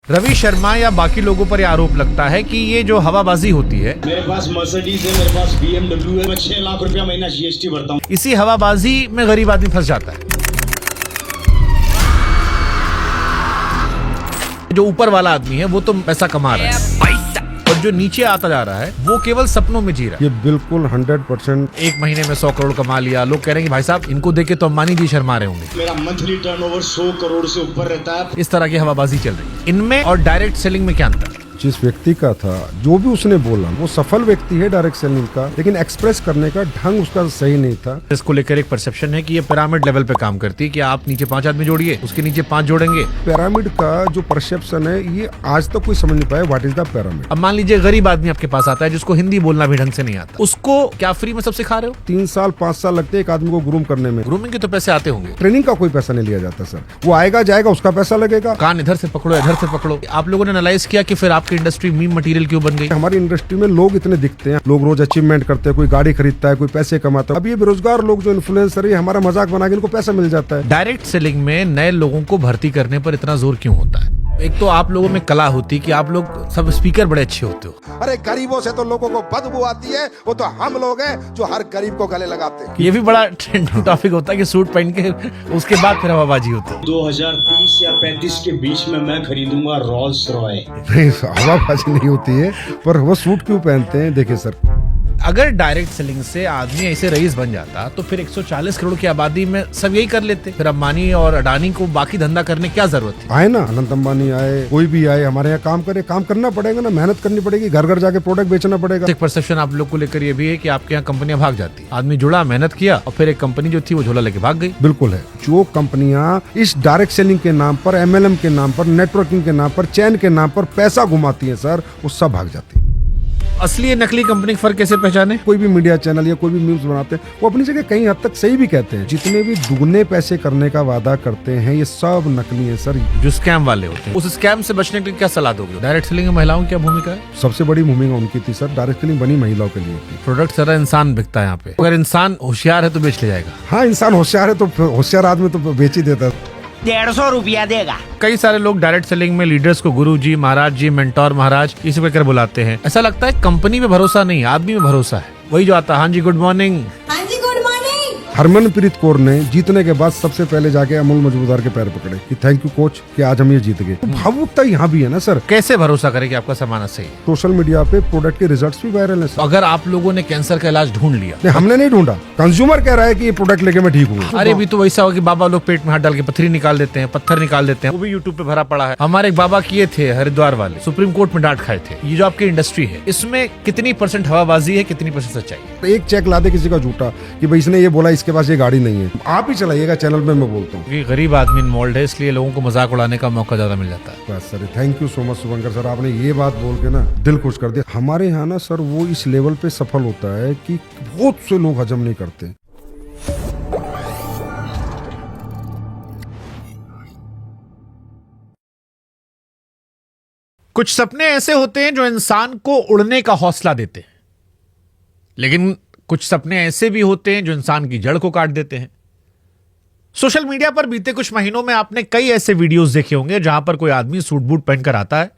रवि शर्मा या बाकी लोगों पर यह आरोप लगता है कि ये जो हवाबाजी होती है, मेरे पास मर्सिडीज है, मेरे पास BMW है, मैं 6 लाख रुपया महीना GST भरता हूँ। इसी हवाबाजी में गरीब आदमी फंस जाता है। जो ऊपर वाला आदमी है वो तो पैसा कमा रहा है और जो नीचे आता जा रहा है वो केवल सपनों में जी रहा है। ये बिल्कुल 100%। एक महीने में 100 करोड़ कमा लिया। लोग कह रहे हैं कि भाई साहब इनको देख के तो अंबानी जी शर्मा रहे होंगे। मेरा मंथली टर्नओवर 100 करोड़ से ऊपर रहता है। इस तरह की हवाबाजी चल रही है। इनमें और डायरेक्ट सेलिंग में क्या अंतर है? जिस व्यक्ति का था, जो भी उसने बोला, वो सफल व्यक्ति है डायरेक्ट सेलिंग का, लेकिन एक्सप्रेस करने का ढंग उसका सही नहीं था। इसको लेकर एक परसेप्शन है कि ये पिरामिड लेवल पे काम करती है कि आप नीचे 5 आदमी जोड़िए, उसके नीचे 5 जोड़ेंगे। पिरामिड का जो परसेप्शन है, ये आज तक कोई समझ नहीं पाया व्हाट इज द पिरामिड। अब मान लीजिए गरीब आदमी आपके पास आता है जिसको हिंदी बोलना भी ढंग से नहीं आता, उसको क्या फ्री में सब सिखा रहे हो? 3 साल 5 साल लगते हैं एक आदमी को ग्रूम करने में। ग्रूमिंग के तो पैसे आते होंगे। ट्रेनिंग का कोई पैसा नहीं लिया जाता सर। वो आएगा जाएगा, उसका पैसा लगेगा। कान इधर से पकड़ो, इधर से पकड़ो। आप लोगों ने एनालाइज किया कि फिर आपकी इंडस्ट्री मीम मटेरियल क्यों बन गई? हमारी इंडस्ट्री में लोग इतने दिखते हैं, लोग रोज अचीवमेंट करते हैं, कोई गाड़ी खरीदता है, कोई पैसे कमाता है। अब ये बेरोजगार लोग जो इन्फ्लुएंसर है, हमारा मजाक बना के इनको पैसा मिल जाता है। डायरेक्ट सेलिंग में नए लोगों को भर्ती करने पर इतना जोर क्यों होता है? एक तो आप लोगों में कला होती कि आप लोग सब स्पीकर बड़े अच्छे होते हो। अरे गरीबों से तो लोगों को बदबू आती है, वो तो हम लोग हैं जो हर गरीब को गले लगाते हैं। ये भी बड़ा ट्रेंडिंग टॉपिक होता है कि सूट पहन के उसके बाद फिर हवाबाजी होती है। 2030 या 35 के बीच में मैं खरीदूंगा रोल्स रॉय। नहीं, हवाबाजी नहीं होती है, पर वो सूट क्यों पहनते हैं? देखिए सर, अगर डायरेक्ट सेलिंग से आदमी ऐसे रईस बन जाता तो फिर 140 करोड़ की आबादी में सब यही कर लेते। फिर अंबानी और अडानी को बाकी धंधा करने की क्या जरूरत थी? आए ना, अनंत अंबानी आए, कोई भी आए, हमारे यहाँ काम करे, काम करना पड़ेगा ना, मेहनत करनी पड़ेगी, घर घर जाके प्रोडक्ट बेचना पड़ेगा। एक परसेप्शन आप लोग को लेकर ये भी है कि आपके यहाँ कंपनियां भाग जाती। आदमी जुड़ा, मेहनत किया और फिर एक कंपनी जो थी वो झोला लेके भाग गई। बिल्कुल है। जो कंपनियां इस डायरेक्ट सेलिंग के नाम पर, MLM के नाम पर, नेटवर्किंग के नाम पर, चैन के नाम पर पैसा घुमाती है सर, वो सब भाग जाती है। असली या नकली कंपनी का फर्क कैसे पहचाने? कोई भी मीडिया चैनल या कोई भी न्यूज बनाते हैं, वो अपनी जगह कहीं हद तक सही भी कहते हैं। जितने भी दुगने पैसे करने का वादा करते हैं, ये सब नकली है सर। जो स्कैम वाले होते हैं, उस स्कैम से बचने के लिए क्या सलाह दोगे? डायरेक्ट सेलिंग में महिलाओं की क्या भूमिका है? सबसे बड़ी भूमिका उनकी थी सर। डायरेक्ट सेलिंग बनी महिलाओं के लिए थी। प्रोडक्ट सारा इंसान बिकता है यहाँ पे। अगर इंसान होशियार है तो बेच ले जाएगा। हाँ, इंसान होशियार है तो होशियार आदमी तो बेच ही देता है। 150 रुपया देगा। कई सारे लोग डायरेक्ट सेलिंग में लीडर्स को गुरु जी, महाराज जी, मेंटोर महाराज ये सब कहकर बुलाते हैं। ऐसा लगता है कंपनी में भरोसा नहीं, आदमी में भरोसा है। वही जो आता है, हाँ जी गुड मॉर्निंग। हाँ जी गुड मॉर्निंग। हरमनप्रीत कौर ने जीतने के बाद सबसे पहले जाके अमूल मजमूदार के पैर पकड़े कि थैंक यू कोच कि आज हम ये जीत गए। भावुकता यहाँ भी है ना सर। कैसे भरोसा करे कि आपका सामान सही है? सोशल मीडिया पे प्रोडक्ट के रिजल्ट्स भी वायरल है सर। अगर आप लोगों ने कैंसर का इलाज ढूंढ लिया, नहीं, हमने नहीं ढूंढा, कंज्यूमर कह रहा है कि ये प्रोडक्ट लेके मैं ठीक हूँ। अरे भी तो वैसा हो कि बाबा लोग पेट में हाथ डाल के पत्थरी निकाल देते हैं, पत्थर निकाल देते हैं, वो भी यूट्यूब पे भरा पड़ा है। हमारे एक बाबा किए थे हरिद्वार वाले, सुप्रीम कोर्ट में डांट खाए थे। ये जो आपकी इंडस्ट्री है, इसमें कितनी परसेंट हवाबाजी है, कितनी परसेंट सच्चाई है? एक चेक ला दे किसी का झूठा कि भाई इसने ये बोला, इसके पास ये गाड़ी नहीं है। आप ही चलाइएगा चैनल पे, मैं बोलता हूँ। ये गरीब आदमी इन्वॉल्व है, इसलिए लोगों को मजाक उड़ाने का मौका ज्यादा मिल जाता है। बस sir, thank you so much Shubhankar sir, आपने ये बात बोल के ना दिल खुश कर दिया। हमारे यहाँ ना सर वो इस लेवल पे सफल होता है कि बहुत से लोग हजम नहीं करते। कुछ सपने ऐसे होते हैं जो इंसान को उड़ने का हौसला देते हैं, लेकिन कुछ सपने ऐसे भी होते हैं जो इंसान की जड़ को काट देते हैं। सोशल मीडिया पर बीते कुछ महीनों में आपने कई ऐसे वीडियोस देखे होंगे जहां पर कोई आदमी सूट बूट पहनकर आता है,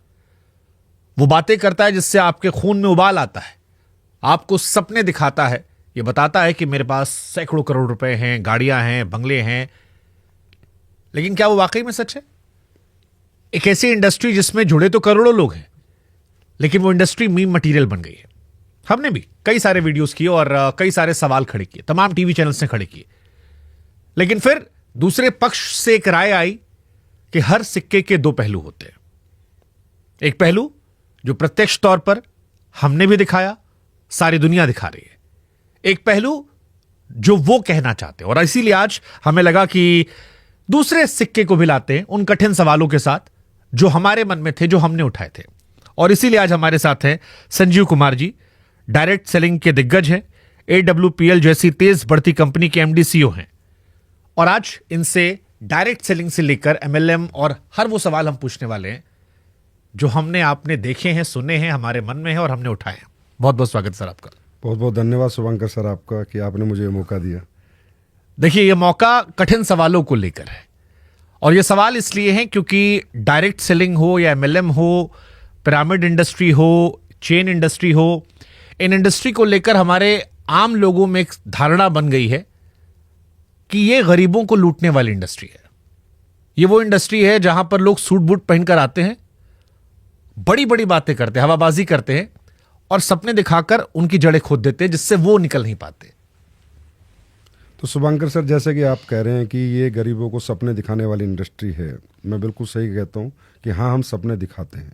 वो बातें करता है जिससे आपके खून में उबाल आता है, आपको सपने दिखाता है, ये बताता है कि मेरे पास सैकड़ों करोड़ रुपए हैं, गाड़ियां हैं, बंगले हैं। लेकिन क्या वो वाकई में सच है? एक ऐसी इंडस्ट्री जिसमें जुड़े तो करोड़ों लोग हैं, लेकिन वो इंडस्ट्री मीम मटेरियल बन गई है। हमने भी कई सारे वीडियोस किए और कई सारे सवाल खड़े किए, तमाम टीवी चैनल्स ने खड़े किए। लेकिन फिर दूसरे पक्ष से एक राय आई कि हर सिक्के के दो पहलू होते हैं। एक पहलू जो प्रत्यक्ष तौर पर हमने भी दिखाया, सारी दुनिया दिखा रही है। एक पहलू जो वो कहना चाहते हैं, और इसीलिए आज हमें लगा कि दूसरे सिक्के को भी लाते हैं उन कठिन सवालों के साथ जो हमारे मन में थे, जो हमने उठाए थे। और इसीलिए आज हमारे साथ हैं संजीव कुमार जी, डायरेक्ट सेलिंग के दिग्गज हैं, AWPL जैसी तेज बढ़ती कंपनी के MD CEO हैं। और आज इनसे डायरेक्ट सेलिंग से लेकर MLM और हर वो सवाल हम पूछने वाले हैं जो हमने आपने देखे हैं, सुने हैं, हमारे मन में है और हमने उठाए हैं। बहुत बहुत स्वागत सर आपका। बहुत बहुत धन्यवाद शुभंकर सर आपका कि आपने मुझे ये मौका दिया। देखिए, ये मौका कठिन सवालों को लेकर है और ये सवाल इसलिए है क्योंकि डायरेक्ट सेलिंग हो या एमएलएम हो, पिरामिड इंडस्ट्री हो, चेन इंडस्ट्री हो, इन इंडस्ट्री को लेकर हमारे आम लोगों में एक धारणा बन गई है कि ये गरीबों को लूटने वाली इंडस्ट्री है। ये वो इंडस्ट्री है जहां पर लोग सूट बूट पहनकर आते हैं, बड़ी बड़ी बातें करते हैं, हवाबाजी करते हैं और सपने दिखाकर उनकी जड़ें खोद देते हैं, जिससे वो निकल नहीं पाते। तो शुभंकर सर, जैसे कि आप कह रहे हैं कि ये गरीबों को सपने दिखाने वाली इंडस्ट्री है, मैं बिल्कुल सही कहता हूँ कि हाँ, हम सपने दिखाते हैं।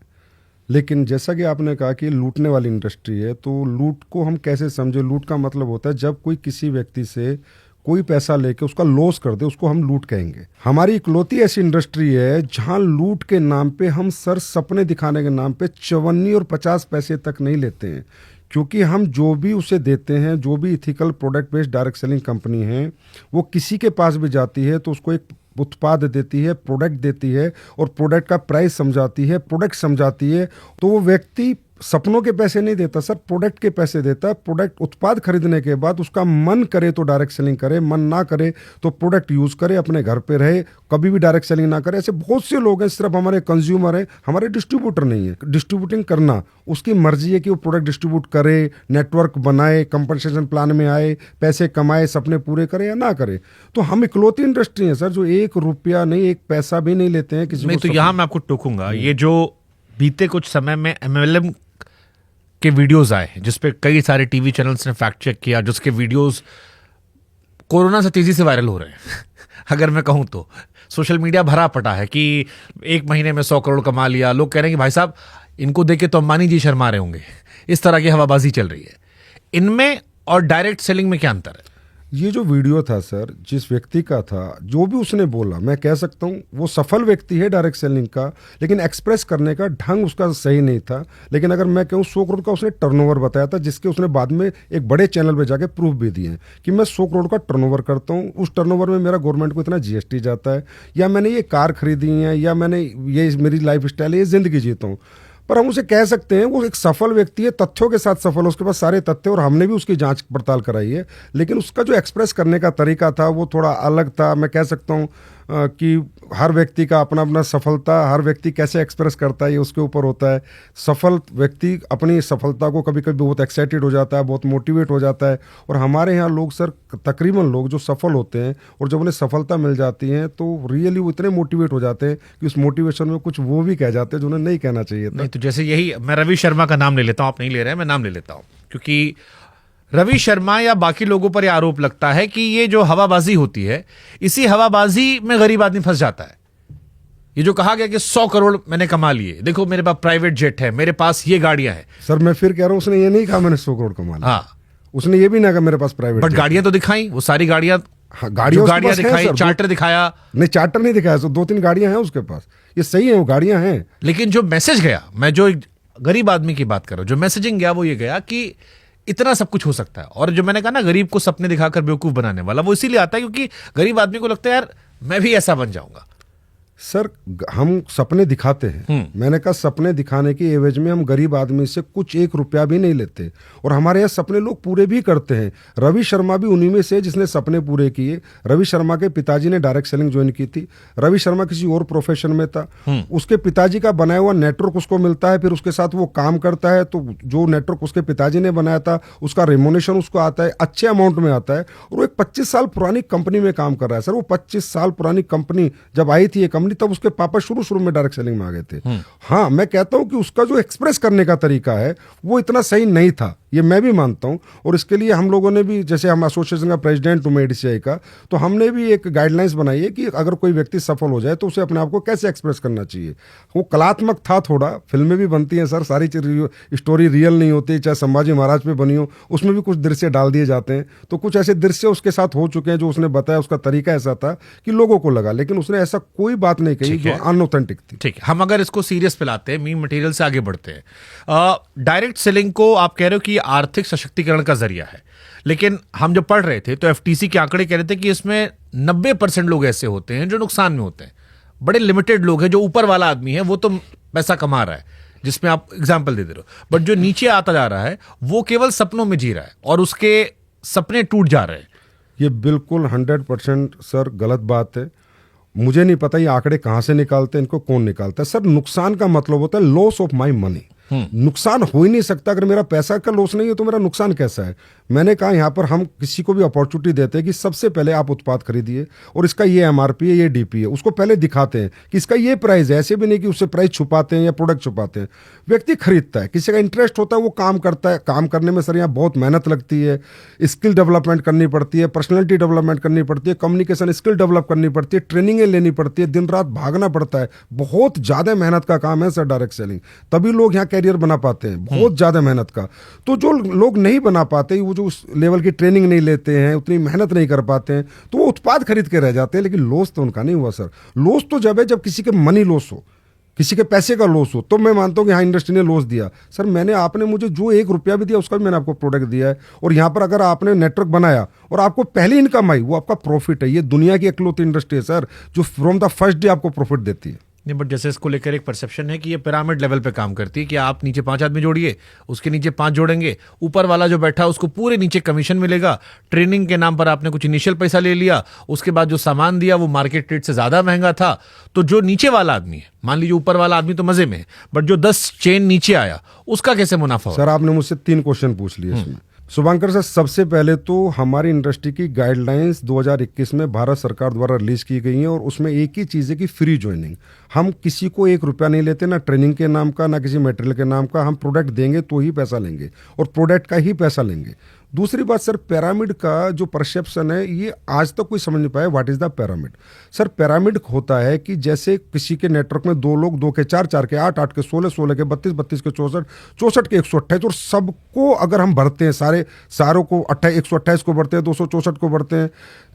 लेकिन जैसा कि आपने कहा कि लूटने वाली इंडस्ट्री है, तो लूट को हम कैसे समझे? लूट का मतलब होता है जब कोई किसी व्यक्ति से कोई पैसा लेके उसका लॉस कर दे, उसको हम लूट कहेंगे। हमारी इकलौती ऐसी इंडस्ट्री है जहां लूट के नाम पे हम सर सपने दिखाने के नाम पे 54 और 50 पैसे तक नहीं लेते हैं, क्योंकि हम जो भी उसे देते हैं, जो भी ethical product based direct selling company है, वो किसी के पास भी जाती है तो उसको एक उत्पाद देती है, प्रोडक्ट देती है और प्रोडक्ट का प्राइस समझाती है, प्रोडक्ट समझाती है। तो वो व्यक्ति सपनों के पैसे नहीं देता सर, प्रोडक्ट के पैसे देता है। प्रोडक्ट उत्पाद खरीदने के बाद उसका मन करे तो डायरेक्ट सेलिंग करे, मन ना करे तो प्रोडक्ट यूज करे, अपने घर पे रहे, कभी भी डायरेक्ट सेलिंग ना करे। ऐसे बहुत से लोग हैं, सिर्फ हमारे कंज्यूमर हैं, हमारे डिस्ट्रीब्यूटर नहीं है। डिस्ट्रीब्यूटिंग करना उसकी मर्जी है कि वो प्रोडक्ट डिस्ट्रीब्यूट करे, नेटवर्क बनाए, कंपनसेशन प्लान में आए, पैसे कमाए, सपने पूरे करे या ना करे। तो हम इकलौती इंडस्ट्री है सर जो 1 रुपया नहीं, 1 पैसा भी नहीं लेते हैं किसी नहीं, को। तो यहां मैं आपको टोकूंगा। ये जो बीते कुछ समय में एमएलएम के वीडियोस आए जिसपे कई सारे टीवी चैनल्स ने फैक्ट चेक किया, जिसके वीडियोस कोरोना से तेजी से वायरल हो रहे हैं अगर मैं कहूं तो सोशल मीडिया भरा पटा है कि 1 महीने में 100 करोड़ कमा लिया। लोग कह रहे हैं कि भाई साहब, इनको देख के तो अंबानी जी शर्मा रहे होंगे। इस तरह की हवाबाजी चल रही है। इनमें और डायरेक्ट सेलिंग में क्या अंतर है? ये जो वीडियो था सर, जिस व्यक्ति का था, जो भी उसने बोला, मैं कह सकता हूँ वो सफल व्यक्ति है डायरेक्ट सेलिंग का, लेकिन एक्सप्रेस करने का ढंग उसका सही नहीं था। लेकिन अगर मैं कहूँ 100 करोड़ का उसने टर्नओवर बताया था, जिसके उसने बाद में एक बड़े चैनल पे जाके प्रूफ भी दिए कि मैं 100 करोड़ का टर्नओवर करता हूँ, उस टर्नओवर में मेरा गवर्नमेंट को इतना जीएसटी जाता है, या मैंने ये कार खरीदी है, या मैंने ये मेरी लाइफ स्टाइल है, ये जिंदगी जीता हूँ। पर हम उसे कह सकते हैं वो एक सफल व्यक्ति है, तथ्यों के साथ सफल है, उसके पास सारे तथ्य, और हमने भी उसकी जांच पड़ताल कराई है। लेकिन उसका जो एक्सप्रेस करने का तरीका था वो थोड़ा अलग था। मैं कह सकता हूँ कि हर व्यक्ति का अपना अपना सफलता, हर व्यक्ति कैसे एक्सप्रेस करता है ये उसके ऊपर होता है। सफल व्यक्ति अपनी सफलता को कभी कभी बहुत एक्साइटेड हो जाता है, बहुत मोटिवेट हो जाता है। और हमारे यहाँ लोग सर, तकरीबन लोग जो सफल होते हैं और जब उन्हें सफलता मिल जाती है तो रियली वो इतने मोटिवेट हो जाते हैं कि उस मोटिवेशन में कुछ वो भी कह जाते हैं जो उन्हें नहीं कहना चाहिए था। नहीं, तो जैसे यही मैं रवि शर्मा का नाम ले लेता हूं, आप नहीं ले रहे हैं, मैं नाम ले लेता हूं, क्योंकि रवि शर्मा या बाकी लोगों पर यह आरोप लगता है कि ये जो हवाबाजी होती है, इसी हवाबाजी में गरीब आदमी फंस जाता है। ये जो कहा गया कि 100 करोड़ मैंने कमा लिए, देखो मेरे पास प्राइवेट जेट है, मेरे पास ये गाड़ियां हैं। सर मैं फिर कह रहा हूँ, उसने ये नहीं कहा मैंने 100 करोड़ कमा लिया। हाँ, उसने ये भी ना कहा मेरे पास प्राइवेट, बट गाड़ियां तो दिखाई, वो सारी गाड़ियां, हाँ, गाड़ियां दिखाई, चार्टर दिखाया। नहीं, चार्टर नहीं दिखाया, 2-3 गाड़ियां हैं उसके पास, ये सही है, वो गाड़ियां हैं। लेकिन जो मैसेज गया, मैं जो गरीब आदमी की बात कर रहा हूं, जो मैसेजिंग गया वो ये गया कि इतना सब कुछ हो सकता है। और जो मैंने कहा ना, गरीब को सपने दिखाकर बेवकूफ बनाने वाला, वो इसीलिए आता है क्योंकि गरीब आदमी को लगता है यार मैं भी ऐसा बन जाऊंगा। सर हम सपने दिखाते हैं, मैंने कहा सपने दिखाने की एवज में हम गरीब आदमी से कुछ 1 रुपया भी नहीं लेते, और हमारे यहाँ सपने लोग पूरे भी करते हैं। रवि शर्मा भी उन्हीं में से जिसने सपने पूरे किए। रवि शर्मा के पिताजी ने डायरेक्ट सेलिंग ज्वाइन की थी। रवि शर्मा किसी और प्रोफेशन में था, उसके पिताजी का बनाया हुआ नेटवर्क उसको मिलता है, फिर उसके साथ वो काम करता है, तो जो नेटवर्क उसके पिताजी ने बनाया था उसका रेमोनेशन उसको आता है, अच्छे अमाउंट में आता है, और वो एक 25 साल पुरानी कंपनी में काम कर रहा है। सर वो 25 साल पुरानी कंपनी जब आई थी ये कंपनी, तब उसके पापा शुरू में डायरेक्ट सेलिंग में आ गए थे। हाँ, मैं कहता हूं कि उसका जो एक्सप्रेस करने का तरीका है वो इतना सही नहीं था, ये मैं भी मानता हूं। और इसके लिए हम लोगों ने भी, जैसे हम एसोसिएशन का प्रेसिडेंट हूं एडीसीआई का, तो हमने भी एक गाइडलाइंस बनाई है कि अगर कोई व्यक्ति सफल हो जाए तो उसे अपने आप को कैसे एक्सप्रेस करना चाहिए। वो कलात्मक था थोड़ा, फिल्में भी बनती हैं सर, सारी स्टोरी रियल नहीं होती, चाहे संभाजी महाराज पे बनी हो, उसमें भी कुछ दृश्य डाल दिए जाते हैं। तो कुछ ऐसे दृश्य उसके साथ हो चुके हैं जो उसने बताया, उसका तरीका ऐसा था कि लोगों को लगा, लेकिन उसने ऐसा कोई बात नहीं कही जो अनऑथेंटिक थी। ठीक है, हम अगर इसको सीरियस पे लाते हैं, मीम मटेरियल से आगे बढ़ते हैं। डायरेक्ट सेलिंग को आप कह रहे हो कि आर्थिक सशक्तिकरण का जरिया है, लेकिन हम जब पढ़ रहे थे तो एफटीसी के आंकड़े कह रहे थे कि इसमें 90% लोग ऐसे होते हैं जो नुकसान में होते हैं। बड़े लिमिटेड लोग हैं, जो ऊपर वाला आदमी है वो तो पैसा कमा रहा है, जिसमें आप एग्जाम्पल दे रहे हो, बट जो नीचे आता जा रहा है वो केवल सपनों में जी रहा है और उसके सपने टूट जा रहे हैं। ये बिल्कुल 100% सर गलत बात है। मुझे नहीं पता ये आंकड़े कहाँ से निकालते हैं, इनको कौन निकालता है। सर नुकसान का मतलब होता है लॉस ऑफ माई मनी। नुकसान हो ही नहीं सकता, अगर मेरा पैसा का लॉस नहीं है तो मेरा नुकसान कैसा है। मैंने कहा यहाँ पर हम किसी को भी अपॉर्चुनिटी देते हैं कि सबसे पहले आप उत्पाद खरीदिए और इसका ये एमआरपी है, ये डीपी है, उसको पहले दिखाते हैं कि इसका ये प्राइस है। ऐसे भी नहीं कि उससे प्राइस छुपाते हैं या प्रोडक्ट छुपाते हैं। व्यक्ति खरीदता है, किसी का इंटरेस्ट होता है, वो काम करता है। काम करने में सर यहाँ बहुत मेहनत लगती है, स्किल डेवलपमेंट करनी पड़ती है, पर्सनैलिटी डेवलपमेंट करनी पड़ती है, कम्युनिकेशन स्किल डेवलप करनी पड़ती है, ट्रेनिंगें लेनी पड़ती है, दिन रात भागना पड़ता है। बहुत ज़्यादा मेहनत का काम है सर डायरेक्ट सेलिंग, तभी लोग यहाँ कैरियर बना पाते हैं, बहुत ज़्यादा मेहनत का। तो जो लोग नहीं बना पाते, वो जो उस लेवल की ट्रेनिंग नहीं लेते हैं, उतनी मेहनत नहीं कर पाते हैं, तो वो उत्पाद खरीद के रह जाते हैं, लेकिन लॉस तो उनका नहीं हुआ सर। लॉस तो जब है जब किसी के मनी लॉस हो, किसी के पैसे का लॉस हो, तो मैं मानता हूँ कि हाँ इंडस्ट्री ने लॉस दिया। सर मैंने, आपने मुझे जो 1 रुपया भी दिया उसका भी मैंने आपको प्रोडक्ट दिया है, और यहाँ पर अगर आपने नेटवर्क बनाया और आपको पहली इनकम आई, वो आपका प्रॉफिट है। ये दुनिया की इकलौती इंडस्ट्री है सर जो फ्रॉम द फर्स्ट डे आपको प्रॉफिट देती है। नहीं, बट जैसे इसको लेकर एक परसेप्शन है कि ये पिरामिड लेवल पे काम करती है कि आप नीचे 5 आदमी जोड़िए, उसके नीचे 5 जोड़ेंगे, ऊपर वाला जो बैठा है उसको पूरे नीचे कमीशन मिलेगा। ट्रेनिंग के नाम पर आपने कुछ इनिशियल पैसा ले लिया, उसके बाद जो सामान दिया वो मार्केट रेट से ज्यादा महंगा था, तो जो नीचे वाला आदमी है, मान लीजिए ऊपर वाला आदमी तो मजे में है, बट जो 10 चेन नीचे आया उसका कैसे मुनाफा हो? सर आपने मुझसे 3 क्वेश्चन पूछ लिए इसमें। शुभंकर सर, सबसे पहले तो हमारी इंडस्ट्री की गाइडलाइंस 2021 में भारत सरकार द्वारा रिलीज की गई हैं, और उसमें एक ही चीज़ है कि फ्री ज्वाइनिंग। हम किसी को 1 रुपया नहीं लेते, ना ट्रेनिंग के नाम का, ना किसी मटेरियल के नाम का। हम प्रोडक्ट देंगे तो ही पैसा लेंगे, और प्रोडक्ट का ही पैसा लेंगे। दूसरी बात सर, पिरामिड का जो परसेप्शन है, ये आज तक कोई समझ नहीं पाया what is the pyramid. Sir pyramid होता है कि जैसे किसी के नेटवर्क में 2 लोग, 2 के 4, 4 के 8, 8 के 16, 16 के 32, 32 के 64, 64 के 128, और सबको अगर हम भरते हैं, सारों को 128 को भरते हैं, 264 को भरते हैं,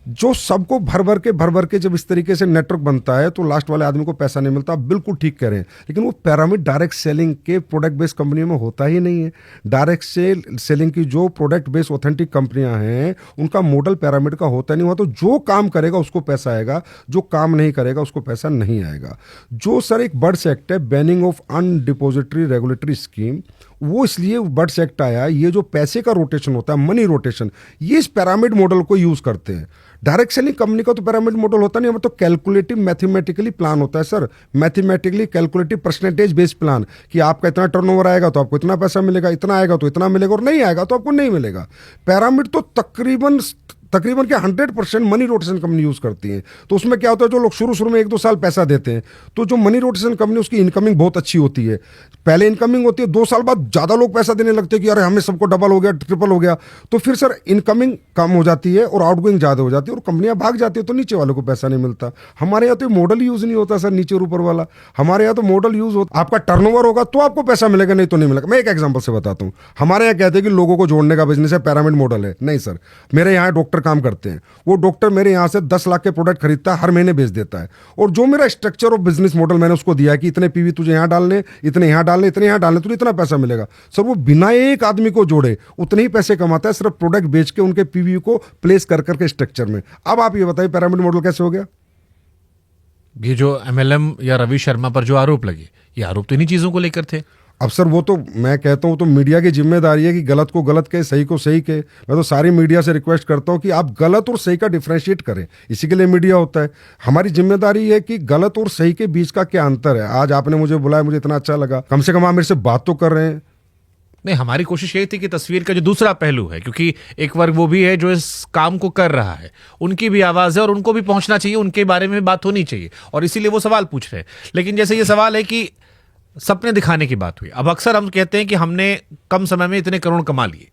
जो सबको भर भर के जब इस तरीके से नेटवर्क बनता है तो लास्ट वाले आदमी को पैसा नहीं मिलता। आप बिल्कुल ठीक कह रहे हैं, लेकिन वो पिरामिड डायरेक्ट सेलिंग के प्रोडक्ट बेस्ड कंपनियों में होता ही नहीं है। डायरेक्ट सेलिंग की जो प्रोडक्ट बेस्ड ऑथेंटिक कंपनियां हैं, उनका मॉडल पिरामिड का होता नहीं हुआ। तो जो काम करेगा उसको पैसा आएगा, जो काम नहीं करेगा उसको पैसा नहीं आएगा। जो सर एक बर्ड्स एक्ट है, बैनिंग ऑफ अनडिपोजिटरी रेगुलेटरी स्कीम, वो इसलिए बर्ड्स एक्ट आया। ये जो पैसे का रोटेशन होता है, मनी रोटेशन, ये इस पिरामिड मॉडल को यूज करते हैं। डायरेक्ट सेलिंग कंपनी का तो पिरामिड मॉडल होता नहीं, हमें तो कैलकुलेटिव मैथमेटिकली प्लान होता है sir, mathematically calculative percentage based plan, कि आपका इतना टर्नओवर आएगा तो आपको इतना पैसा मिलेगा, इतना आएगा तो इतना मिलेगा, और नहीं आएगा तो आपको नहीं मिलेगा। पिरामिड तो तकरीबन के 100% मनी रोटेशन कंपनी यूज करती है। तो उसमें क्या होता है, जो लोग शुरू में 1-2 साल पैसा देते हैं, तो जो मनी रोटेशन कंपनी, उसकी इनकमिंग बहुत अच्छी होती है। पहले इनकमिंग होती है, 2 साल बाद ज्यादा लोग पैसा देने लगते हैं कि अरे हमें सबको डबल हो गया, ट्रिपल हो गया। तो फिर सर इनकमिंग कम हो जाती है और आउटगोइंग ज्यादा हो जाती है, और कंपनियां भाग जाती है, तो नीचे वालों को पैसा नहीं मिलता। हमारे यहाँ तो मॉडल यूज नहीं होता सर, नीचे और ऊपर वाला। हमारे यहाँ तो मॉडल यूज होता, आपका टर्नओवर होगा तो आपको पैसा मिलेगा, नहीं तो नहीं मिलेगा। मैं एक एग्जाम्पल से बताता हूँ। हमारे यहाँ कहते हैं कि लोगों को जोड़ने का बिजनेस है, पिरामिड मॉडल है। नहीं सर, मेरे यहाँ डॉक्टर काम करते हैं, वो डॉक्टर मेरे यहाँ से 10 लाख के प्रोडक्ट खरीदता है, हर महीने बेच देता है, और जो मेरा स्ट्रक्चर ऑफ बिजनेस मॉडल मैंने उसको दिया है कि इतने पीवी तुझे यहाँ डालने, इतने यहाँ डालने, इतने यहाँ डालने, तुझे इतना पैसा मिलेगा। सर वो बिना एक आदमी को जोड़े उतने ही पैसे कमाता है, सिर्फ प्रोडक्ट बेच के उनके पीवी को प्लेस कर करके स्ट्रक्चर में। अब आप ये बताइए पिरामिड मॉडल कैसे हो गया? ये जो MLM या रवि शर्मा पर जो आरोप लगे, ये आरोप तो इन्हीं चीजों को लेकर थे। अब सर वो तो मैं कहता हूँ तो मीडिया की जिम्मेदारी है कि गलत को गलत कहे, सही को सही कहे। मैं तो सारी मीडिया से रिक्वेस्ट करता हूँ कि आप गलत और सही का डिफरेंशिएट करें, इसी के लिए मीडिया होता है। हमारी जिम्मेदारी है कि गलत और सही के बीच का क्या अंतर है। आज आपने मुझे बुलाया, मुझे इतना अच्छा लगा, कम से कम आप मेरे से बात तो कर रहे हैं। नहीं, हमारी कोशिश यही थी कि तस्वीर का जो दूसरा पहलू है, क्योंकि एक वर्ग वो भी है जो इस काम को कर रहा है, उनकी भी आवाज है और उनको भी पहुंचना चाहिए, उनके बारे में बात होनी चाहिए, और इसीलिए वो सवाल पूछ रहे हैं। लेकिन जैसे ये सवाल है कि सपने दिखाने की बात हुई, अब अक्सर हम कहते हैं कि हमने कम समय में इतने करोड़ कमा लिए,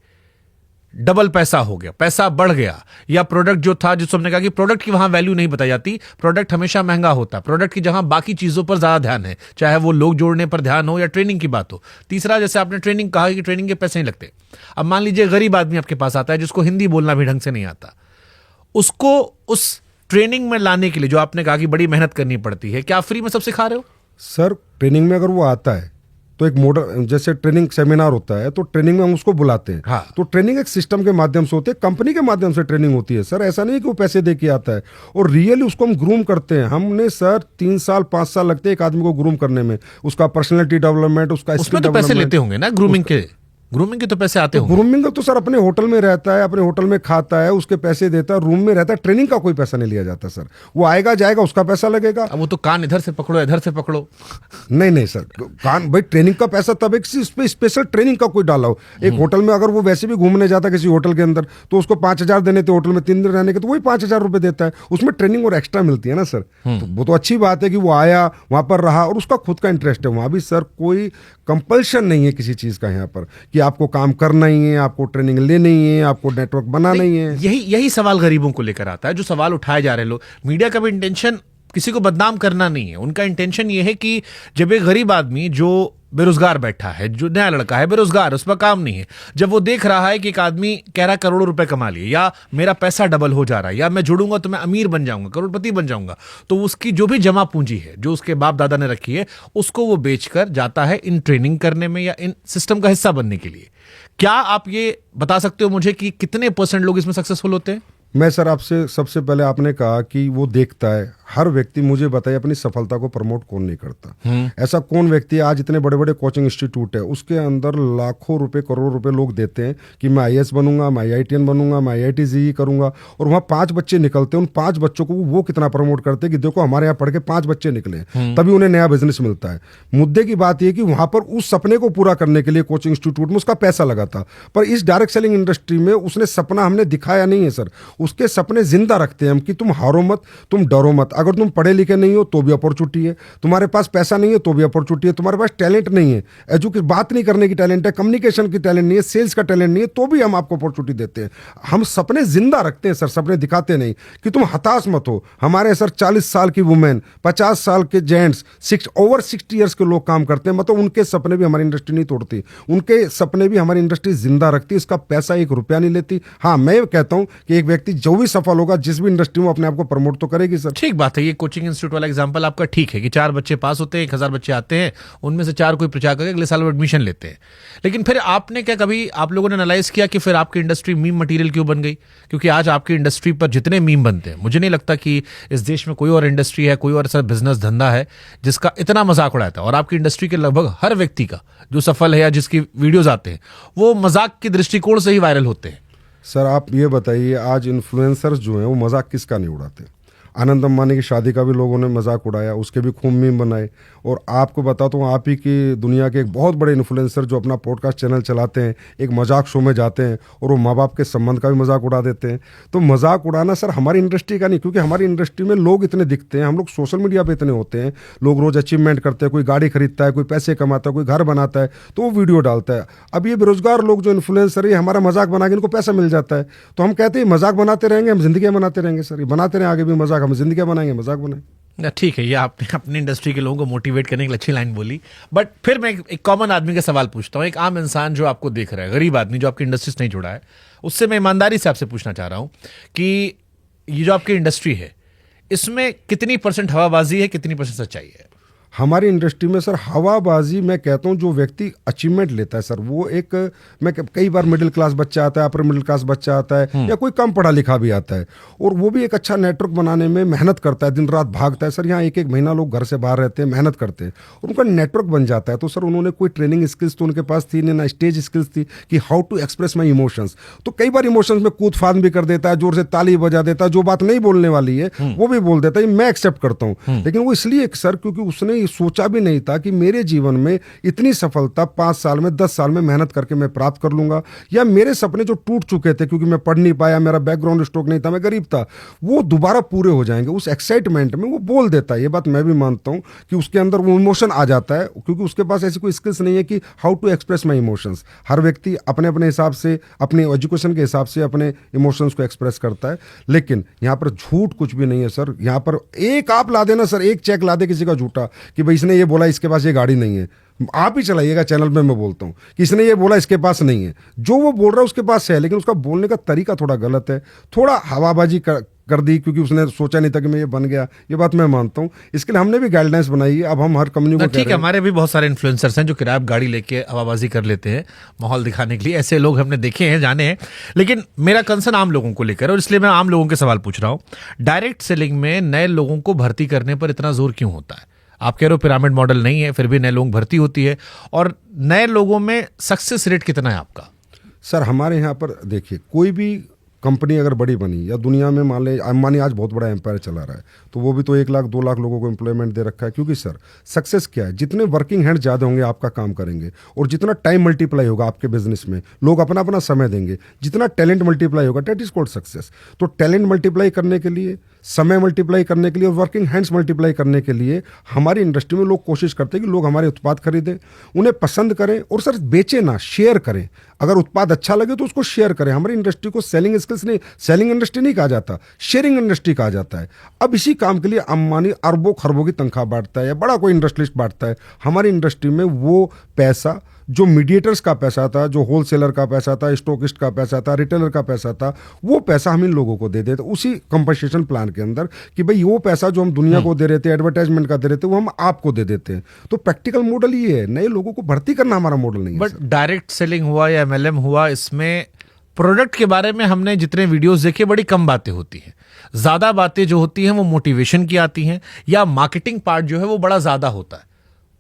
डबल पैसा हो गया, पैसा बढ़ गया, या प्रोडक्ट जो था, जिसको हमने कहा कि प्रोडक्ट की वहां वैल्यू नहीं बताई जाती, प्रोडक्ट हमेशा महंगा होता है, प्रोडक्ट की जहां बाकी चीजों पर ज्यादा ध्यान है, चाहे वो लोग जोड़ने पर ध्यान हो या ट्रेनिंग की बात हो। तीसरा, जैसे आपने ट्रेनिंग कहा कि ट्रेनिंग के पैसे नहीं लगते। अब मान लीजिए गरीब आदमी आपके पास आता है जिसको हिंदी बोलना भी ढंग से नहीं आता, उसको उस ट्रेनिंग में लाने के लिए जो आपने कहा कि बड़ी मेहनत करनी पड़ती है, क्या आप फ्री में सब सिखा रहे हो? सर ट्रेनिंग में अगर वो आता है तो एक मॉडल, जैसे ट्रेनिंग सेमिनार होता है तो ट्रेनिंग में हम उसको बुलाते हैं। हाँ। तो ट्रेनिंग एक सिस्टम के माध्यम से होती है, कंपनी के माध्यम से ट्रेनिंग होती है सर। ऐसा नहीं कि वो पैसे दे के आता है, और रियली उसको हम ग्रूम करते हैं। हमने सर 3 साल 5 साल लगते हैं एक आदमी को ग्रूम करने में, उसका पर्सनैलिटी डेवलपमेंट, उसका उसमें तो पैसे लेते होंगे ना ग्रूमिंग के? ग्रूमिंग के तो पैसे आते होंगे। ग्रूमिंग का तो सर अपने होटल में रहता है, अपने होटल में खाता है, उसके पैसे देता है, रूम में रहता है, ट्रेनिंग का कोई पैसा नहीं लिया जाता सर। वो आएगा जाएगा, उसका पैसा लगेगा। अब वो तो कान इधर से पकड़ो इधर से पकड़ो। नहीं सर, कान भाई ट्रेनिंग का पैसा तब एक स्पेशल ट्रेनिंग का कोई डाला हो। एक होटल में अगर वो वैसे भी घूमने जाता किसी होटल के अंदर तो उसको 5,000 देने थे, होटल में 3 दिन रहने के, तो वही 5,000 रुपए देता है, उसमें ट्रेनिंग और एक्स्ट्रा मिलती है ना सर। तो वो तो अच्छी बात है कि वो आया, वहां पर रहा और उसका खुद का इंटरेस्ट है। वहां भी सर कोई कंपल्शन नहीं है किसी चीज का यहाँ पर कि आपको काम करना ही है, आपको ट्रेनिंग लेनी ही है, आपको नेटवर्क बनाना ही है। यही सवाल गरीबों को लेकर आता है, जो सवाल उठाए जा रहे हैं लोग। मीडिया का भी इंटेंशन किसी को बदनाम करना नहीं है, उनका इंटेंशन ये है कि जब एक गरीब आदमी जो बेरोजगार बैठा है, जो नया लड़का है बेरोजगार, उस पर काम नहीं है, जब वो देख रहा है कि एक आदमी कह रहा है करोड़ों रुपए कमा लिए, या मेरा पैसा डबल हो जा रहा है, या मैं जुड़ूंगा तो मैं अमीर बन जाऊंगा, करोड़पति बन जाऊंगा, तो उसकी जो भी जमा पूंजी है जो उसके बाप दादा ने रखी है, उसको वो बेचकर जाता है इन ट्रेनिंग करने में या इन सिस्टम का हिस्सा बनने के लिए। क्या आप ये बता सकते हो मुझे कि कितने % लोग इसमें सक्सेसफुल होते हैं? मैं सर आपसे सबसे पहले आपने कहा कि वो देखता है, हर व्यक्ति मुझे बताइए अपनी सफलता को प्रमोट कौन नहीं करता। ऐसा कौन व्यक्ति है, आज इतने बड़े बड़े कोचिंग इंस्टीट्यूट है, उसके अंदर लाखों रुपए करोड़ों रुपए लोग देते हैं कि मैं IAS बनूंगा, मैं IITian बनूंगा, मैं IIT JEE करूंगा, और वहाँ 5 बच्चे निकलते हैं। उन 5 बच्चों को वो कितना प्रमोट करते हैं कि देखो हमारे यहाँ पढ़ के 5 बच्चे निकले, तभी उन्हें नया बिजनेस मिलता है। मुद्दे की बात यह कि वहां पर उस सपने को पूरा करने के लिए कोचिंग इंस्टीट्यूट में उसका पैसा लगा था, पर इस डायरेक्ट सेलिंग इंडस्ट्री में उसने सपना हमने दिखाया नहीं है सर। उसके सपने जिंदा रखते हैं हम कि तुम हारो मत, तुम डरो मत। अगर तुम पढ़े लिखे नहीं हो तो भी अपॉर्चुनिटी है, तुम्हारे पास पैसा नहीं है तो भी अपॉर्चुनिटी है, तुम्हारे पास टैलेंट नहीं है, एजुकेशन बात नहीं करने की टैलेंट है, कम्युनिकेशन की टैलेंट नहीं है, सेल्स का टैलेंट नहीं है, तो भी हम आपको अपॉर्चुनिटी देते हैं। हम सपने जिंदा रखते हैं सर, सपने दिखाते नहीं कि तुम हताश मत हो। हमारे सर 40 साल की वुमेन, 50 साल के जेंट्स, ओवर 60 ईयर्स के लोग काम करते हैं, मतलब उनके सपने भी हमारी इंडस्ट्री नहीं तोड़ती, उनके सपने भी हमारी इंडस्ट्री जिंदा रखती है। इसका पैसा 1 रुपया नहीं लेती। हाँ, मैं कहता हूं कि एक व्यक्ति जो भी सफल होगा जिस भी इंडस्ट्री में, अपने आप को प्रमोट तो करेगी सर। ठीक बात है, ये कोचिंग इंस्टीट्यूट वाला एग्जांपल आपका ठीक है कि 4 बच्चे पास होते हैं, 1000 बच्चे आते हैं, उनमें से 4 कोई प्रचार करके अगले साल वो एडमिशन लेते हैं। लेकिन फिर आपने क्या कभी आप लोगों ने एनालाइज किया कि फिर आपकी इंडस्ट्री मीम मटेरियल क्यों बन गई? क्योंकि आज आपकी इंडस्ट्री पर जितने मीम बनते हैं, मुझे नहीं लगता कि इस देश में कोई और इंडस्ट्री है, कोई और ऐसा बिजनेस धंधा है जिसका इतना मजाक उड़ाता है। और आपकी इंडस्ट्री के लगभग हर व्यक्ति का जो सफल है या जिसकी वीडियोज आते हैं वो मजाक के दृष्टिकोण से ही वायरल होते हैं। सर आप ये बताइए, आज इन्फ्लुएंसर्स जो हैं वो मजाक किसका नहीं उड़ाते? आनंद अंबानी की शादी का भी लोगों ने मजाक उड़ाया, उसके भी खूब मीम बनाए। और आपको बताता हूँ, आप ही की दुनिया के एक बहुत बड़े इन्फ्लुएंसर जो अपना पॉडकास्ट चैनल चलाते हैं, एक मजाक शो में जाते हैं और वो माँ बाप के संबंध का भी मजाक उड़ा देते हैं। तो मजाक उड़ाना सर हमारी इंडस्ट्री का नहीं, क्योंकि हमारी इंडस्ट्री में लोग इतने दिखते हैं, हम लोग सोशल मीडिया पर इतने होते हैं, लोग रोज अचीवमेंट करते हैं, कोई गाड़ी खरीदता है, कोई पैसे कमाता है, कोई घर बनाता है तो वो वीडियो डालता है। अब ये बेरोजगार लोग जो इन्फ्लुएंसर है, हमारा मजाक बना के इनको पैसा मिल जाता है, तो हम कहते हैं मजाक बनाते रहेंगे, हम जिंदगी बनाते रहेंगे सर, ये बनाते रहें आगे भी मजाक, हम जिंदगी बनाएंगे मजाक बनाए। ठीक है, ये आपने अपनी इंडस्ट्री के लोगों को मोटिवेट करने की अच्छी लाइन बोली। बट फिर मैं एक कॉमन आदमी का सवाल पूछता हूँ, एक आम इंसान जो आपको देख रहा है, गरीब आदमी जो आपकी इंडस्ट्री से नहीं जुड़ा है, उससे मैं ईमानदारी से आपसे पूछना चाह रहा हूँ कि ये जो आपकी इंडस्ट्री है इसमें कितनी % हवाबाजी है, कितनी % सच्चाई है? हमारी इंडस्ट्री में सर हवाबाजी, मैं कहता हूँ जो व्यक्ति अचीवमेंट लेता है सर, वो एक, मैं कई बार मिडिल क्लास बच्चा आता है, अपर मिडिल क्लास बच्चा आता है, या कोई कम पढ़ा लिखा भी आता है, और वो भी एक अच्छा नेटवर्क बनाने में मेहनत करता है, दिन रात भागता है सर। यहाँ 1-1 महीना लोग घर से बाहर रहते हैं, मेहनत करते हैं और उनका नेटवर्क बन जाता है। तो सर उन्होंने कोई ट्रेनिंग स्किल्स तो उनके पास थी नहीं, ना स्टेज स्किल्स थी कि how to express my emotions. तो कई बार इमोशंस में कूद फान भी कर देता है, जोर से ताली बजा देता है, जो बात नहीं बोलने वाली है वो भी बोल देता है, मैं एक्सेप्ट करता हूँ। लेकिन वो इसलिए सर क्योंकि उसने ये सोचा भी नहीं था कि मेरे जीवन में इतनी सफलता 5 साल में, 10 साल में मेहनत करके मैं प्राप्त कर लूंगा, या मेरे सपने जो टूट चुके थे क्योंकि मैं पढ़ नहीं पाया, मेरा बैकग्राउंड स्ट्रोक नहीं था, मैं गरीब था, वो दोबारा पूरे हो जाएंगे। उस एक्साइटमेंट में वो बोल देता है। ये बात मैं भी मानता हूं कि उसके अंदर वो इमोशन आ जाता है, क्योंकि उसके पास ऐसी कोई स्किल्स नहीं है कि how to express my emotions. हर व्यक्ति अपने अपने हिसाब से, अपने एजुकेशन के हिसाब से अपने इमोशंस को एक्सप्रेस करता है। लेकिन यहाँ पर झूठ कुछ भी नहीं है सर। यहाँ पर एक आप ला देना सर, एक चेक ला दे किसी का झूठा कि भाई इसने ये बोला इसके पास ये गाड़ी नहीं है, आप ही चलाइएगा चैनल में, मैं बोलता हूँ कि इसने ये बोला इसके पास नहीं है, जो वो बोल रहा है उसके पास है, लेकिन उसका बोलने का तरीका थोड़ा गलत है, थोड़ा हवाबाजी कर दी क्योंकि उसने सोचा नहीं था कि मैं ये बन गया। ये बात मैं मानता हूँ, इसके लिए हमने भी गाइडलाइंस बनाई है। अब हम हर कंपनी को ठीक है, हमारे भी बहुत सारे इन्फ्लुएंसर्स हैं जो किराया गाड़ी लेके हवाबाजी कर लेते हैं माहौल दिखाने के लिए, ऐसे लोग हमने देखे हैं, जाने हैं। लेकिन मेरा कंसर्न आम लोगों को लेकर, और इसलिए मैं आम लोगों के सवाल पूछ रहा हूँ। डायरेक्ट सेलिंग में नए लोगों को भर्ती करने पर इतना जोर क्यों होता है? आप कह रहे हो पिरामिड मॉडल नहीं है, फिर भी नए लोग भर्ती होती है, और नए लोगों में सक्सेस रेट कितना है आपका? सर हमारे यहाँ पर देखिए, कोई भी कंपनी अगर बड़ी बनी या दुनिया में मान ले अंबानी आज बहुत बड़ा एम्पायर चला रहा है, तो वो भी तो 1 लाख 2 लाख लोगों को एम्प्लॉयमेंट दे रखा है। क्योंकि सर सक्सेस क्या है, जितने वर्किंग हैंड ज़्यादा होंगे आपका काम करेंगे, और जितना टाइम मल्टीप्लाई होगा आपके बिजनेस में, लोग अपना अपना समय देंगे, जितना टैलेंट मल्टीप्लाई होगा, डेट इज कॉल्ड सक्सेस। तो टैलेंट मल्टीप्लाई करने के लिए, समय मल्टीप्लाई करने के लिए और वर्किंग हैंड्स मल्टीप्लाई करने के लिए हमारी इंडस्ट्री में लोग कोशिश करते हैं कि लोग हमारे उत्पाद खरीदें, उन्हें पसंद करें, और सर बेचे ना, शेयर करें। अगर उत्पाद अच्छा लगे तो उसको शेयर करें। हमारी इंडस्ट्री को सेलिंग स्किल्स नहीं, सेलिंग इंडस्ट्री नहीं कहा जाता, शेयरिंग इंडस्ट्री कहा जाता है। अब इसी काम के लिए अंबानी अरबों खरबों की तनख्वाह बांटता है या बड़ा कोई इंडस्ट्रियलिस्ट बांटता है। हमारी इंडस्ट्री में वो पैसा जो मीडिएटर्स का पैसा था, जो होलसेलर का पैसा था, स्टॉकिस्ट का पैसा था, रिटेलर का पैसा था, वो पैसा हम इन लोगों को दे देते उसी कंपनसेशन प्लान के अंदर, कि भाई वो पैसा जो हम दुनिया को दे रहे थे, एडवर्टाइजमेंट का दे रहे थे, वो हम आपको दे देते हैं। तो प्रैक्टिकल मॉडल ये है, नए लोगों को भर्ती करना हमारा मॉडल नहीं है। बट डायरेक्ट सेलिंग हुआ या MLM हुआ, इसमें प्रोडक्ट के बारे में हमने जितने वीडियोस देखे बड़ी कम बातें होती हैं। ज्यादा बातें जो होती हैं वो मोटिवेशन की आती हैं, या मार्केटिंग पार्ट जो है वो बड़ा ज्यादा होता है।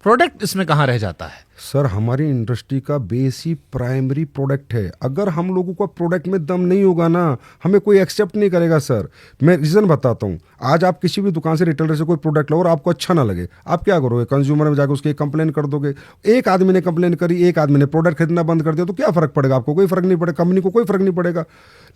प्रोडक्ट इसमें कहाँ रह जाता है? सर हमारी इंडस्ट्री का बेस ही प्राइमरी प्रोडक्ट है। अगर हम लोगों का प्रोडक्ट में दम नहीं होगा ना, हमें कोई एक्सेप्ट नहीं करेगा। सर मैं रीज़न बताता हूँ। आज आप किसी भी दुकान से, रिटेलर से कोई प्रोडक्ट लो और आपको अच्छा ना लगे, आप क्या करोगे? कंज्यूमर में जाकर उसकी कंप्लेन कर दोगे। एक आदमी ने कंप्लेन करी, एक आदमी ने प्रोडक्ट खरीदना बंद कर दिया, तो क्या फ़र्क पड़ेगा? आपको कोई फ़र्क नहीं पड़ेगा, कंपनी को कोई फ़र्क नहीं पड़ेगा।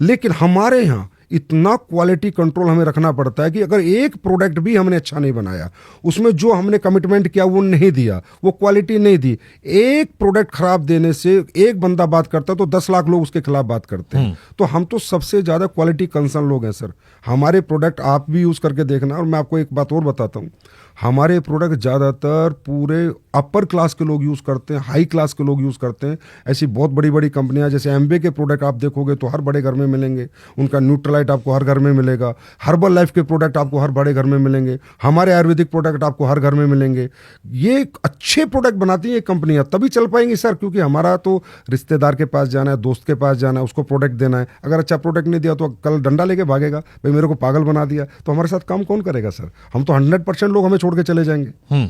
लेकिन हमारे यहाँ इतना क्वालिटी कंट्रोल हमें रखना पड़ता है कि अगर एक प्रोडक्ट भी हमने अच्छा नहीं बनाया, उसमें जो हमने कमिटमेंट किया वो नहीं दिया, वो क्वालिटी नहीं दी, एक प्रोडक्ट खराब देने से एक बंदा बात करता है तो 10 लाख लोग उसके खिलाफ बात करते हैं। तो हम तो सबसे ज्यादा क्वालिटी कंसर्न लोग हैं सर। हमारे प्रोडक्ट आप भी यूज करके देखना। और मैं आपको एक बात और बताता हूँ, हमारे प्रोडक्ट ज़्यादातर पूरे अपर क्लास के लोग यूज़ करते हैं, हाई क्लास के लोग यूज़ करते हैं। ऐसी बहुत बड़ी बड़ी कंपनियां, जैसे एम्बे के प्रोडक्ट आप देखोगे तो हर बड़े घर में मिलेंगे, उनका न्यूट्रलाइट आपको हर घर में मिलेगा, हर्बल लाइफ के प्रोडक्ट आपको हर बड़े घर में मिलेंगे, हमारे आयुर्वेदिक प्रोडक्ट आपको हर घर में मिलेंगे। ये अच्छे प्रोडक्ट बनाती हैं कंपनियां, तभी चल पाएंगी सर, क्योंकि हमारा तो रिश्तेदार के पास जाना है, दोस्त के पास जाना है, उसको प्रोडक्ट देना है। अगर अच्छा प्रोडक्ट नहीं दिया तो कल डंडा लेके भागेगा, भाई मेरे को पागल बना दिया, तो हमारे साथ काम कौन करेगा सर? हम तो 100% लोग हमें छोड़ के चले जाएंगे।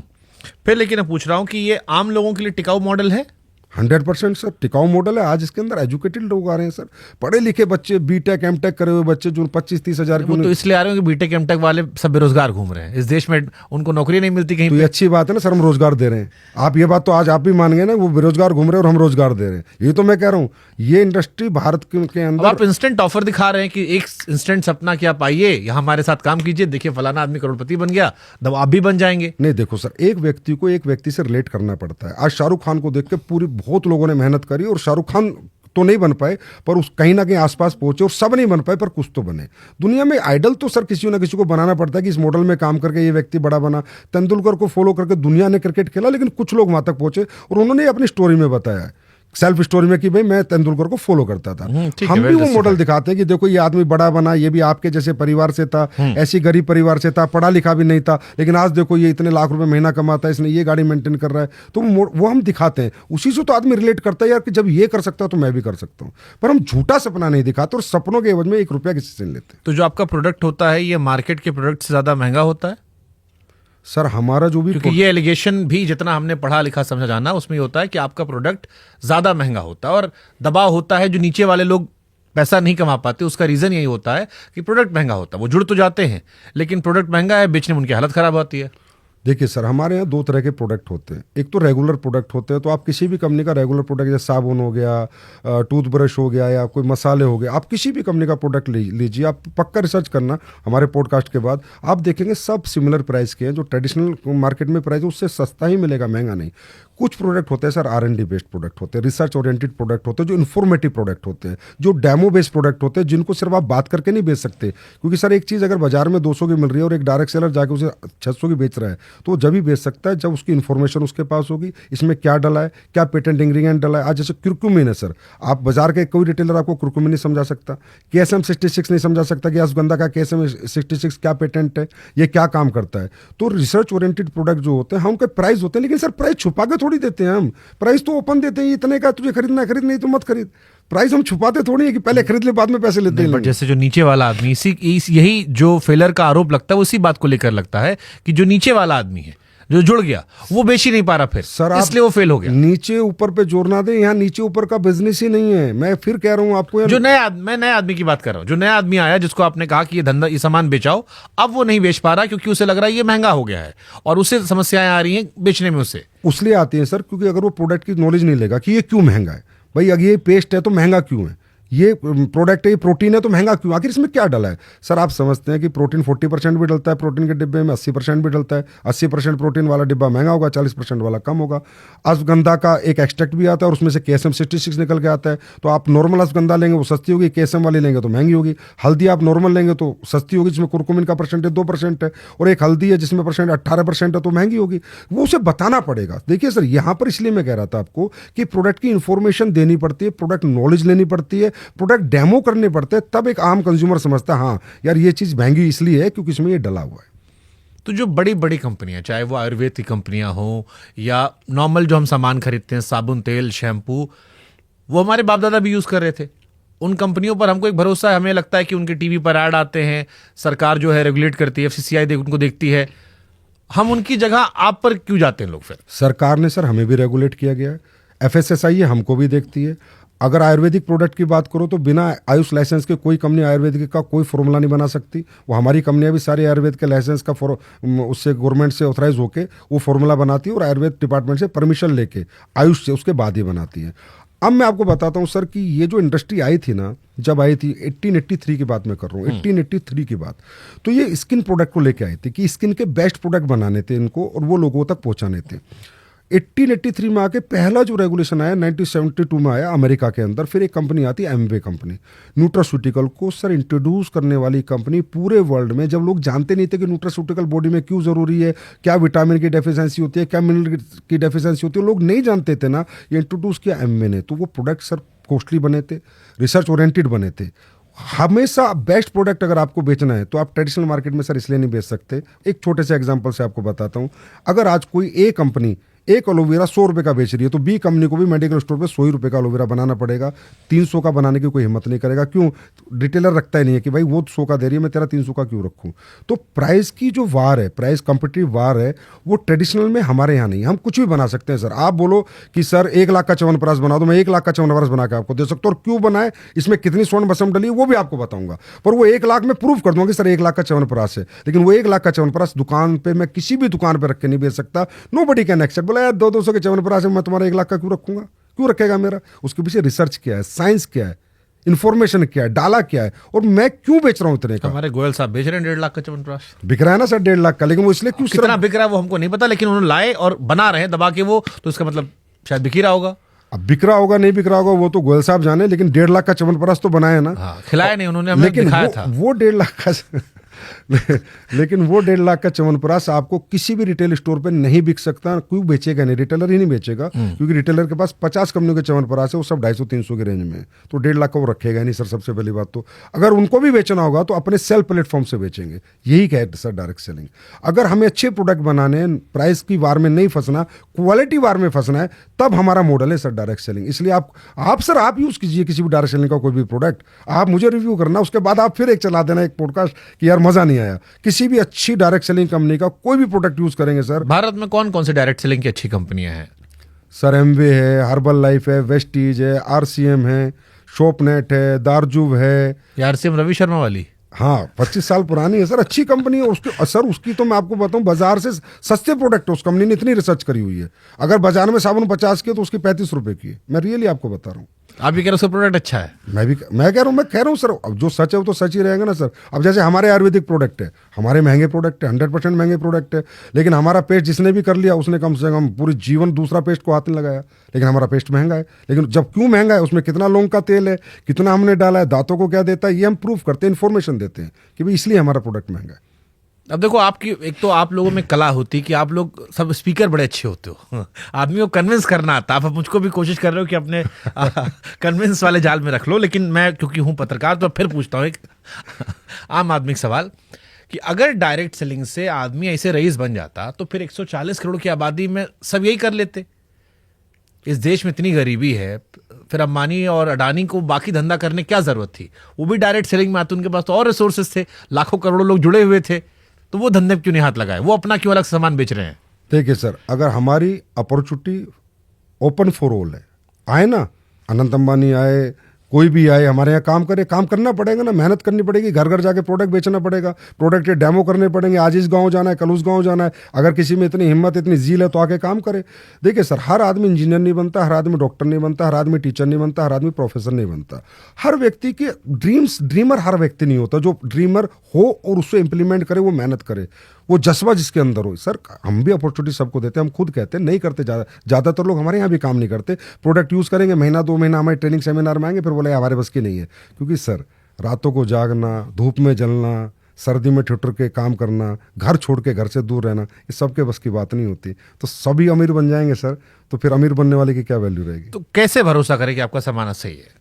फिर लेकिन मैं पूछ रहा हूं कि ये आम लोगों के लिए टिकाऊ मॉडल है? 100% सर टिकाऊ मॉडल है। आज इसके अंदर एजुकेटेड लोग आ रहे हैं सर, पढ़े लिखे बच्चे, बीटेक एमटेक करे हुए बच्चे, जो 25-30 हजार वो तो इसलिए आ रहे हो कि बीटेक एमटेक वाले सब बेरोजगार घूम रहे हैं इस देश में, उनको नौकरी नहीं मिलती कहीं तो ये अच्छी बात है ना सर, हम रोजगार दे रहे हैं। आप ये बात तो आज आप भी मान गए ना, वो बेरोजगार घूम रहे हैं और हम रोजगार दे रहे हैं। ये तो मैं कह रहा हूँ, ये इंडस्ट्री भारत के अब अंदर आप इंस्टेंट ऑफर दिखा रहे हैं कि एक इंस्टेंट सपना कि आप आइए यहाँ हमारे साथ काम कीजिए, देखिए फलाना आदमी करोड़पति बन गया, तब आप भी बन जाएंगे। नहीं, देखो सर, एक व्यक्ति को एक व्यक्ति से रिलेट करना पड़ता है। आज शाहरुख खान को देख के पूरी बहुत लोगों ने मेहनत करी, और शाहरुख खान तो नहीं बन पाए, पर उस कहीं ना कहीं आसपास पहुंचे, और सब नहीं बन पाए पर कुछ तो बने। दुनिया में आइडल तो सर किसी ना किसी को बनाना पड़ता है कि इस मॉडल में काम करके ये व्यक्ति बड़ा बना। तेंदुलकर को फॉलो करके दुनिया ने क्रिकेट खेला, लेकिन कुछ लोग वहां तक पहुंचे और उन्होंने अपनी स्टोरी में बताया है, सेल्फ स्टोरी में, कि भाई मैं तेंदुलकर को फॉलो करता था। हम भी वो मॉडल दिखाते हैं कि देखो ये आदमी बड़ा बना, ये भी आपके जैसे परिवार से था, ऐसी गरीब परिवार से था, पढ़ा लिखा भी नहीं था, लेकिन आज देखो ये इतने लाख रुपए महीना कमाता है, इसने ये गाड़ी मेंटेन कर रहा है। तो वो हम दिखाते हैं, उसी से तो आदमी रिलेट करता है यार, कि जब ये कर सकता है तो मैं भी कर सकता हूँ। पर हम झूठा सपना नहीं दिखाते, और सपनों के एवज में 1 रुपया किसी से नहीं लेते। तो जो आपका प्रोडक्ट होता है ये मार्केट के प्रोडक्ट से ज्यादा महंगा होता है? सर हमारा जो भी, क्योंकि ये एलिगेशन भी जितना हमने पढ़ा लिखा समझा जाना, उसमें होता है कि आपका प्रोडक्ट ज्यादा महंगा होता है, और दबाव होता है जो नीचे वाले लोग पैसा नहीं कमा पाते, उसका रीजन यही होता है कि प्रोडक्ट महंगा होता है। वो जुड़ तो जाते हैं, लेकिन प्रोडक्ट महंगा है, बेचने में उनकी हालत खराब होती है। देखिए सर, हमारे यहाँ 2 तरह के प्रोडक्ट होते हैं। एक तो रेगुलर प्रोडक्ट होते हैं, तो आप किसी भी कंपनी का रेगुलर प्रोडक्ट, जैसे साबुन हो गया, टूथब्रश हो गया, या कोई मसाले हो गए, आप किसी भी कंपनी का प्रोडक्ट लीजिए। आप पक्का रिसर्च करना हमारे पॉडकास्ट के बाद, आप देखेंगे सब सिमिलर प्राइस के हैं। जो ट्रेडिशनल मार्केट में प्राइस है उससे सस्ता ही मिलेगा, महंगा नहीं। कुछ प्रोडक्ट होते हैं सर R&D बेस्ड प्रोडक्ट होते हैं, रिसर्च ओरिएंटेड प्रोडक्ट होते हैं, जो इन्फॉर्मेटिव प्रोडक्ट होते हैं, जो डेमो बेस्ड प्रोडक्ट होते हैं, जिनको सिर्फ आप बात करके नहीं बेच सकते। क्योंकि सर एक चीज़ अगर बाजार में 200 की मिल रही है और एक डायरेक्ट सेलर जाके उसे 600 की बेच रहा है, तो वो जब भी बेच सकता है जब उसकी इन्फॉर्मेशन उसके पास होगी, इसमें क्या डला है, क्या पेटेंट इंग्रेडिएंट डला है। आज जैसे क्यूरक्यूमिन है सर, आप बाजार के कोई रिटेलर आपको क्यूरक्यूमिन नहीं समझा सकता, KSM 66 नहीं समझा सकता कि अश्वगंधा का KSM 66 क्या पेटेंट है, ये क्या काम करता है। तो रिसर्च ओरिएंटेड प्रोडक्ट जो होते हैं, हम उनके प्राइस होते हैं, लेकिन सर प्राइस छुपा के थोड़ी देते हैं हम। प्राइस तो ओपन देते हैं, इतने का तुझे खरीदना है खरीद, नहीं तो मत खरीद। प्राइस हम छुपाते थोड़ी है कि पहले खरीद ले बाद में पैसे लेते हैं। बट जैसे जो नीचे वाला आदमी, यही जो फेलर का आरोप लगता है वो इसी बात को लेकर लगता है कि जो नीचे वाला आदमी है, जो जुड़ गया वो बेच ही नहीं पा रहा फिर, सर आप इसलिए वो फेल हो गया। नीचे ऊपर पे जोर ना दें, यहाँ नीचे ऊपर का बिजनेस ही नहीं है। मैं फिर कह रहा हूँ आपको यार, जो मैं नए आदमी की बात कर रहा हूं, जो नया आदमी आया जिसको आपने कहा कि ये धंधा, ये सामान बेचाओ, अब वो नहीं बेच पा रहा क्योंकि उसे लग रहा है ये महंगा हो गया है और उसे समस्याएं आ रही हैं बेचने में उसे। उसलिए आती है सर क्योंकि अगर वो प्रोडक्ट की नॉलेज नहीं लेगा कि ये क्यों महंगा है, भाई अगर ये पेस्ट है तो महंगा क्यों है, ये प्रोडक्ट है, ये प्रोटीन है तो महंगा क्यों, आखिर इसमें क्या डला है। सर आप समझते हैं कि प्रोटीन 40% भी डलता है प्रोटीन के डिब्बे में, 80% भी डलता है। 80% प्रोटीन वाला डिब्बा महंगा होगा, 40% वाला कम होगा। अश्वगंधा का एक एक्सट्रैक्ट भी आता है और उसमें से KSM-66 निकल के आता है। तो आप नॉर्मल अश्वगंधा लेंगे वो सस्ती होगी, KSM वाली लेंगे तो महंगी होगी। हल्दी आप नॉर्मल लेंगे तो सस्ती होगी, जिसमें कुरकुमिन का परसेंटेज 2% है, और एक हल्दी है जिसमें परसेंट 18% है तो महंगी होगी। वो उसे बताना पड़ेगा। देखिए सर, यहाँ पर इसलिए मैं कह रहा था आपको कि प्रोडक्ट की इंफॉर्मेशन देनी पड़ती है, प्रोडक्ट नॉलेज लेनी पड़ती है, प्रोडक्ट डेमो करने पड़ते हैं, तब एक आम कंज्यूमर समझता है हाँ यार ये चीज महंगी इसलिए है क्योंकि इसमें ये डला हुआ है। तो जो बड़ी बड़ी कंपनियां, चाहे वो आयुर्वेद की कंपनियां हो या नॉर्मल जो हम सामान खरीदते हैं, साबुन, तेल, शैम्पू, वो हमारे बाप दादा भी यूज कर रहे थे। उन कंपनियों पर हमको एक भरोसा है, हमें लगता है कि उनके टीवी पर ऐड आते हैं, सरकार जो है रेगुलेट करती है, FCCI उनको देखती है। हम उनकी जगह आप पर क्यों जाते हैं लोग फिर? सरकार ने सर हमें भी रेगुलेट किया गया है, FSSAI है हमको भी देखती है। अगर आयुर्वेदिक प्रोडक्ट की बात करो तो बिना आयुष लाइसेंस के कोई कंपनी आयुर्वेदिक का कोई फॉर्मूला नहीं बना सकती। वो हमारी कंपनियां भी सारे आयुर्वेद के लाइसेंस का उससे गवर्नमेंट से ऑथराइज होके वो फॉर्मूला बनाती है और आयुर्वेद डिपार्टमेंट से परमिशन लेके आयुष से उसके बाद ही बनाती है। अब मैं आपको बताता हूँ सर कि ये जो इंडस्ट्री आई थी ना, जब आई थी 1883 की बात मैं कर रहा हूँ, 1883 की बात, तो ये स्किन प्रोडक्ट को लेके आई थी कि स्किन के बेस्ट प्रोडक्ट बनाने थे इनको और वो लोगों तक पहुंचाने थे। 1883 में आके पहला जो रेगुलेशन आया 1972 में आया अमेरिका के अंदर। फिर एक कंपनी आती है एमवे कंपनी, न्यूट्रास्यूटिकल को सर इंट्रोड्यूस करने वाली कंपनी पूरे वर्ल्ड में। जब लोग जानते नहीं थे कि न्यूट्रास्यूटिकल बॉडी में क्यों जरूरी है, क्या विटामिन की डेफिशिएंसी होती है, क्या मिनरल की डेफिशिएंसी होती है, लोग नहीं जानते थे ना, ये इंट्रोड्यूस किया एमवे ने। तो वो प्रोडक्ट सर कॉस्टली बने थे, रिसर्च ओरिएंटेड बने थे। हमेशा बेस्ट प्रोडक्ट अगर आपको बेचना है तो आप ट्रेडिशनल मार्केट में सर इसलिए नहीं बेच सकते। एक छोटे से एग्जांपल से आपको बताता हूं, अगर आज कोई ए कंपनी एक एलोवेरा 100 रुपये का बेच रही है तो बी कंपनी को भी मेडिकल स्टोर पे 100 ही रुपये का एलोवेरा बनाना पड़ेगा। 300 का बनाने की कोई हिम्मत नहीं करेगा। क्यों? रिटेलर रखता ही नहीं है कि भाई वो 100 का दे रही है, मैं तेरा 300 का क्यों रखूं। तो प्राइस की जो वार है, प्राइस कॉम्पिटिटिव वार है, वो ट्रेडिशनल में हमारे यहाँ नहीं। हम कुछ भी बना सकते हैं सर। आप बोलो कि सर 1 लाख का च्यवनप्राश बना दो, मैं 1 लाख का च्यवनप्राश बना के आपको दे सकता हूँ, और क्यों बनाए, इसमें कितनी स्वर्ण भस्म डली है वो भी आपको बताऊंगा। पर वो 1 लाख में प्रूव कर दूंगा कि सर 1 लाख का च्यवनप्राश है, लेकिन वो 1 लाख का च्यवनप्राश दुकान पे मैं किसी भी दुकान पे रख के नहीं बेच सकता। Nobody can accept. बोला यार 200 के च्यवनप्राश मैं तुम्हारा 1 लाख का क्यों रखूंगा, क्यों रखेगा मेरा? उसके पीछे रिसर्च क्या है, साइंस क्या है, इन्फॉर्मेशन क्या है, डाला क्या है, और मैं क्यों बेच रहा हूं इतने का। हमारे गोयल साहब बेच रहे हैं 1.5 लाख का च्यवनप्राश। बिक रहा है ना सर 1.5 लाख का, लेकिन वो इसलिए क्यों कितना बिक रहा है वो हमको नहीं पता, लेकिन उन्होंने लाए और बना रहे हैं दबा के वो, तो इसका मतलब शायद बिक ही रहा होगा। अब बिक रहा होगा नहीं बिक रहा होगा वो तो गोयल साहब जाने, लेकिन 1.5 लाख का च्यवनप्राश तो बनाया ना। हाँ, खिलाया नहीं उन्होंने, हमें दिखाया था। वो 1.5 लाख का लेकिन वो 1.5 लाख का च्यवनप्राश आपको किसी भी रिटेल स्टोर पे नहीं बिक सकता। क्यों बेचेगा नहीं? रिटेलर ही नहीं बेचेगा, क्योंकि रिटेलर के पास 50 कंपनियों के च्यवनप्राश है, वो सब 250-300 के रेंज में है। तो 1.5 लाख का वो रखेगा नहीं सर। सबसे पहली बात तो अगर उनको भी बेचना होगा तो अपने सेल प्लेटफॉर्म से बेचेंगे। यही है सर डायरेक्ट सेलिंग। अगर हमें अच्छे प्रोडक्ट बनाने, प्राइस की वार में नहीं फंसना, क्वालिटी वार में फंसना है, तब हमारा मॉडल है सर डायरेक्ट सेलिंग। इसलिए आप सर आप यूज कीजिए किसी भी डायरेक्ट सेलिंग का कोई भी प्रोडक्ट, आप मुझे रिव्यू करना, उसके बाद आप फिर एक चला देना एक पॉडकास्ट कि यार मजा नहीं आया। किसी भी अच्छी डायरेक्ट सेलिंग कंपनी का कोई भी प्रोडक्ट यूज करेंगे सर। भारत में कौन कौन से डायरेक्ट सेलिंग की अच्छी कंपनियां हैं? सर एमवे है, हर्बल लाइफ है, वेस्टीज है, RCM है, शॉपनेट है, दारजुब है। RCM रवि शर्मा वाली? हाँ, 25 साल पुरानी है सर, अच्छी कंपनी है। उसकी सर उसकी तो मैं आपको बताऊं बाजार से सस्ते प्रोडक्ट है। उस कंपनी ने इतनी रिसर्च करी हुई है। अगर बाजार में साबुन 50 की है तो उसकी 35 रुपए की है। मैं रियली आपको बता रहा हूँ। आप भी कह रहे हो उसका प्रोडक्ट अच्छा है? मैं कह रहा हूँ सर, अब जो सच है वो तो सच ही रहेगा ना सर। अब जैसे हमारे आयुर्वेदिक प्रोडक्ट है, हमारे महंगे प्रोडक्ट है, 100% महंगे प्रोडक्ट है, लेकिन हमारा पेस्ट जिसने भी कर लिया उसने कम से कम पूरी जीवन दूसरा पेस्ट को हाथ नहीं लगाया, लेकिन हमारा पेस्ट महंगा है। लेकिन जब क्यों महंगा है, उसमें कितना लौंग का तेल है, कितना हमने डाला है, दांतों को क्या देता है, ये हम प्रूफ करते हैं, इन्फॉर्मेशन देते हैं कि भाई इसलिए हमारा प्रोडक्ट महंगा है। अब देखो, आपकी एक तो आप लोगों में कला होती कि आप लोग सब स्पीकर बड़े अच्छे होते हो, आदमी को कन्विंस करना आता। आप मुझको भी कोशिश कर रहे हो कि अपने कन्विंस वाले जाल में रख लो, लेकिन मैं क्योंकि हूं पत्रकार तो फिर पूछता हूं एक आम आदमी का सवाल कि अगर डायरेक्ट सेलिंग से आदमी ऐसे रईस बन जाता तो फिर 140 करोड़ की आबादी में सब यही कर लेते। इस देश में इतनी गरीबी है, फिर अंबानी और अडानी को बाकी धंधा करने क्या जरूरत थी? वो भी डायरेक्ट सेलिंग में आते, उनके पास तो और रिसोर्सेज थे, लाखों करोड़ों लोग जुड़े हुए थे, तो वो धंधे क्यों नहीं हाथ लगाए? वो अपना क्यों अलग सामान बेच रहे हैं? देखिए सर, अगर हमारी अपॉर्चुनिटी ओपन फॉर ऑल है, आए ना, अनंत अंबानी आए, कोई भी आए हमारे यहाँ काम करे, काम करना पड़ेगा ना, मेहनत करनी पड़ेगी, घर घर जाके प्रोडक्ट बेचना पड़ेगा, प्रोडक्ट के डेमो करने पड़ेंगे, आज इस गांव जाना है, कल उस गांव जाना है। अगर किसी में इतनी हिम्मत, इतनी जील है तो आके काम करे। देखिए सर, हर आदमी इंजीनियर नहीं बनता, हर आदमी डॉक्टर नहीं बनता, हर आदमी टीचर नहीं बनता, हर आदमी प्रोफेसर नहीं बनता। हर व्यक्ति के ड्रीमर हर व्यक्ति नहीं होता। जो ड्रीमर हो और उसको इम्प्लीमेंट करे, वो मेहनत करे, वो जज्बा जिसके अंदर हो। सर, हम भी अपॉर्चुनिटी सबको देते हैं, हम खुद कहते हैं नहीं करते, ज़्यादातर लोग हमारे यहाँ भी काम नहीं करते। प्रोडक्ट यूज़ करेंगे, महीना 2 महीना हमारे ट्रेनिंग सेमिनार में आएंगे, फिर बोले हमारे बस की नहीं है। क्योंकि सर, रातों को जागना, धूप में जलना, सर्दी में ठिठुर के काम करना, घर छोड़ के घर से दूर रहना, ये सबके बस की बात नहीं होती। तो सभी अमीर बन जाएंगे सर, तो फिर अमीर बनने वाले की क्या वैल्यू रहेगी? तो कैसे भरोसा करें कि आपका सामान सही है?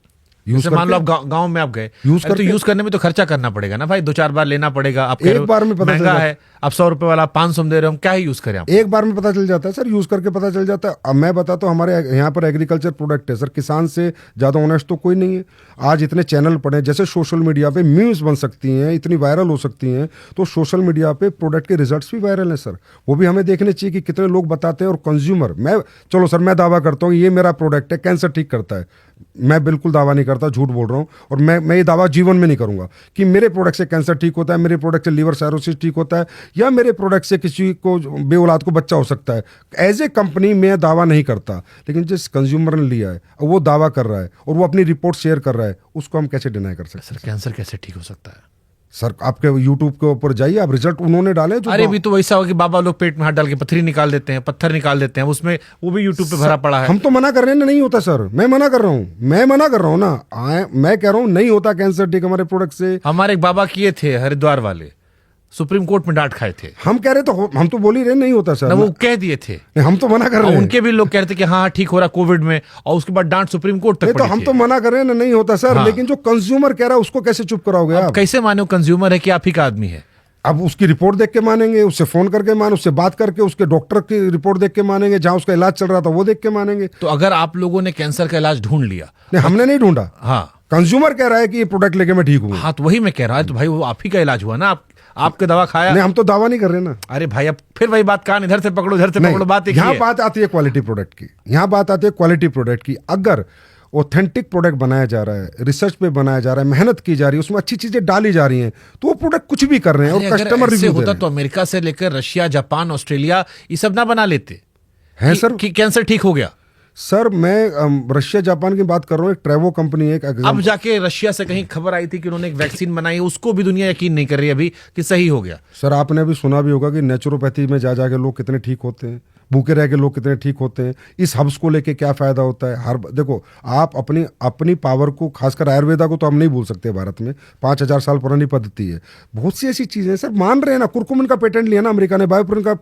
जैसे मान लो आप गांव में आप गए, तो यूज करने में तो खर्चा करना पड़ेगा ना भाई, 2-4 बार लेना पड़ेगा। आप एक बार में पता महंगा है, आप 100 रुपए वाला 500 में दे रहे हो, हम क्या ही यूज करें? आप एक बार में पता चल जाता है सर, यूज करके पता चल जाता है। अब मैं बताता हूँ, हमारे यहाँ पर एग्रीकल्चर प्रोडक्ट है सर, किसान से ज्यादा ऑनेस्ट तो कोई नहीं है। आज इतने चैनल पड़े, जैसे सोशल मीडिया पे मीम्स बन सकती हैं, इतनी वायरल हो सकती हैं, तो सोशल मीडिया पे प्रोडक्ट के रिजल्ट्स भी वायरल हैं सर। वो भी हमें देखने चाहिए कि कितने लोग बताते हैं। और कंज्यूमर, चलो सर, मैं दावा करता हूँ ये मेरा प्रोडक्ट है, कैंसर ठीक करता है। मैं बिल्कुल दावा नहीं करता, झूठ बोल रहा हूँ। और मैं ये दावा जीवन में नहीं करूंगा कि मेरे प्रोडक्ट से कैंसर ठीक होता है, मेरे प्रोडक्ट से लीवर साइरोसिस ठीक होता है, या मेरे प्रोडक्ट से किसी को बेऔलाद को बच्चा हो सकता है। एज ए कंपनी मैं दावा नहीं करता, लेकिन जिस कंज्यूमर ने लिया है और वो दावा कर रहा है और वो अपनी रिपोर्ट शेयर कर रहा है, उसको हम कैसे डिनाई कर सकते हैं? सर, कैंसर कैसे ठीक हो सकता है? सर, आपके यूट्यूब के ऊपर जाइए, आप रिजल्ट उन्होंने डाले जो। अरे भी तो वैसा हो कि बाबा लोग पेट में हाथ डाल के पत्थरी निकाल देते हैं, पत्थर निकाल देते हैं, उसमें वो भी यूट्यूब पे भरा पड़ा है। हम तो मना कर रहे हैं ना, नहीं होता सर, मैं मना कर रहा हूँ ना, मैं कह रहा हूँ नहीं होता कैंसर ठीक हमारे प्रोडक्ट से। हमारे एक बाबा किए थे हरिद्वार वाले, सुप्रीम कोर्ट में डांट खाए थे। हम कह रहे तो हम तो बोल ही रहे नहीं होता सर, वो कह दिए थे, हम तो मना कर रहे हैं। उनके भी लोग कह रहे थे कि हाँ ठीक हो रहा कोविड में, और उसके बाद डांट सुप्रीम कोर्ट तक तो हम तो मना कर रहे हैं ना, नहीं होता सर। हाँ। लेकिन जो कंज्यूमर कह रहा है उसको कैसे चुप कराओगे आप? कैसे मानो कंज्यूमर है कि आप ही का आदमी है? अब उसकी रिपोर्ट देख के मानेंगे, उससे फोन करके उससे बात करके, उसके डॉक्टर की रिपोर्ट देख के मानेंगे, जहां उसका इलाज चल रहा था वो देख के मानेंगे। तो अगर आप लोगों ने कैंसर का इलाज ढूंढ लिया, नहीं, हमने नहीं ढूंढा। हाँ, कंज्यूमर कह रहा है कि ये प्रोडक्ट लेके मैं ठीक हूँ। हाँ, तो वही मैं कह रहा हूँ, तो भाई वो आप ही का इलाज हुआ ना, आपके दवा खाया। नहीं, हम तो दावा नहीं कर रहे ना। अरे भाई, अब फिर वही बात, कान इधर से पकड़ो इधर से पकड़ो, बात एक ही यहाँ है। बात आती है क्वालिटी प्रोडक्ट की, यहाँ बात आती है क्वालिटी प्रोडक्ट की। अगर ऑथेंटिक प्रोडक्ट बनाया जा रहा है, रिसर्च पे बनाया जा रहा है, मेहनत की जा रही है, उसमें अच्छी चीजें डाली जा रही हैं, तो वो प्रोडक्ट कुछ भी कर रहे हैं और कस्टमर रिव्यू होता तो अमेरिका से लेकर रशिया, जापान, ऑस्ट्रेलिया ये सब ना बना लेते हैं सर कि कैंसर ठीक हो गया। सर, मैं रशिया जापान की बात कर रहा हूँ। एक ट्रेवो कंपनी है, अब जाके रशिया से कहीं खबर आई थी कि उन्होंने एक वैक्सीन बनाई, उसको भी दुनिया यकीन नहीं कर रही अभी कि सही हो गया। सर, आपने अभी सुना भी होगा कि नेचुरोपैथी में जा जाके लोग कितने ठीक होते हैं, भूखे रह के लोग कितने ठीक होते हैं। इस हब्स को लेके क्या फायदा होता है? देखो, आप अपनी पावर को, खासकर आयुर्वेदा को तो हम नहीं भूल सकते। भारत में 5000 साल पुरानी पद्धति है, बहुत सी ऐसी चीजें सर मान रहे हैं ना। कुरकुमिन का पेटेंट लिया ना अमेरिका ने, बायोपुरिन का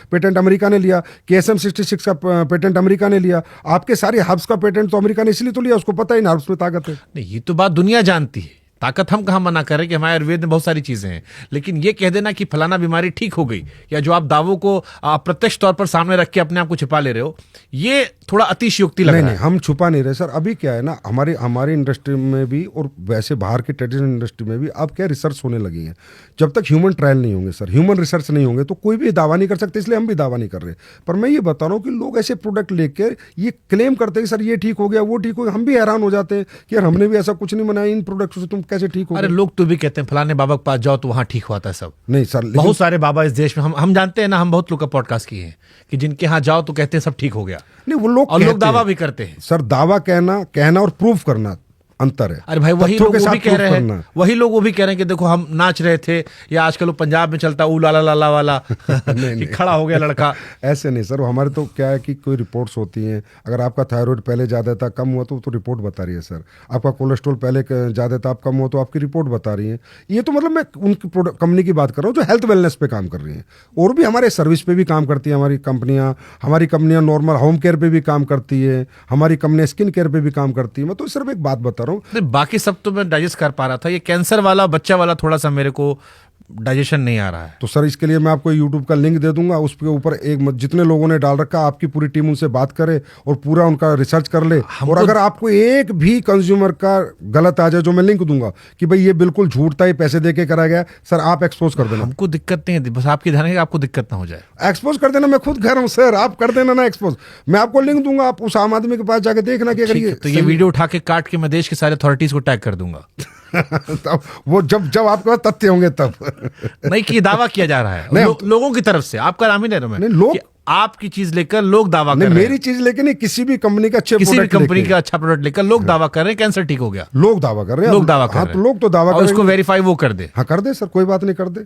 पेटेंट अमेरिका ने लिया, KSM 66 का पेटेंट अमेरिका ने लिया। आपके सारे हब्स का पेटेंट तो अमेरिका ने इसलिए तो लिया, उसको पता ही ना हब्स में ताकत है। नहीं, ये तो बात दुनिया जानती है, ताकत हम कहाँ मना कर रहे हैं कि हमारे आयुर्वेद में बहुत सारी चीजें हैं, लेकिन ये कह देना कि फलाना बीमारी ठीक हो गई, या जो आप दावों को प्रत्यक्ष तौर पर सामने रख के अपने आप को छिपा ले रहे हो, ये थोड़ा अतिशयोक्ति लग रहा है। नहीं, हम छुपा नहीं रहे सर। अभी क्या है ना, हमारी इंडस्ट्री में भी और वैसे बाहर की ट्रेडिशनल इंडस्ट्री में भी अब क्या रिसर्च होने लगी है। जब तक ह्यूमन ट्रायल नहीं होंगे सर, ह्यूमन रिसर्च नहीं होंगे, तो कोई भी दावा नहीं कर सकते, इसलिए हम भी दावा नहीं कर रहे। पर मैं ये बता रहा हूँ कि लोग ऐसे प्रोडक्ट लेकर ये क्लेम करते हैं सर ये ठीक हो गया, वो ठीक हो गया। हम भी हैरान हो जाते हैं कि यार हमने भी ऐसा कुछ नहीं बनाया, इन प्रोडक्ट से तुम कैसे ठीक हो? अरे लोग तो भी कहते हैं फलाने बाबा के पास जाओ तो वहां ठीक होता है सब। नहीं सर, बहुत सारे बाबा इस देश में हम जानते हैं ना, हम बहुत लोग का पॉडकास्ट किए हैं कि जिनके यहाँ जाओ तो कहते हैं सब ठीक हो गया। नहीं, वो लोग दावा भी करते हैं सर। दावा कहना और प्रूफ करना अंतर है। अरे भाई, वही लोग वो भी कह रहे हैं, वही कि देखो हम नाच रहे थे, या आजकल पंजाब में चलता ऊ लाला लाला वाला कि खड़ा हो गया लड़का। ऐसे नहीं सर, हमारे तो क्या है कि कोई रिपोर्ट्स होती हैं। अगर आपका थायराइड पहले ज्यादा था, कम हुआ तो रिपोर्ट बता रही है सर। आपका कोलेस्ट्रॉल पहले ज्यादा था, आप कम हुआ तो आपकी रिपोर्ट बता रही है। ये तो मतलब मैं उनकी कंपनी की बात कर रहा हूँ जो हेल्थ वेलनेस पे काम कर रही है, और भी हमारे सर्विस पे भी काम करती है हमारी कंपनियां नॉर्मल होम केयर पे भी काम करती है, हमारी कंपनियां स्किन केयर पे भी काम करती है। मैं तो सिर्फ एक बात बता रहा हूँ, बाकी सब तो मैं डाइजेस्ट कर पा रहा था, ये कैंसर वाला, बच्चा वाला थोड़ा सा मेरे को डाइजेशन नहीं आ रहा है। तो सर इसके लिए मैं आपको यूट्यूब का लिंक दे दूंगा, उसके ऊपर जितने लोगों ने डाल रखा आपकी पूरी टीम उनसे बात करे और पूरा उनका रिसर्च कर ले। और अगर आपको एक भी कंज्यूमर का गलत आ जाए, जो मैं लिंक दूंगा कि भाई ये बिल्कुल झूठ था, ये पैसे देके कराया गया, सर आप एक्सपोज कर देना। हमको दिक्कत नहीं है, बस आपकी ध्यान है कि आपको दिक्कत ना हो जाए। एक्सपोज कर देना, मैं खुद कह रहा हूँ सर, आप कर देना ना एक्सपोज। मैं आपको लिंक दूंगा, आप उस आम आदमी के पास जाके देखना कि अगर ठीक है, तो ये वीडियो उठा के काट के मैं देश के सारे अथॉरिटीज को टैग कर दूंगा। तब वो जब आपके पास तथ्य होंगे तब। नहीं कि दावा किया जा रहा है लोगों की तरफ से, आपका नाम ही ले रहा हूं मैं। नहीं, लोग आपकी चीज लेकर लोग दावा कर रहे हैं। मेरी चीज लेके नहीं, किसी भी कंपनी का अच्छे किसी भी प्रोडक्ट कंपनी का अच्छा प्रोडक्ट लेकर लोग दावा कर रहे हैं कैंसर ठीक हो गया। लोग दावा कर रहे हैं, लोग दावा कर हाँ, रहे तो हैं। लोग तो दावा और उसको करेंगे। वेरीफाई वो कर दे। हाँ कर दे सर, कोई बात नहीं, कर दे।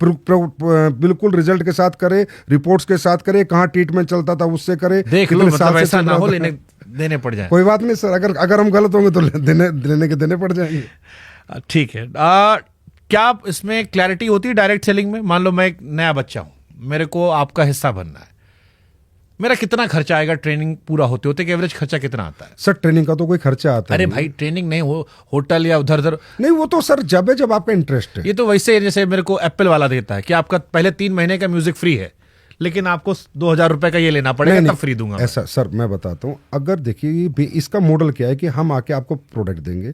बिल्कुल रिजल्ट के साथ करे, रिपोर्ट्स के साथ करे, कहाँ ट्रीटमेंट चलता था उससे करे, देख लो, कितने मतलब साल से ऐसा चल ना रहा हो था। देने पड़ जाए। कोई बात नहीं सर, अगर हम गलत होंगे तो देने पड़ जाएंगे। ठीक है। क्या इसमें क्लैरिटी होती है डायरेक्ट सेलिंग में? मान लो मैं एक नया बच्चा हूं, मेरे को आपका हिस्सा बनना है, मेरा कितना खर्चा आएगा ट्रेनिंग पूरा होते होते? एवरेज खर्चा कितना आता है? सर ट्रेनिंग का तो कोई खर्चा आता अरे नहीं। भाई ट्रेनिंग नहीं हो, होटल या उधर उधर नहीं, वो तो सर जब आपका इंटरेस्ट है। ये तो वैसे ही जैसे मेरे को एप्पल वाला देता है कि आपका पहले 3 महीने का म्यूजिक फ्री है, लेकिन आपको 2000 रुपए का ये लेना पड़ेगा, तब फ्री दूंगा। ऐसा सर मैं बताता हूँ, अगर देखिए इसका मॉडल क्या है कि हम आके आपको प्रोडक्ट देंगे,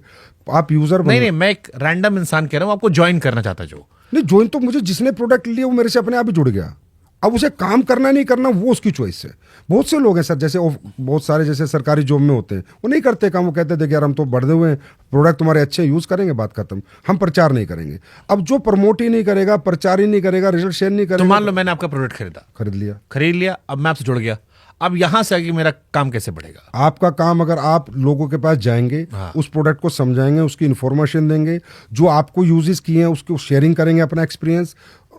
आप यूजर नहीं, मैं एक रैंडम इंसान कह रहा हूँ, आपको ज्वाइन करना चाहता जो। नहीं, ज्वाइन तो मुझे जिसने प्रोडक्ट लिया वो मेरे से अपने आप ही जुड़ गया। अब उसे काम करना नहीं करना वो उसकी चॉइस है। बहुत से लोग हैं सर, जैसे बहुत सारे जैसे सरकारी जॉब में होते हैं, वो नहीं करते काम, वो कहते देखिए यार हम तो बढ़े हुए हैं, प्रोडक्ट तुम्हारे अच्छे यूज करेंगे, बात खत्म, हम प्रचार नहीं करेंगे। अब जो प्रमोट ही नहीं करेगा, प्रचार ही नहीं करेगा, रिजल्ट शेयर नहीं तो करेगा। मान लो मैंने आपका प्रोडक्ट खरीद लिया, अब मैं आपसे जुड़ गया, अब यहां से आगे मेरा काम कैसे बढ़ेगा? आपका काम, अगर आप लोगों के पास जाएंगे, उस प्रोडक्ट को समझाएंगे, उसकी इन्फॉर्मेशन देंगे, जो आपको यूजेस किए हैं उसको शेयरिंग करेंगे अपना एक्सपीरियंस,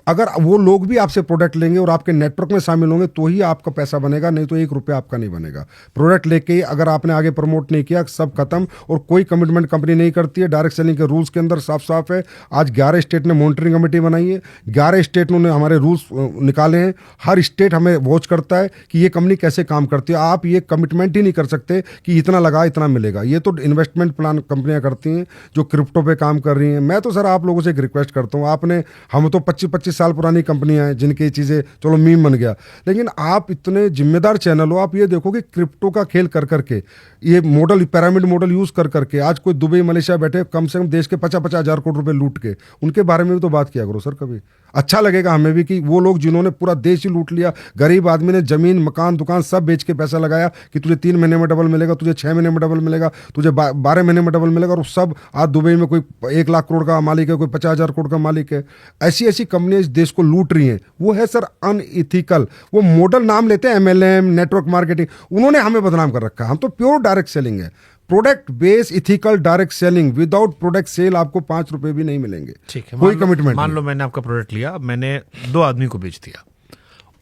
अगर वो लोग भी आपसे प्रोडक्ट लेंगे और आपके नेटवर्क में शामिल होंगे तो ही आपका पैसा बनेगा, नहीं तो 1 रुपया आपका नहीं बनेगा। प्रोडक्ट लेके ही अगर आपने आगे प्रमोट नहीं किया, सब खत्म। और कोई कमिटमेंट कंपनी नहीं करती है। डायरेक्ट सेलिंग के रूल्स के अंदर साफ साफ है। आज 11 स्टेट ने मॉनिटरिंग कमेटी बनाई है, 11 स्टेट ने हमारे रूल्स निकाले हैं। हर स्टेट हमें वॉच करता है कि ये कंपनी कैसे काम करती है। आप ये कमिटमेंट ही नहीं कर सकते कि इतना लगा इतना मिलेगा। ये तो इन्वेस्टमेंट प्लान कंपनियां करती हैं जो क्रिप्टो पे काम कर रही हैं। मैं तो सर आप लोगों से एक रिक्वेस्ट करता हूँ, हम तो 25-25 साल पुरानी कंपनियां हैं जिनकी चीजें चलो मीम बन गया, लेकिन आप इतने जिम्मेदार चैनल हो, आप ये देखो कि क्रिप्टो का खेल कर करके, ये मॉडल पिरामिड मॉडल यूज कर करके आज कोई दुबई मलेशिया बैठे कम से कम देश के 50-50 हजार करोड़ रुपए लूट के, उनके बारे में भी तो बात किया करो सर। कभी अच्छा लगेगा हमें भी कि वो लोग जिन्होंने पूरा देश ही लूट लिया, गरीब आदमी ने जमीन मकान दुकान सब बेच के पैसा लगाया कि तुझे 3 महीने में डबल मिलेगा, तुझे 6 महीने में डबल मिलेगा, तुझे 12 महीने में डबल मिलेगा, और सब आज दुबई में कोई 1 लाख करोड़ का मालिक है, कोई 50,000 करोड़ का मालिक है। ऐसी ऐसी कंपनियां इस देश को लूट रही हैं। वो है सर अनइथिकल। वो मॉडल नाम लेते हैं MLM, नेटवर्क मार्केटिंग, उन्होंने हमें बदनाम कर रखा है। हम तो प्योर डायरेक्ट सेलिंग है, product base ethical direct selling. Without product sale आपको 5 रुपए भी नहीं मिलेंगे। ठीक है, कोई कमिटमेंट। मान लो मैंने आपका प्रोडक्ट लिया, मैंने 2 आदमी को बेच दिया,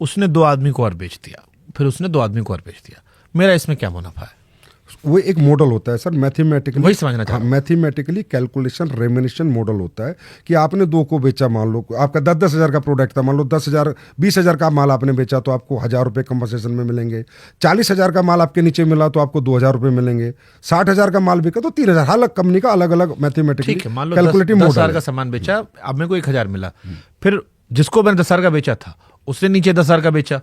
उसने 2 आदमी को और बेच दिया, फिर उसने 2 आदमी को और बेच दिया, मेरा इसमें क्या मुनाफा है? वो एक मॉडल होता है सर, मैथमेटिकली, वही समझना चाह रहा हूं। मैथमेटिकली कैलकुलेशन रेमिनेशन मॉडल होता है कि आपने 2 को बेचा, मान लो आपका 10-10 हजार का प्रोडक्ट था, मान लो 10,000 20,000 का माल आपने बेचा तो आपको 1,000 रुपये कंपनसेशन में मिलेंगे। 40,000 का माल आपके नीचे मिला तो आपको 2,000 रुपये मिलेंगे। 60,000 का माल बिका तो 3,000। हर कंपनी का अलग अलग मैथमेटिकली कैलकुलेटिव मॉडल। 10,000 का सामान बेचा, अब मेरे को 1,000 मिला, फिर जिसको मैंने 10,000 का बेचा था उसने नीचे 10,000 का बेचा,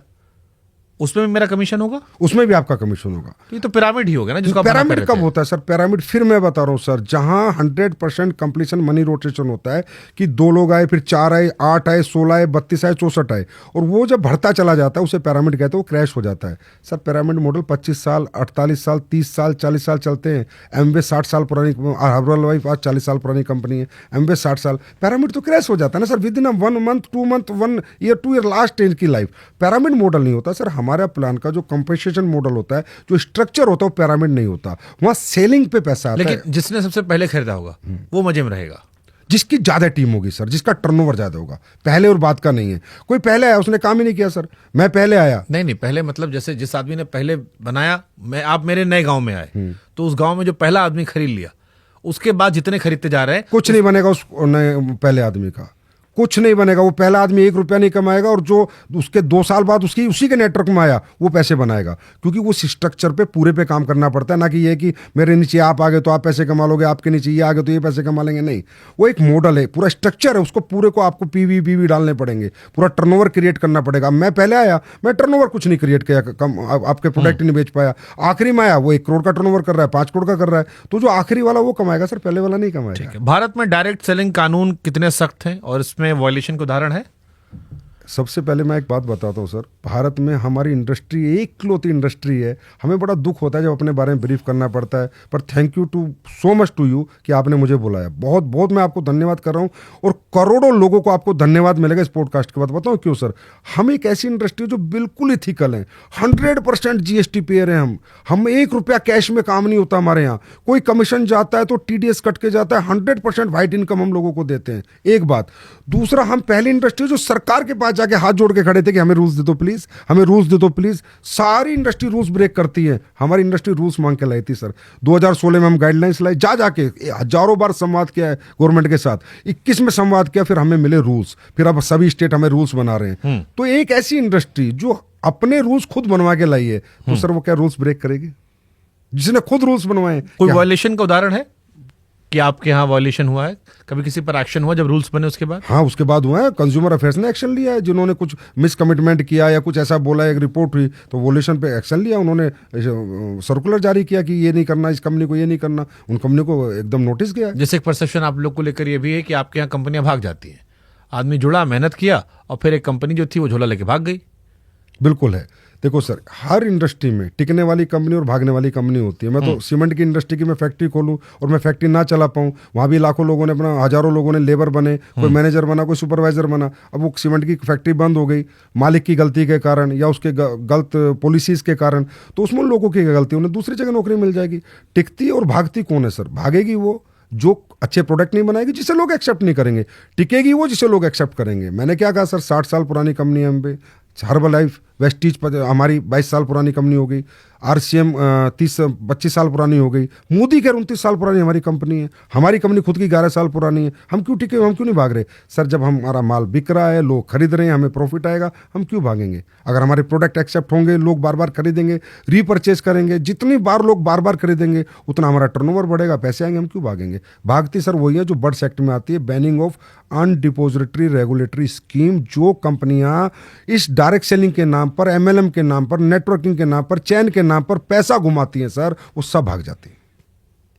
उसमें भी मेरा कमीशन होगा? उसमें भी आपका कमीशन होगा। ये तो पिरामिड ही होगा ना, जिसको पिरामिड कब होता है सर? पिरामिड फिर मैं बता रहा हूँ सर, जहां 100% कंप्लीशन मनी रोटेशन होता है कि 2 लोग आए, फिर 4 आए, 8 आए, 16 आए, 32 आए, 64 आए, और वो जब बढ़ता चला जाता है उसे पिरामिड कहते हैं, वो क्रैश हो जाता है। सर पिरामिड मॉडल 25 साल, 48 साल, 30 साल, 40 साल चलते हैं। एमवे 60 साल पुरानी, हर्बल लाइफ आज 40 साल पुरानी कंपनी है, एमवे 60 साल। पिरामिड तो क्रैश हो जाता है ना sir, within 1 month, 2 month, 1 year, 2 year, last age की लाइफ। पिरामिड मॉडल नहीं होता सर। हमारा प्लान का जो कंपनसेशन मॉडल होता है, जो स्ट्रक्चर होता है, वो पिरामिड नहीं होता। वहां सेलिंग पे पैसा आता है। लेकिन जिसने सबसे पहले खरीदा होगा वो मजे में रहेगा, जिसकी ज्यादा टीम होगी सर, जिसका टर्नओवर ज्यादा होगा। पहले और बाद का नहीं है। कोई पहले आया उसने काम ही नहीं किया सर, मैं पहले आया। नहीं पहले मतलब जैसे जिस आदमी ने पहले बनाया, आप मेरे नए गांव में आए तो उस गांव में जो पहला आदमी खरीद लिया, उसके बाद जितने खरीदते जा रहे हैं कुछ नहीं बनेगा उस पहले आदमी का, कुछ नहीं बनेगा। वो पहला आदमी 1 रुपया नहीं कमाएगा और जो उसके 2 साल बाद उसी के नेटवर्क में आया वो पैसे बनाएगा, क्योंकि वो स्ट्रक्चर पे पूरे पे काम करना पड़ता है। ना कि ये कि मेरे नीचे आप आ गए तो आप पैसे कमा लोगे, आपके नीचे ये आ गए तो ये पैसे कमा लेंगे। नहीं, वो एक मॉडल है, पूरा स्ट्रक्चर है, उसको पूरे को आपको पीवी डालने पड़ेंगे, पूरा टर्नओवर क्रिएट करना पड़ेगा। मैं पहले आया, मैं टर्नओवर कुछ नहीं क्रिएट किया, कम आपके प्रोडक्ट नहीं बेच पाया। आखिरी में आया, वो 1 करोड़ का टर्नओवर कर रहा है, 5 करोड़ का कर रहा है, तो जो आखिरी वाला वो कमाएगा सर, पहले वाला नहीं कमाएगा। भारत में डायरेक्ट सेलिंग कानून कितने सख्त हैं और इसमें वायलेशन के उदाहरण है? सबसे पहले मैं एक बात बताता हूँ सर, भारत में हमारी इंडस्ट्री एकलौती इंडस्ट्री है। हमें बड़ा दुख होता है जब अपने बारे में ब्रीफ करना पड़ता है, पर thank you too so much to you कि आपने मुझे बुलाया। बहुत बहुत मैं आपको धन्यवाद कर रहा हूँ, और करोड़ों लोगों को आपको धन्यवाद मिलेगा इस पॉडकास्ट के बाद। बताओ क्यों सर? हम एक ऐसी इंडस्ट्री जो बिल्कुल इथिकल है, 100% GST पेयर है। हम 1 रुपया कैश में काम नहीं होता हमारे यहाँ। कोई कमीशन जाता है तो TDS कट के जाता है, 100% वाइट इनकम हम लोगों को देते हैं, एक बात। दूसरा, हम पहली इंडस्ट्री जो सरकार के पास जाके हाथ जोड़ के खड़े थे कि हमें रूल्स दे दो प्लीज, हमें रूल्स दे दो प्लीज। सारी इंडस्ट्री रूल्स ब्रेक करती है, हमारी इंडस्ट्री रूल्स मांग के लाई थी सर। 2016 में हम गाइडलाइंस लाए, जाके हजारों बार संवाद किया है गवर्नमेंट के साथ, 21 में संवाद किया, फिर हमें मिले रूल्स, फिर अब सभी स्टेट हमें रूल्स बना रहे हैं। तो एक ऐसी इंडस्ट्री जो अपने रूल्स खुद बनवा के लाई है, तो सर वो क्या रूल्स ब्रेक करेगी? जिसने खुद रूल्स बनवाए। कोई वायलेशन का उदाहरण है कि आपके यहाँ वायलेशन हुआ है? कभी किसी पर एक्शन हुआ जब रूल्स बने उसके बाद? हाँ, उसके बाद हुआ है। कंज्यूमर अफेयर्स ने एक्शन लिया है, जिन्होंने कुछ मिसकमिटमेंट किया या कुछ ऐसा बोला, एक रिपोर्ट हुई तो वॉयलेशन पे एक्शन लिया। उन्होंने सर्कुलर जारी किया कि ये नहीं करना, इस कंपनी को ये नहीं करना, उन कंपनी को एकदम नोटिस गया। जैसे एक परसेप्शन आप लोग को लेकर ये भी है कि आपके यहाँ कंपनियां भाग जाती हैं, आदमी जुड़ा, मेहनत किया और फिर एक कंपनी जो थी वो झोला लेके भाग गई। बिल्कुल है। देखो सर, हर इंडस्ट्री में टिकने वाली कंपनी और भागने वाली कंपनी होती है। मैं तो सीमेंट की इंडस्ट्री की मैं फैक्ट्री खोलूं और मैं फैक्ट्री ना चला पाऊं, वहां भी लाखों लोगों ने अपना, हजारों लोगों ने लेबर बने, कोई मैनेजर बना, कोई सुपरवाइजर बना। अब वो सीमेंट की फैक्ट्री बंद हो गई मालिक की गलती के कारण या उसके गलत पॉलिसीज के कारण, तो उसमें लोगों की गलती, उन्हें दूसरी जगह नौकरी मिल जाएगी। टिकती और भागती कौन है सर? भागेगी वो जो अच्छे प्रोडक्ट नहीं बनाएगी, जिसे लोग एक्सेप्ट नहीं करेंगे। टिकेगी वो जिसे लोग एक्सेप्ट करेंगे। मैंने क्या कहा सर, 60 साल पुरानी कंपनी है हम पे, हर्बल लाइफ, वेस्टीज हमारी 22 साल पुरानी कंपनी हो गई, RCM 30-25 साल पुरानी हो गई, मोदी केयर 29 साल पुरानी हमारी कंपनी है, हमारी कंपनी खुद की 11 साल पुरानी है। हम क्यों टिके, हम क्यों नहीं भाग रहे सर? जब हमारा माल बिक रहा है, लोग खरीद रहे हैं, हमें प्रॉफिट आएगा, हम क्यों भागेंगे? अगर हमारे प्रोडक्ट एक्सेप्ट होंगे, लोग बार बार खरीदेंगे, रीपरचेज करेंगे, जितनी बार लोग बार बार खरीदेंगे उतना हमारा टर्नओवर बढ़ेगा, पैसे आएंगे, हम क्यों भागेंगे? भागती सर वही है जो बर्ड्स एक्ट में आती है, बैनिंग ऑफ अनडिपोजिटरी रेगुलेटरी स्कीम। जो कंपनियां इस डायरेक्ट सेलिंग के नाम पर, MLM के नाम पर, नेटवर्किंग के नाम पर, चैन के नाम पर पैसा घुमाती हैं सर, वो सब भाग जाती हैं।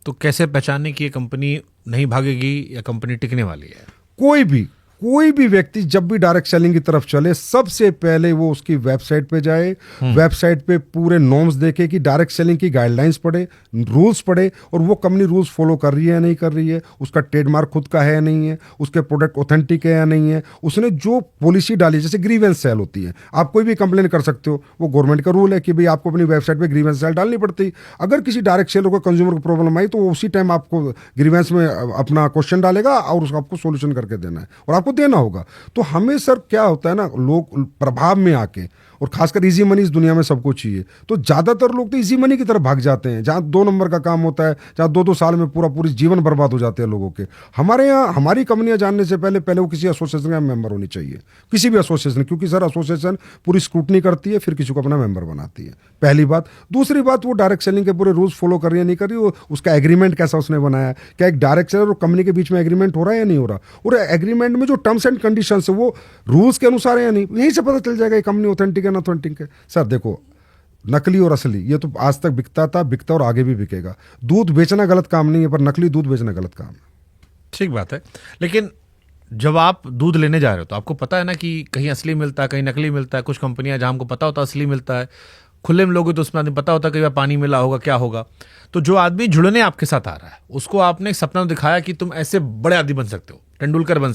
तो कैसे पहचानने की ये कंपनी नहीं भागेगी या कंपनी टिकने वाली है? कोई भी व्यक्ति जब भी डायरेक्ट सेलिंग की तरफ चले, सबसे पहले वो उसकी वेबसाइट पे जाए, वेबसाइट पे पूरे नॉर्म्स देखे कि डायरेक्ट सेलिंग की गाइडलाइंस पढ़े, रूल्स पढ़े, और वो कंपनी रूल्स फॉलो कर रही है या नहीं कर रही है, उसका ट्रेडमार्क खुद का है या नहीं है, उसके प्रोडक्ट ऑथेंटिक है या नहीं है, उसने जो पॉलिसी डाली, जैसे ग्रीवेंस सेल होती है, आप कोई भी कंप्लेन कर सकते हो, वो गवर्नमेंट का रूल है कि भाई आपको अपनी वेबसाइट पर ग्रीवेंस सेल डालनी पड़ती। अगर किसी डायरेक्ट सेलर को कंज्यूमर को प्रॉब्लम आई तो वो उसी टाइम आपको ग्रीवेंस में अपना क्वेश्चन डालेगा और उसको आपको सोल्यूशन करके देना है और आपको देना होगा। तो हमें सर क्या होता है ना, लोग प्रभाव में आके, और खासकर इजी मनी इस दुनिया में सबको चाहिए, तो ज्यादातर लोग तो इजी मनी की तरफ भाग जाते हैं, जहां 2 नंबर का काम होता है, जहां 2-2 साल में पूरी जीवन बर्बाद हो जाते हैं लोगों के। हमारे यहाँ हमारी कंपनियां जानने से पहले वो किसी एसोसिएशन का मेंबर होनी चाहिए, किसी भी एसोसिएशन, क्योंकि सर एसोसिएशन पूरी स्क्रूटनी करती है, फिर किसी को अपना मेंबर बनाती है, पहली बात। दूसरी बात, वो डायरेक्ट सेलिंग के पूरे रूल्स फॉलो कर रही है नहीं कर रही, उसका एग्रीमेंट कैसा उसने बनाया, क्या एक डायरेक्ट सेलर और कंपनी के बीच में एग्रीमेंट हो रहा है या नहीं हो रहा, और एग्रीमेंट में जो टर्म्स एंड कंडीशंस है वो रूल्स के अनुसार है या नहीं, यहीं से पता चल जाएगा ये कंपनी ऑथेंटिक है ना ऑथेंटिक है। सर देखो, नकली और असली ये तो आज तक बिकता था, बिकता और आगे भी बिकेगा। दूध बेचना गलत काम नहीं है, पर नकली दूध बेचना गलत काम है। ठीक बात है, लेकिन जब आप दूध लेने जा रहे हो तो आपको पता है ना कि कहीं असली मिलता है, कहीं नकली मिलता है। कुछ कंपनियां जहां हमको पता होता है असली मिलता है, खुले में लोगे तो उसमें आदमी पता होता है कि पानी मिला होगा, क्या होगा। तो जो आदमी जुड़ने आपके साथ आ रहा है, उसको आपने एक सपना दिखाया कि तुम ऐसे बड़े आदमी बन सकते हो, तेंदुलकर बन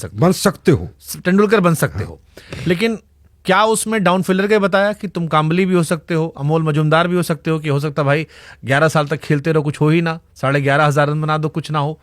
सकते हो, लेकिन क्या उसमें डाउन फिलर के बताया कि तुम काम्बली भी हो सकते हो, अमोल मजुमदार भी हो सकते हो, कि हो सकता भाई 11 साल तक खेलते रहो, कुछ हो ही ना, 11,500 रन बना दो, कुछ ना हो।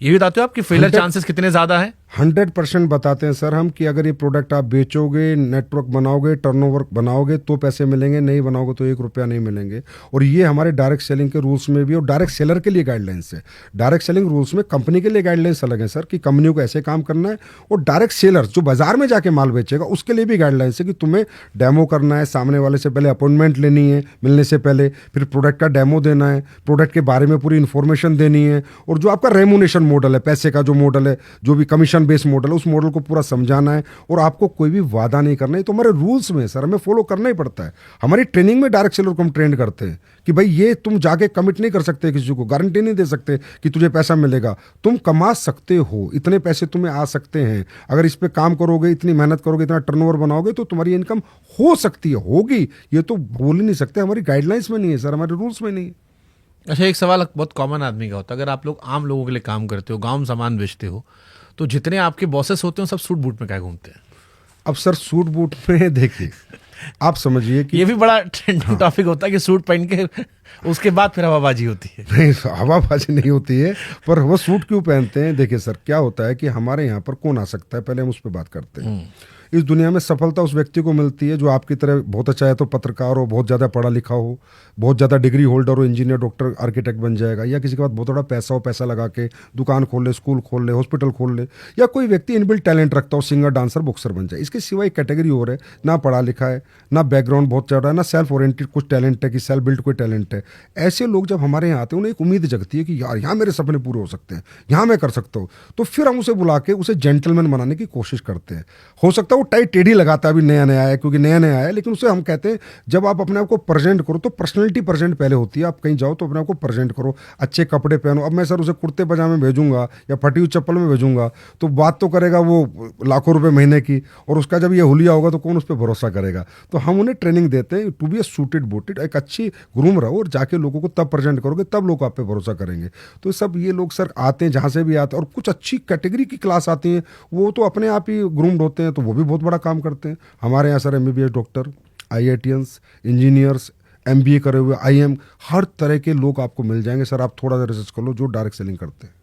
ये भी बताते हो आप कि फेलियर 100 चांसेस कितने ज्यादा हैं? 100% बताते हैं सर हम कि अगर ये प्रोडक्ट आप बेचोगे, नेटवर्क बनाओगे, टर्नओवर बनाओगे तो पैसे मिलेंगे, नहीं बनाओगे तो 1 रुपया नहीं मिलेंगे। और ये हमारे डायरेक्ट सेलिंग के रूल्स में भी, और डायरेक्ट सेलर के लिए गाइडलाइंस है। डायरेक्ट सेलिंग रूल्स में कंपनी के लिए गाइडलाइंस अलग है सर, कि कंपनियों को ऐसे काम करना है, और डायरेक्ट सेलर जो बाजार में जाके माल बेचेगा उसके लिए भी गाइडलाइंस है कि तुम्हें डेमो करना है, सामने वाले से पहले अपॉइंटमेंट लेनी है मिलने से पहले, फिर प्रोडक्ट का डेमो देना है, प्रोडक्ट के बारे में पूरी इन्फॉर्मेशन देनी है, और जो आपका रेमुनेशन मॉडल है, पैसे का जो मॉडल है, जो भी कमीशन बेस्ड मॉडल है, उस मॉडल को पूरा समझाना है। और आपको कोई भी वादा नहीं करना है, तो हमारे रूल्स में सर हमें फॉलो करना ही पड़ता है। हमारी ट्रेनिंग में डायरेक्ट सेलर को हम ट्रेन करते हैं कि भाई ये तुम जाके कमिट नहीं कर सकते, किसी को गारंटी नहीं दे सकते कि तुझे पैसा मिलेगा, तुम कमा सकते हो, इतने पैसे तुम्हें आ सकते हैं, अगर इस पे काम करोगे, इतनी मेहनत करोगे, इतना टर्नओवर बनाओगे तो तुम्हारी इनकम हो सकती है, होगी। ये तो बोल ही नहीं सकते, हमारी गाइडलाइंस में नहीं है सर, हमारे रूल्स में नहीं है। अच्छा, एक सवाल बहुत कॉमन आदमी का होता है, अगर आप लोग आम लोगों के लिए काम करते हो, गांव में सामान बेचते हो, तो जितने आपके बॉसेस होते हैं सब सूट बूट में क्या घूमते हैं? अब सर सूट बूट में देखिए, आप समझिए कि ये भी बड़ा ट्रेंडिंग टॉपिक होता है कि सूट पहन के उसके बाद फिर हवाबाजी होती है। नहीं, हवाबाजी नहीं होती है, पर वो सूट क्यों पहनते हैं? देखिए सर, क्या होता है कि हमारे यहाँ पर कौन आ सकता है, पहले हम उस पर बात करते हैं। इस दुनिया में सफलता उस व्यक्ति को मिलती है जो आपकी तरह बहुत अच्छा है तो पत्रकार हो, बहुत ज़्यादा पढ़ा लिखा हो, बहुत ज़्यादा डिग्री होल्डर हो, इंजीनियर, डॉक्टर, आर्किटेक्ट बन जाएगा, या किसी के पास बहुत बड़ा पैसा हो, पैसा लगा के दुकान खोल ले, स्कूल खोल ले, हॉस्पिटल खोल ले, या कोई व्यक्ति इनबिल्ट टैलेंट रखता हो, सिंगर, डांसर, बॉक्सर बन जाए। इसके सिवा एक कैटेगरी और है, ना पढ़ा लिखा है, ना बैकग्राउंड बहुत ज़्यादा है, ना सेल्फ ओरिएंटेड कुछ टैलेंट है कि सेल्फ बिल्ड कोई टैलेंट है। ऐसे लोग जब हमारे यहाँ आते हैं, उन्हें एक उम्मीद जगती है कि यार यहाँ मेरे सपने पूरे हो सकते हैं, यहाँ मैं कर सकता हूँ। तो फिर हम उसे बुला के उसे जेंटलमैन बनाने की कोशिश करते हैं। हो सकता है वो टाई टेढ़ी लगाता है, अभी नया नया है, क्योंकि नया नया है, लेकिन उसे हम कहते हैं जब आप अपने आप को प्रेजेंट करो तो पर्सनैलिटी प्रेजेंट पहले होती है। आप कहीं जाओ तो अपने आप को प्रेजेंट करो, अच्छे कपड़े पहनो। अब मैं सर उसे कुर्ते पजामे भेजूंगा या फटी हुई चप्पल में भेजूंगा तो बात तो करेगा वो लाखों रुपए महीने की, और उसका जब ये हुलिया होगा तो कौन उस पर भरोसा करेगा। तो हम उन्हें ट्रेनिंग देते हैं to be a suited booted, एक अच्छी ग्रूम रहो, और जाके लोगों को तब प्रेजेंट करोगे तब लोग आप पे भरोसा करेंगे। तो सब ये लोग सर आते हैं जहाँ से भी आते हैं, और कुछ अच्छी कैटेगरी की क्लास आती है, वो तो अपने आप ही ग्रूम्ड होते हैं, तो वो भी बहुत बड़ा काम करते हैं। हमारे यहाँ sir MBBS doctor, IITians, engineers, MBA करे हुए, IM, हर तरह के लोग आपको मिल जाएंगे सर। आप थोड़ा सा रिसर्च कर लो जो डायरेक्ट सेलिंग करते हैं।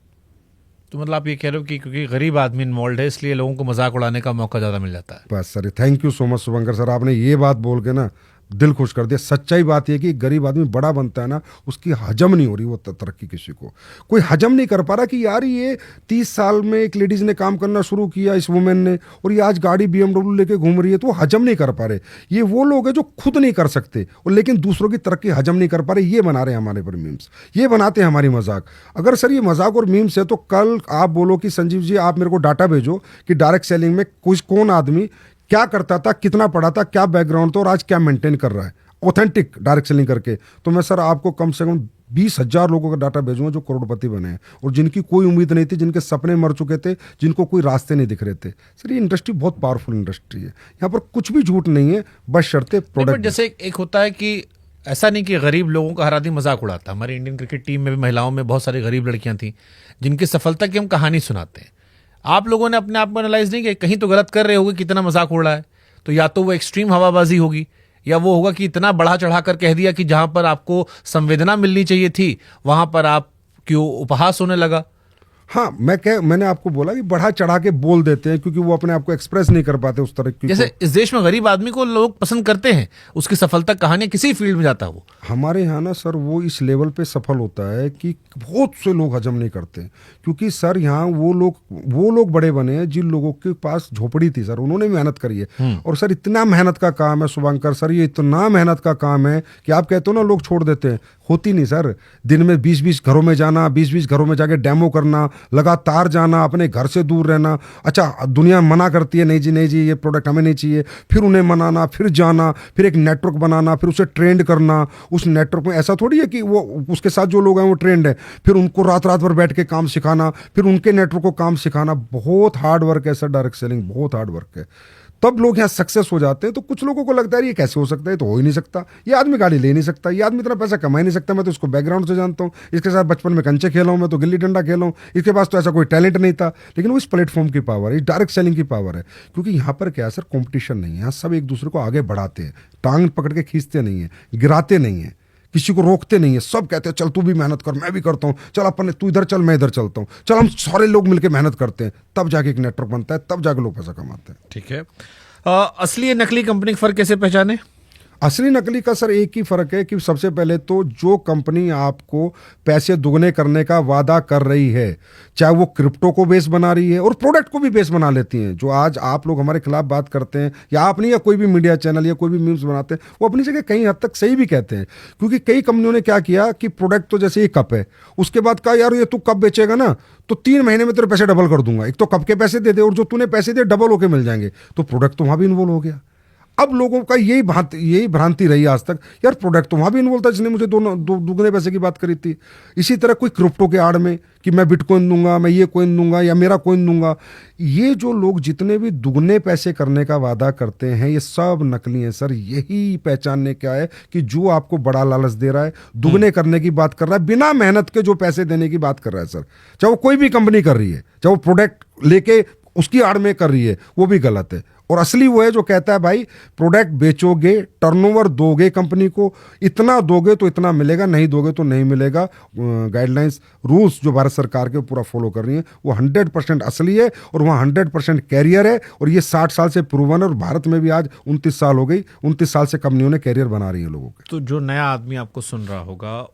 तो मतलब आप ये कह रहे हो कि क्योंकि गरीब आदमी इन्वॉल्व है इसलिए लोगों को मजाक उड़ाने का मौका ज़्यादा मिल जाता है। बस sir, thank you so much Shubhankar sir, आपने ये बात बोल के ना दिल खुश कर दिया। सच्चाई बात यह कि गरीब आदमी बड़ा बनता है ना, उसकी हजम नहीं हो रही वो तरक्की, किसी को कोई हजम नहीं कर पा रहा कि यार ये 30 साल में एक लेडीज ने काम करना शुरू किया, इस वुमेन ने, और ये आज गाड़ी BMW लेके घूम रही है, तो वो हजम नहीं कर पा रहे। ये वो लोग हैं जो खुद नहीं कर सकते और लेकिन दूसरों की तरक्की हजम नहीं कर पा रहे, ये बना रहे हैं हमारे पर मीम्स, ये बनाते हैं हमारी मजाक। अगर सर ये मजाक और मीम्स है तो कल आप बोलो कि संजीव जी आप मेरे को डाटा भेजो कि डायरेक्ट सेलिंग में कौन आदमी क्या करता था, कितना पढ़ा था, क्या बैकग्राउंड था, और आज क्या मेंटेन कर रहा है ऑथेंटिक डायरेक्ट सेलिंग करके, तो मैं सर आपको कम से कम 20,000 लोगों का डाटा भेजूंगा जो करोड़पति बने हैं और जिनकी कोई उम्मीद नहीं थी, जिनके सपने मर चुके थे, जिनको कोई रास्ते नहीं दिख रहे थे। सर ये इंडस्ट्री बहुत पावरफुल इंडस्ट्री है, यहाँ पर कुछ भी झूठ नहीं है, बस शर्ते प्रोडक्ट। जैसे एक होता है कि ऐसा नहीं कि गरीब लोगों का हर आदमी मजाक उड़ाता। हमारी इंडियन क्रिकेट टीम में भी महिलाओं में बहुत सारी गरीब लड़कियां थी जिनकी सफलता की हम कहानी सुनाते हैं। आप लोगों ने अपने आप को एनालाइज नहीं किया, कहीं तो गलत कर रहे होगे, कितना मजाक उड़ रहा है, तो या तो वो एक्सट्रीम हवाबाजी होगी या वो होगा कि इतना बढ़ा चढ़ा कर कह दिया कि जहां पर आपको संवेदना मिलनी चाहिए थी वहां पर आप क्यों उपहास होने लगा। हाँ, मैंने आपको बोला कि बढ़ा चढ़ा के बोल देते हैं क्योंकि वो अपने आप को एक्सप्रेस नहीं कर पाते उस तरह की। जैसे इस देश में गरीब आदमी को लोग पसंद करते हैं, उसकी सफलता कहानी किसी फील्ड में जाता है वो। हमारे यहाँ ना सर वो इस लेवल पे सफल होता है कि बहुत से लोग हजम नहीं करते, क्योंकि सर यहाँ वो लोग बड़े बने हैं जिन लोगों के पास झोपड़ी थी सर, उन्होंने मेहनत करी है। और सर इतना मेहनत का काम है शुभंकर सर, ये इतना मेहनत का काम है कि आप कहते हो ना लोग छोड़ देते हैं, होती नहीं सर। दिन में 20-20 घरों में जाना, 20-20 घरों में जाके डेमो करना, लगातार जाना, अपने घर से दूर रहना। अच्छा दुनिया मना करती है, नहीं जी नहीं जी ये प्रोडक्ट हमें नहीं चाहिए, फिर उन्हें मनाना, फिर जाना, फिर एक नेटवर्क बनाना, फिर उसे ट्रेंड करना। उस नेटवर्क में ऐसा थोड़ी है कि वो उसके साथ जो लोग हैं वो ट्रेंड है, फिर उनको रात रात भर बैठ के काम सिखाना, फिर उनके नेटवर्क को काम सिखाना। बहुत हार्ड वर्क है सर, डायरेक्ट सेलिंग बहुत हार्ड वर्क है। तब लोग यहाँ सक्सेस हो जाते हैं। तो कुछ लोगों को लगता है ये कैसे हो सकता है, तो हो ही नहीं सकता, ये आदमी गाड़ी ले नहीं सकता, ये आदमी इतना पैसा कमा ही नहीं सकता, मैं तो इसको बैकग्राउंड से जानता हूँ, इसके साथ बचपन में कंचे खेला हूँ, मैं तो गिल्ली डंडा खेला हूँ, इसके पास तो ऐसा कोई टैलेंट नहीं था। लेकिन वो इस प्लेटफॉर्म की पावर है, इस डायरेक्ट सेलिंग की पावर है, क्योंकि यहाँ पर क्या है सर, कॉम्पिटिशन नहीं है, यहाँ सब एक दूसरे को आगे बढ़ाते हैं, टांग पकड़ के खींचते नहीं है, गिराते नहीं है, किसी को रोकते नहीं है, सब कहते हैं चल तू भी मेहनत कर, मैं भी करता हूँ, चल अपन तू इधर चल मैं इधर चलता हूँ, चल हम सारे लोग मिलकर मेहनत करते हैं, तब जाके एक नेटवर्क बनता है, तब जाके लोग पैसा कमाते हैं। ठीक है। असली या नकली कंपनी का फर्क कैसे पहचाने? असली नकली का सर एक ही फर्क है कि सबसे पहले तो जो कंपनी आपको पैसे दुगने करने का वादा कर रही है, चाहे वो क्रिप्टो को बेस बना रही है और प्रोडक्ट को भी बेस बना लेती हैं, जो आज आप लोग हमारे खिलाफ बात करते हैं या आप नहीं या कोई भी मीडिया चैनल या कोई भी मीम्स बनाते हैं, वो अपनी जगह कहीं हद तक सही भी कहते हैं। क्योंकि कई कंपनियों ने क्या किया कि प्रोडक्ट तो जैसे ये कप है, उसके बाद कहा यार ये तू कप बेचेगा ना तो 3 महीने में तेरे पैसे डबल कर दूंगा, एक तो कप के पैसे दे दे और जो तूने पैसे दे डबल होके मिल जाएंगे, तो प्रोडक्ट तो वहां भी इन्वॉल्व हो गया। अब लोगों का यही भ्रांति रही आज तक, यार प्रोडक्ट तो वहां भी इन्वॉल्व था जिसने मुझे दुगने पैसे की बात करी थी। इसी तरह कोई क्रिप्टो के आड़ में कि मैं बिटकॉइन दूंगा, मैं ये कॉइन दूंगा या मेरा कॉइन दूंगा, ये जो लोग जितने भी दुगने पैसे करने का वादा करते हैं ये सब नकली हैं सर। यही पहचानने क्या है कि जो आपको बड़ा लालच दे रहा है, दुगने करने की बात कर रहा है, बिना मेहनत के जो पैसे देने की बात कर रहा है सर, चाहे वो कोई भी कंपनी कर रही है, चाहे वो प्रोडक्ट लेके उसकी आड़ में कर रही है, वो भी गलत है। और असली वो है जो कहता है भाई प्रोडक्ट बेचोगे, टर्नओवर दोगे कंपनी को, इतना दोगे तो इतना मिलेगा, नहीं दोगे तो नहीं मिलेगा। गाइडलाइंस रूल्स जो भारत सरकार के पूरा फॉलो कर रही हैं वो 100% असली है और वहाँ 100% कैरियर है। और ये 60 साल से प्रूवन है और भारत में भी आज 29 साल हो गई, 29 साल से कंपनियों ने कैरियर बना रही है लोगों के। तो जो नया आदमी आपको सुन रहा होगा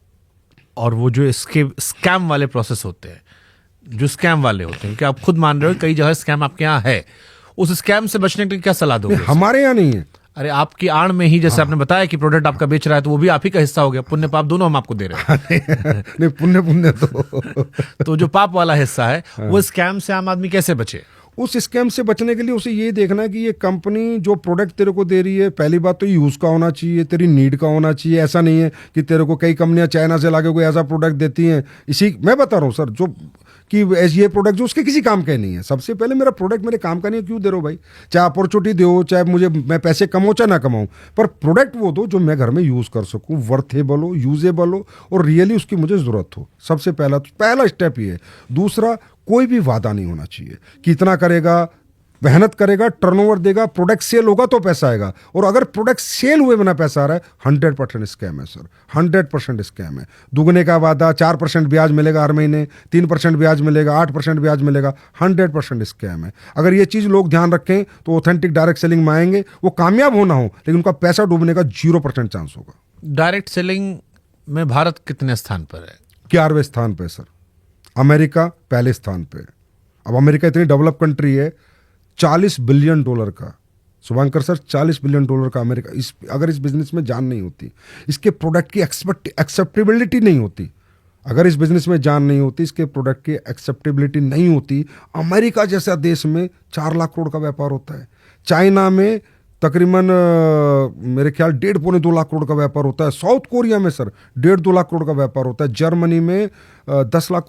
और वो जो इसके स्कैम वाले प्रोसेस होते हैं, जो स्कैम वाले होते हैं, क्योंकि आप खुद मान रहे हो कई जगह स्कैम आपके यहाँ है, उस स्कैम से बचने के लिए क्या सलाह दोगे? हमारे यहाँ नहीं है। अरे आपकी आड़ में ही जैसे आपने बताया कि प्रोडक्ट आपका बेच रहा है तो वो भी आप ही का हिस्सा हो गया, पुण्य पाप दोनों हम आपको दे रहे हैं। नहीं पुण्य तो जो पाप वाला हिस्सा है वो स्कैम से आम आदमी कैसे बचे? उस स्कैम से बचने के लिए उसे ये देखना है कि ये कंपनी जो प्रोडक्ट तेरे को दे रही है, पहली बात तो यूज़ का होना चाहिए, तेरी नीड का होना चाहिए। ऐसा नहीं है कि तेरे को कई कंपनियां चाइना से लाके कोई ऐसा प्रोडक्ट देती हैं, इसी मैं बता रहा हूँ सर, जो कि ये प्रोडक्ट जो उसके किसी काम का नहीं है। सबसे पहले मेरा प्रोडक्ट मेरे काम का नहीं है, क्यों दे रहे हो भाई? चाहे अपॉर्चुनिटी दो, चाहे मैं पैसे कमाऊँ चाहे ना कमाऊँ, पर प्रोडक्ट वो दो जो मैं घर में यूज़ कर सकूँ, वर्थेबल हो, यूजेबल हो और रियली उसकी मुझे ज़रूरत हो। सबसे पहला स्टेप ये है। दूसरा, कोई भी वादा नहीं होना चाहिए कि इतना करेगा, मेहनत करेगा, टर्नओवर देगा, प्रोडक्ट सेल होगा तो पैसा आएगा। और अगर प्रोडक्ट सेल हुए बिना पैसा आ रहा है, 100% स्कैम है सर, 100% स्कैम है। दुगने का वादा, 4% ब्याज मिलेगा हर महीने, 3% ब्याज मिलेगा, 8% ब्याज मिलेगा, 100% स्कैम है। अगर ये चीज़ लोग ध्यान रखें तो ऑथेंटिक डायरेक्ट सेलिंग में आएंगे, वो कामयाब होना हो लेकिन उनका पैसा डूबने का 0% चांस होगा। डायरेक्ट सेलिंग में भारत कितने स्थान पर है? 11वें स्थान पे सर, अमेरिका पहले स्थान पे। अब अमेरिका इतनी डेवलप कंट्री है, $40 बिलियन का, शुभंकर सर, $40 बिलियन का अमेरिका। अगर इस बिजनेस में जान नहीं होती, इसके प्रोडक्ट की एक्सेप्टेबिलिटी नहीं होती, अगर इस बिजनेस में जान नहीं होती, इसके प्रोडक्ट की एक्सेप्टेबिलिटी नहीं होती, अमेरिका जैसा देश में 4 लाख करोड़ का व्यापार होता है, चाइना में तकरीबन मेरे ख्याल 1.5-2 लाख करोड़ का व्यापार होता है, साउथ कोरिया में सर 1.5-2 लाख करोड़ का व्यापार होता है, जर्मनी में 2 लाख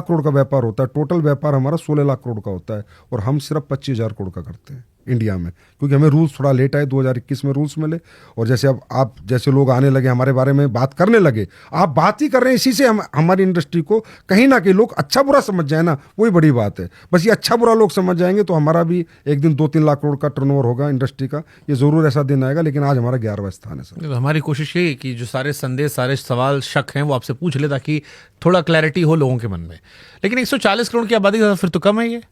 करोड़ का व्यापार होता है। टोटल व्यापार हमारा 16 लाख करोड़ का होता है और हम सिर्फ 25,000 करोड़ का करते हैं इंडिया में, क्योंकि हमें रूल्स थोड़ा लेट आए, 2021 में रूल्स मिले। और जैसे अब आप जैसे लोग आने लगे, हमारे बारे में बात करने लगे, आप बात ही कर रहे हैं, इसी से हमारी इंडस्ट्री को कहीं ना कहीं लोग अच्छा बुरा समझ जाए ना, वही बड़ी बात है। बस ये अच्छा बुरा लोग समझ जाएंगे तो हमारा भी एक दिन 2-3 लाख करोड़ का टर्नओवर होगा इंडस्ट्री का, ये जरूर ऐसा दिन आएगा। लेकिन आज हमारा 11वां स्थान है सर। हमारी कोशिश यही है कि जो सारे संदेह, सारे सवाल, शक हैं वो आपसे पूछ ले ताकि थोड़ा क्लैरिटी हो लोगों के मन में। लेकिन 140 करोड़ की आबादी फिर तो कम है ये।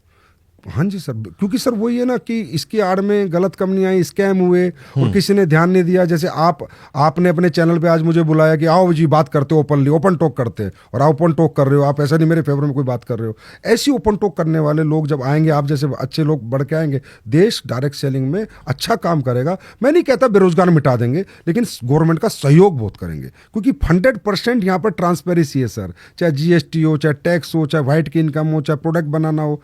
हाँ जी सर, क्योंकि सर वही है ना कि इसकी आड़ में गलत कंपनियां आई, स्कैम हुए और किसी ने ध्यान नहीं दिया। जैसे आपने अपने चैनल पे आज मुझे बुलाया कि आओ जी बात करते हो, ओपनली ओपन टॉक करते हैं, और आप ओपन टॉक कर रहे हो, आप ऐसा नहीं मेरे फेवर में कोई बात कर रहे हो। ऐसी ओपन टॉक करने वाले लोग जब आएंगे, आप जैसे अच्छे लोग बढ़ के आएंगे, देश डायरेक्ट सेलिंग में अच्छा काम करेगा। मैं नहीं कहता बेरोजगार मिटा देंगे, लेकिन गवर्नमेंट का सहयोग बहुत करेंगे, क्योंकि 100% यहाँ पर ट्रांसपेरेंसी है सर। चाहे GST हो, चाहे टैक्स हो, चाहे वाइट की इनकम हो, चाहे प्रोडक्ट बनाना हो।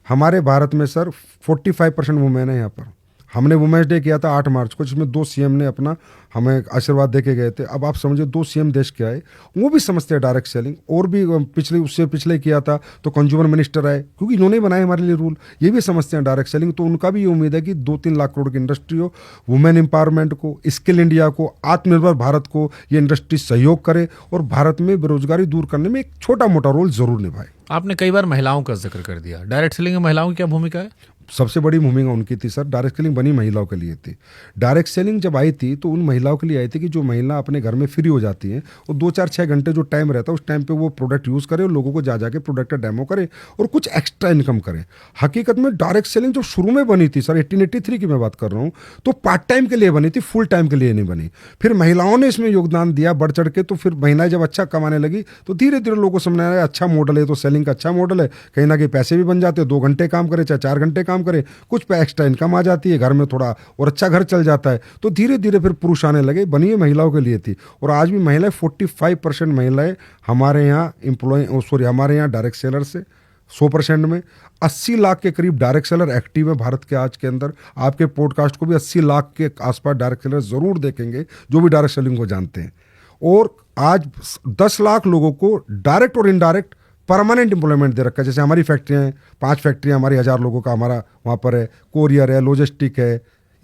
हमारे भारत में सर 45% वुमेन है यहाँ पर। हमने वुमेन्स डे किया था 8 मार्च को, जिसमें 2 CM ने अपना हमें आशीर्वाद दे के गए थे। अब आप समझिए 2 CM देश के आए, वो भी समझते हैं डायरेक्ट सेलिंग। और भी उससे पिछले किया था तो कंज्यूमर मिनिस्टर आए, क्योंकि इन्होंने बनाए हमारे लिए रूल, ये भी समझते हैं डायरेक्ट सेलिंग। तो उनका भी ये उम्मीद है कि 2-3 लाख करोड़ की इंडस्ट्री हो, वुमेन एम्पावरमेंट को, स्किल इंडिया को, आत्मनिर्भर भारत को ये इंडस्ट्री सहयोग करे और भारत में बेरोजगारी दूर करने में एक छोटा मोटा रोल जरूर निभाए। आपने कई बार महिलाओं का जिक्र कर दिया, डायरेक्ट सेलिंग में महिलाओं की क्या भूमिका है? सबसे बड़ी भूमिका उनकी थी सर। डायरेक्ट सेलिंग बनी महिलाओं के लिए थी। डायरेक्ट सेलिंग जब आई थी तो उन महिलाओं के लिए आई थी कि जो महिला अपने घर में फ्री हो जाती हैं, वो 2-4-6 घंटे जो टाइम रहता है उस टाइम पे वो प्रोडक्ट यूज़ करे और लोगों को जा जाके प्रोडक्ट का डेमो करे और कुछ एक्स्ट्रा इनकम करे। हकीकत में डायरेक्ट सेलिंग जो शुरू में बनी थी सर, 1883 की मैं बात कर रहा हूँ, तो पार्ट टाइम के लिए बनी थी, फुल टाइम के लिए नहीं बनी। फिर महिलाओं ने इसमें योगदान दिया बढ़ चढ़ के, तो फिर महिलाएं जब अच्छा कमाने लगी तो धीरे धीरे लोगों को समझ आया अच्छा मॉडल है, तो सेलिंग का अच्छा मॉडल है, कहीं ना कहीं पैसे भी बन जाते हैं, 2 घंटे काम करे चाहे 4 घंटे काम करे, कुछ पे एक्स्ट्रा इनकम आ जाती है, घर में थोड़ा और अच्छा घर चल जाता है। तो धीरे धीरे फिर पुरुष आने लगे, बनी है महिलाओं के लिए थी। और आज भी महिलाएं 45% महिलाएं हमारे यहाँ हमारे यहाँ डायरेक्ट सेलर से 100% में 80 लाख के करीब डायरेक्ट सेलर एक्टिव है भारत के आज के अंदर। आपके पॉडकास्ट को भी 80 लाख के आसपास डायरेक्ट सेलर जरूर देखेंगे जो भी डायरेक्ट सेलिंग को जानते हैं। और आज 10 लाख लोगों को डायरेक्ट और इनडायरेक्ट परमानेंट एम्प्लॉयमेंट दे रखा है। जैसे हमारी फैक्ट्रियाँ हैं, 5 फैक्ट्रियाँ हमारी 1000 लोगों का हमारा वहाँ पर है, कोरियर है, लॉजिस्टिक है,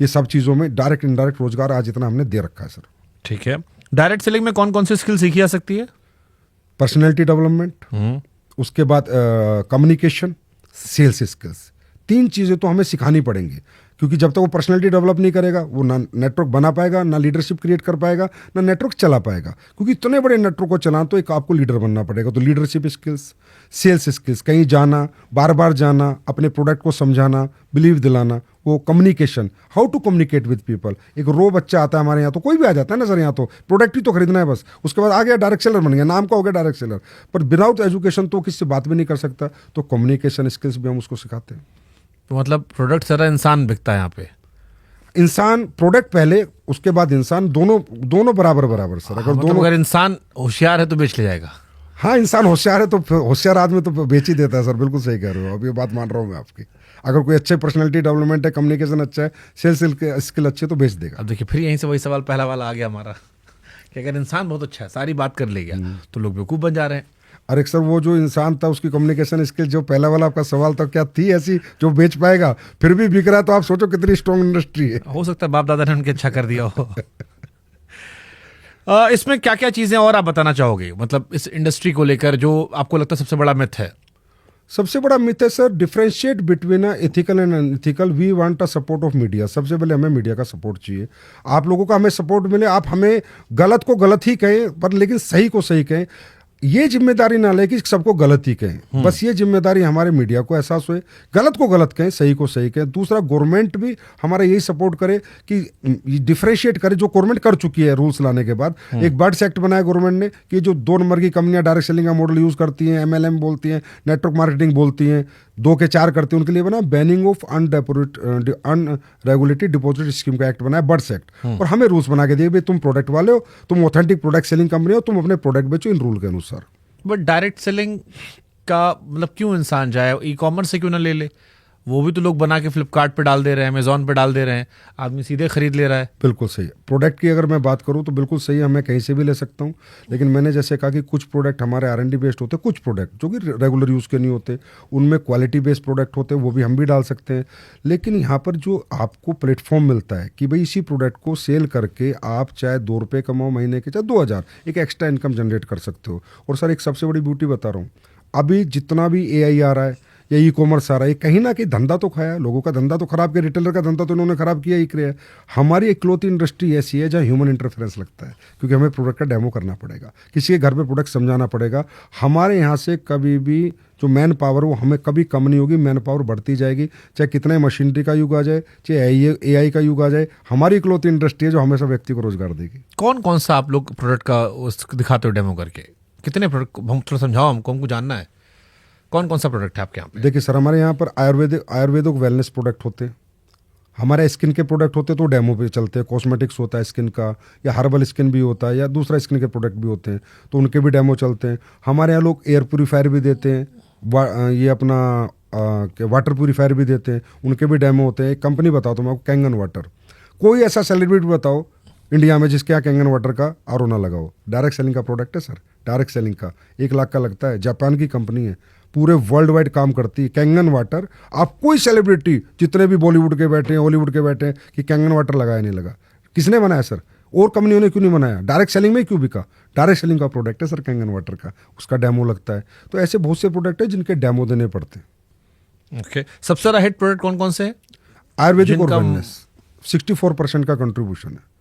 ये सब चीज़ों में डायरेक्ट इनडायरेक्ट रोजगार आज इतना हमने दे रखा है सर। ठीक है, डायरेक्ट सेलिंग में कौन कौन सी स्किल सीखी जा सकती है? पर्सनैलिटी डेवलपमेंट, उसके बाद कम्युनिकेशन, सेल्स स्किल्स, 3 चीज़ें तो हमें सिखानी पड़ेंगी, क्योंकि जब तक वो पर्सनैलिटी डेवलप नहीं करेगा वो ना नेटवर्क बना पाएगा, ना लीडरशिप क्रिएट कर पाएगा, ना नेटवर्क चला पाएगा। क्योंकि इतने बड़े नेटवर्क को चलाना तो एक आपको लीडर बनना पड़ेगा। तो लीडरशिप स्किल्स, सेल्स स्किल्स, कहीं जाना, बार बार जाना, अपने प्रोडक्ट को समझाना, बिलीव दिलाना, वो communication, how to communicate with people. एक रो बच्चा आता है हमारे यहाँ, तो कोई भी आ जाता है ना सर, यहाँ तो प्रोडक्ट ही तो खरीदना है बस, उसके बाद आ गया डायरेक्ट सेलर बन गया, नाम का हो गया डायरेक्ट सेलर, पर विदाउट एजुकेशन तो किससे बात भी नहीं कर सकता। तो कम्युनिकेशन स्किल्स भी हम उसको सिखाते हैं। तो मतलब प्रोडक्ट सारा इंसान बिकता है यहाँ पे? इंसान, प्रोडक्ट पहले, उसके बाद इंसान, दोनों बराबर सर। अगर मतलब अगर इंसान होशियार है तो बेच ले जाएगा? हाँ, इंसान होशियार है तो होशियार आदमी तो बेच ही देता है सर। बिल्कुल सही कह रहे हो, अब ये बात मान रहा हूँ मैं आपकी। अगर कोई अच्छे पर्सनैलिटी डेवलपमेंट है, कम्युनिकेशन अच्छा है, सेल्स स्किल अच्छे, तो बेच देगा। अब देखिए फिर यहीं से वही सवाल पहला वाला आ गया हमारा कि अगर इंसान बहुत अच्छा है, सारी बात कर ले गया, तो लोग बेवकूफ़ बन जा रहे हैं। अरे सर, वो जो इंसान था उसकी कम्युनिकेशन स्किल, जो पहला वाला आपका सवाल था, क्या थी ऐसी जो बेच पाएगा, फिर भी बिक रहा है, तो आप सोचो कितनी स्ट्रॉन्ग इंडस्ट्री है। हो सकता है बाप दादा ने उनके अच्छा कर दिया हो। इसमें क्या क्या चीजें और आप बताना चाहोगे, मतलब इस इंडस्ट्री को लेकर जो आपको लगता है सबसे बड़ा मिथ है? सबसे बड़ा मिथ है sir, differentiate between ethical and unethical. We want a support of media. सबसे पहले हमें मीडिया का सपोर्ट चाहिए, आप लोगों का हमें सपोर्ट मिले। आप हमें गलत को गलत ही कहें, पर लेकिन सही को सही कहें। ये जिम्मेदारी ना ले कि सबको गलत ही कहें, बस ये जिम्मेदारी हमारे मीडिया को एहसास हुए, गलत को गलत कहें, सही को सही कहें। दूसरा, गवर्नमेंट भी हमारा यही सपोर्ट करे कि डिफरेंशिएट करे, जो गवर्नमेंट कर चुकी है रूल्स लाने के बाद। एक बर्ड्स एक्ट बनाया गवर्नमेंट ने कि जो 2 नंबर की कंपनियां डायरेक्ट सेलिंग का मॉडल यूज करती हैं, MLM बोलती हैं, नेटवर्क मार्केटिंग बोलती हैं, 2 के 4 करते हैं, उनके लिए बना banning of unregulated deposit scheme का एक्ट बनाया, बर्ड्स एक्ट। और हमें रूल्स बना के दिए, भाई तुम प्रोडक्ट वाले हो, तुम ऑथेंटिक प्रोडक्ट सेलिंग कंपनी हो, तुम अपने प्रोडक्ट बेचो इन रूल के अनुसार। बट डायरेक्ट सेलिंग का मतलब क्यों इंसान जाए, ई कॉमर्स से क्यों ना ले ले? वो भी तो लोग बना के फ्लिपकार्ट पे डाल दे रहे हैं, अमेजोन पे डाल दे रहे हैं, आदमी सीधे खरीद ले रहा है। बिल्कुल सही है। प्रोडक्ट की अगर मैं बात करूं तो बिल्कुल सही है, मैं कहीं से भी ले सकता हूं। लेकिन मैंने जैसे कहा कि कुछ प्रोडक्ट हमारे R&D बेस्ड होते हैं, कुछ प्रोडक्ट जो कि रेगुलर यूज़ के नहीं होते, उनमें क्वालिटी बेस्ड प्रोडक्ट होते हैं, वो भी हम भी डाल सकते हैं। लेकिन यहाँ पर जो आपको प्लेटफॉर्म मिलता है कि भाई इसी प्रोडक्ट को सेल करके आप चाहे 2 रुपये कमाओ महीने के, चाहे 2000, एक एक्स्ट्रा इनकम जनरेट कर सकते हो। और सर एक सबसे बड़ी ब्यूटी बता रहा हूँ, अभी जितना भी AI आ रहा है या ई-कॉमर्स आ रहा है, कहीं ना कहीं धंधा तो खाया, लोगों का धंधा तो खराब किया, रिटेलर का धंधा तो इन्होंने खराब किया ही किया है। हमारी इकलौती इंडस्ट्री ऐसी है जहाँ ह्यूमन इंटरफेरेंस लगता है, क्योंकि हमें प्रोडक्ट का डेमो करना पड़ेगा, किसी के घर पे प्रोडक्ट समझाना पड़ेगा। हमारे यहाँ से कभी भी जो मैन पावर वो हमें कभी कम नहीं होगी, मैन पावर बढ़ती जाएगी, चाहे कितना मशीनरी का युग आ जाए, चाहे AI का युग आ जाए। हमारी इकलौती इंडस्ट्री है जो हमेशा व्यक्ति को रोजगार देगी। कौन कौन सा आप लोग प्रोडक्ट का दिखाते हो डेमो करके? कितने प्रोडक्ट, हम थोड़ा समझाओ हमको जानना है, कौन कौन सा प्रोडक्ट है आपके यहाँ पे? देखिए सर, हमारे यहाँ पर आयुर्वेदिक वेलनेस प्रोडक्ट होते हैं, हमारे स्किन के प्रोडक्ट होते हैं तो डेमो पे चलते हैं। कॉस्मेटिक्स होता है स्किन का, या हर्बल स्किन भी होता है, या दूसरा स्किन के प्रोडक्ट भी होते हैं, तो उनके भी डेमो चलते हैं। हमारे यहाँ लोग एयर प्योरीफायर भी देते हैं, ये अपना वाटर प्योरीफायर भी देते हैं, उनके भी डेमो होते हैं। एक कंपनी बताओ तो मैं आपको, कैंगन वाटर। कोई ऐसा सेलिब्रिटी बताओ इंडिया में जिसके यहाँ कैंगन वाटर का RO ना लगा हो। डायरेक्ट सेलिंग का प्रोडक्ट है सर, डायरेक्ट सेलिंग का 1 लाख का लगता है। जापान की कंपनी है, पूरे वर्ल्ड वाइड काम करती है। कैंगन वाटर, आप कोई सेलिब्रिटी जितने भी बॉलीवुड के बैठे हैं, हॉलीवुड के बैठे हैं, कि कैंगन वाटर लगाया नहीं लगा, किसने बनाया सर? और कंपनियों ने क्यों नहीं बनाया? डायरेक्ट सेलिंग में क्यों बिका? डायरेक्ट सेलिंग का प्रोडक्ट है सर कैंगन वाटर का, उसका डेमो लगता है। तो ऐसे बहुत से प्रोडक्ट है जिनके डेमो देने पड़ते हैं। ओके, सबसे ज्यादा हिट प्रोडक्ट कौन कौन से हैं? आयुर्वेदिक और जिनका- वेलनेस 64% का कंट्रीब्यूशन है।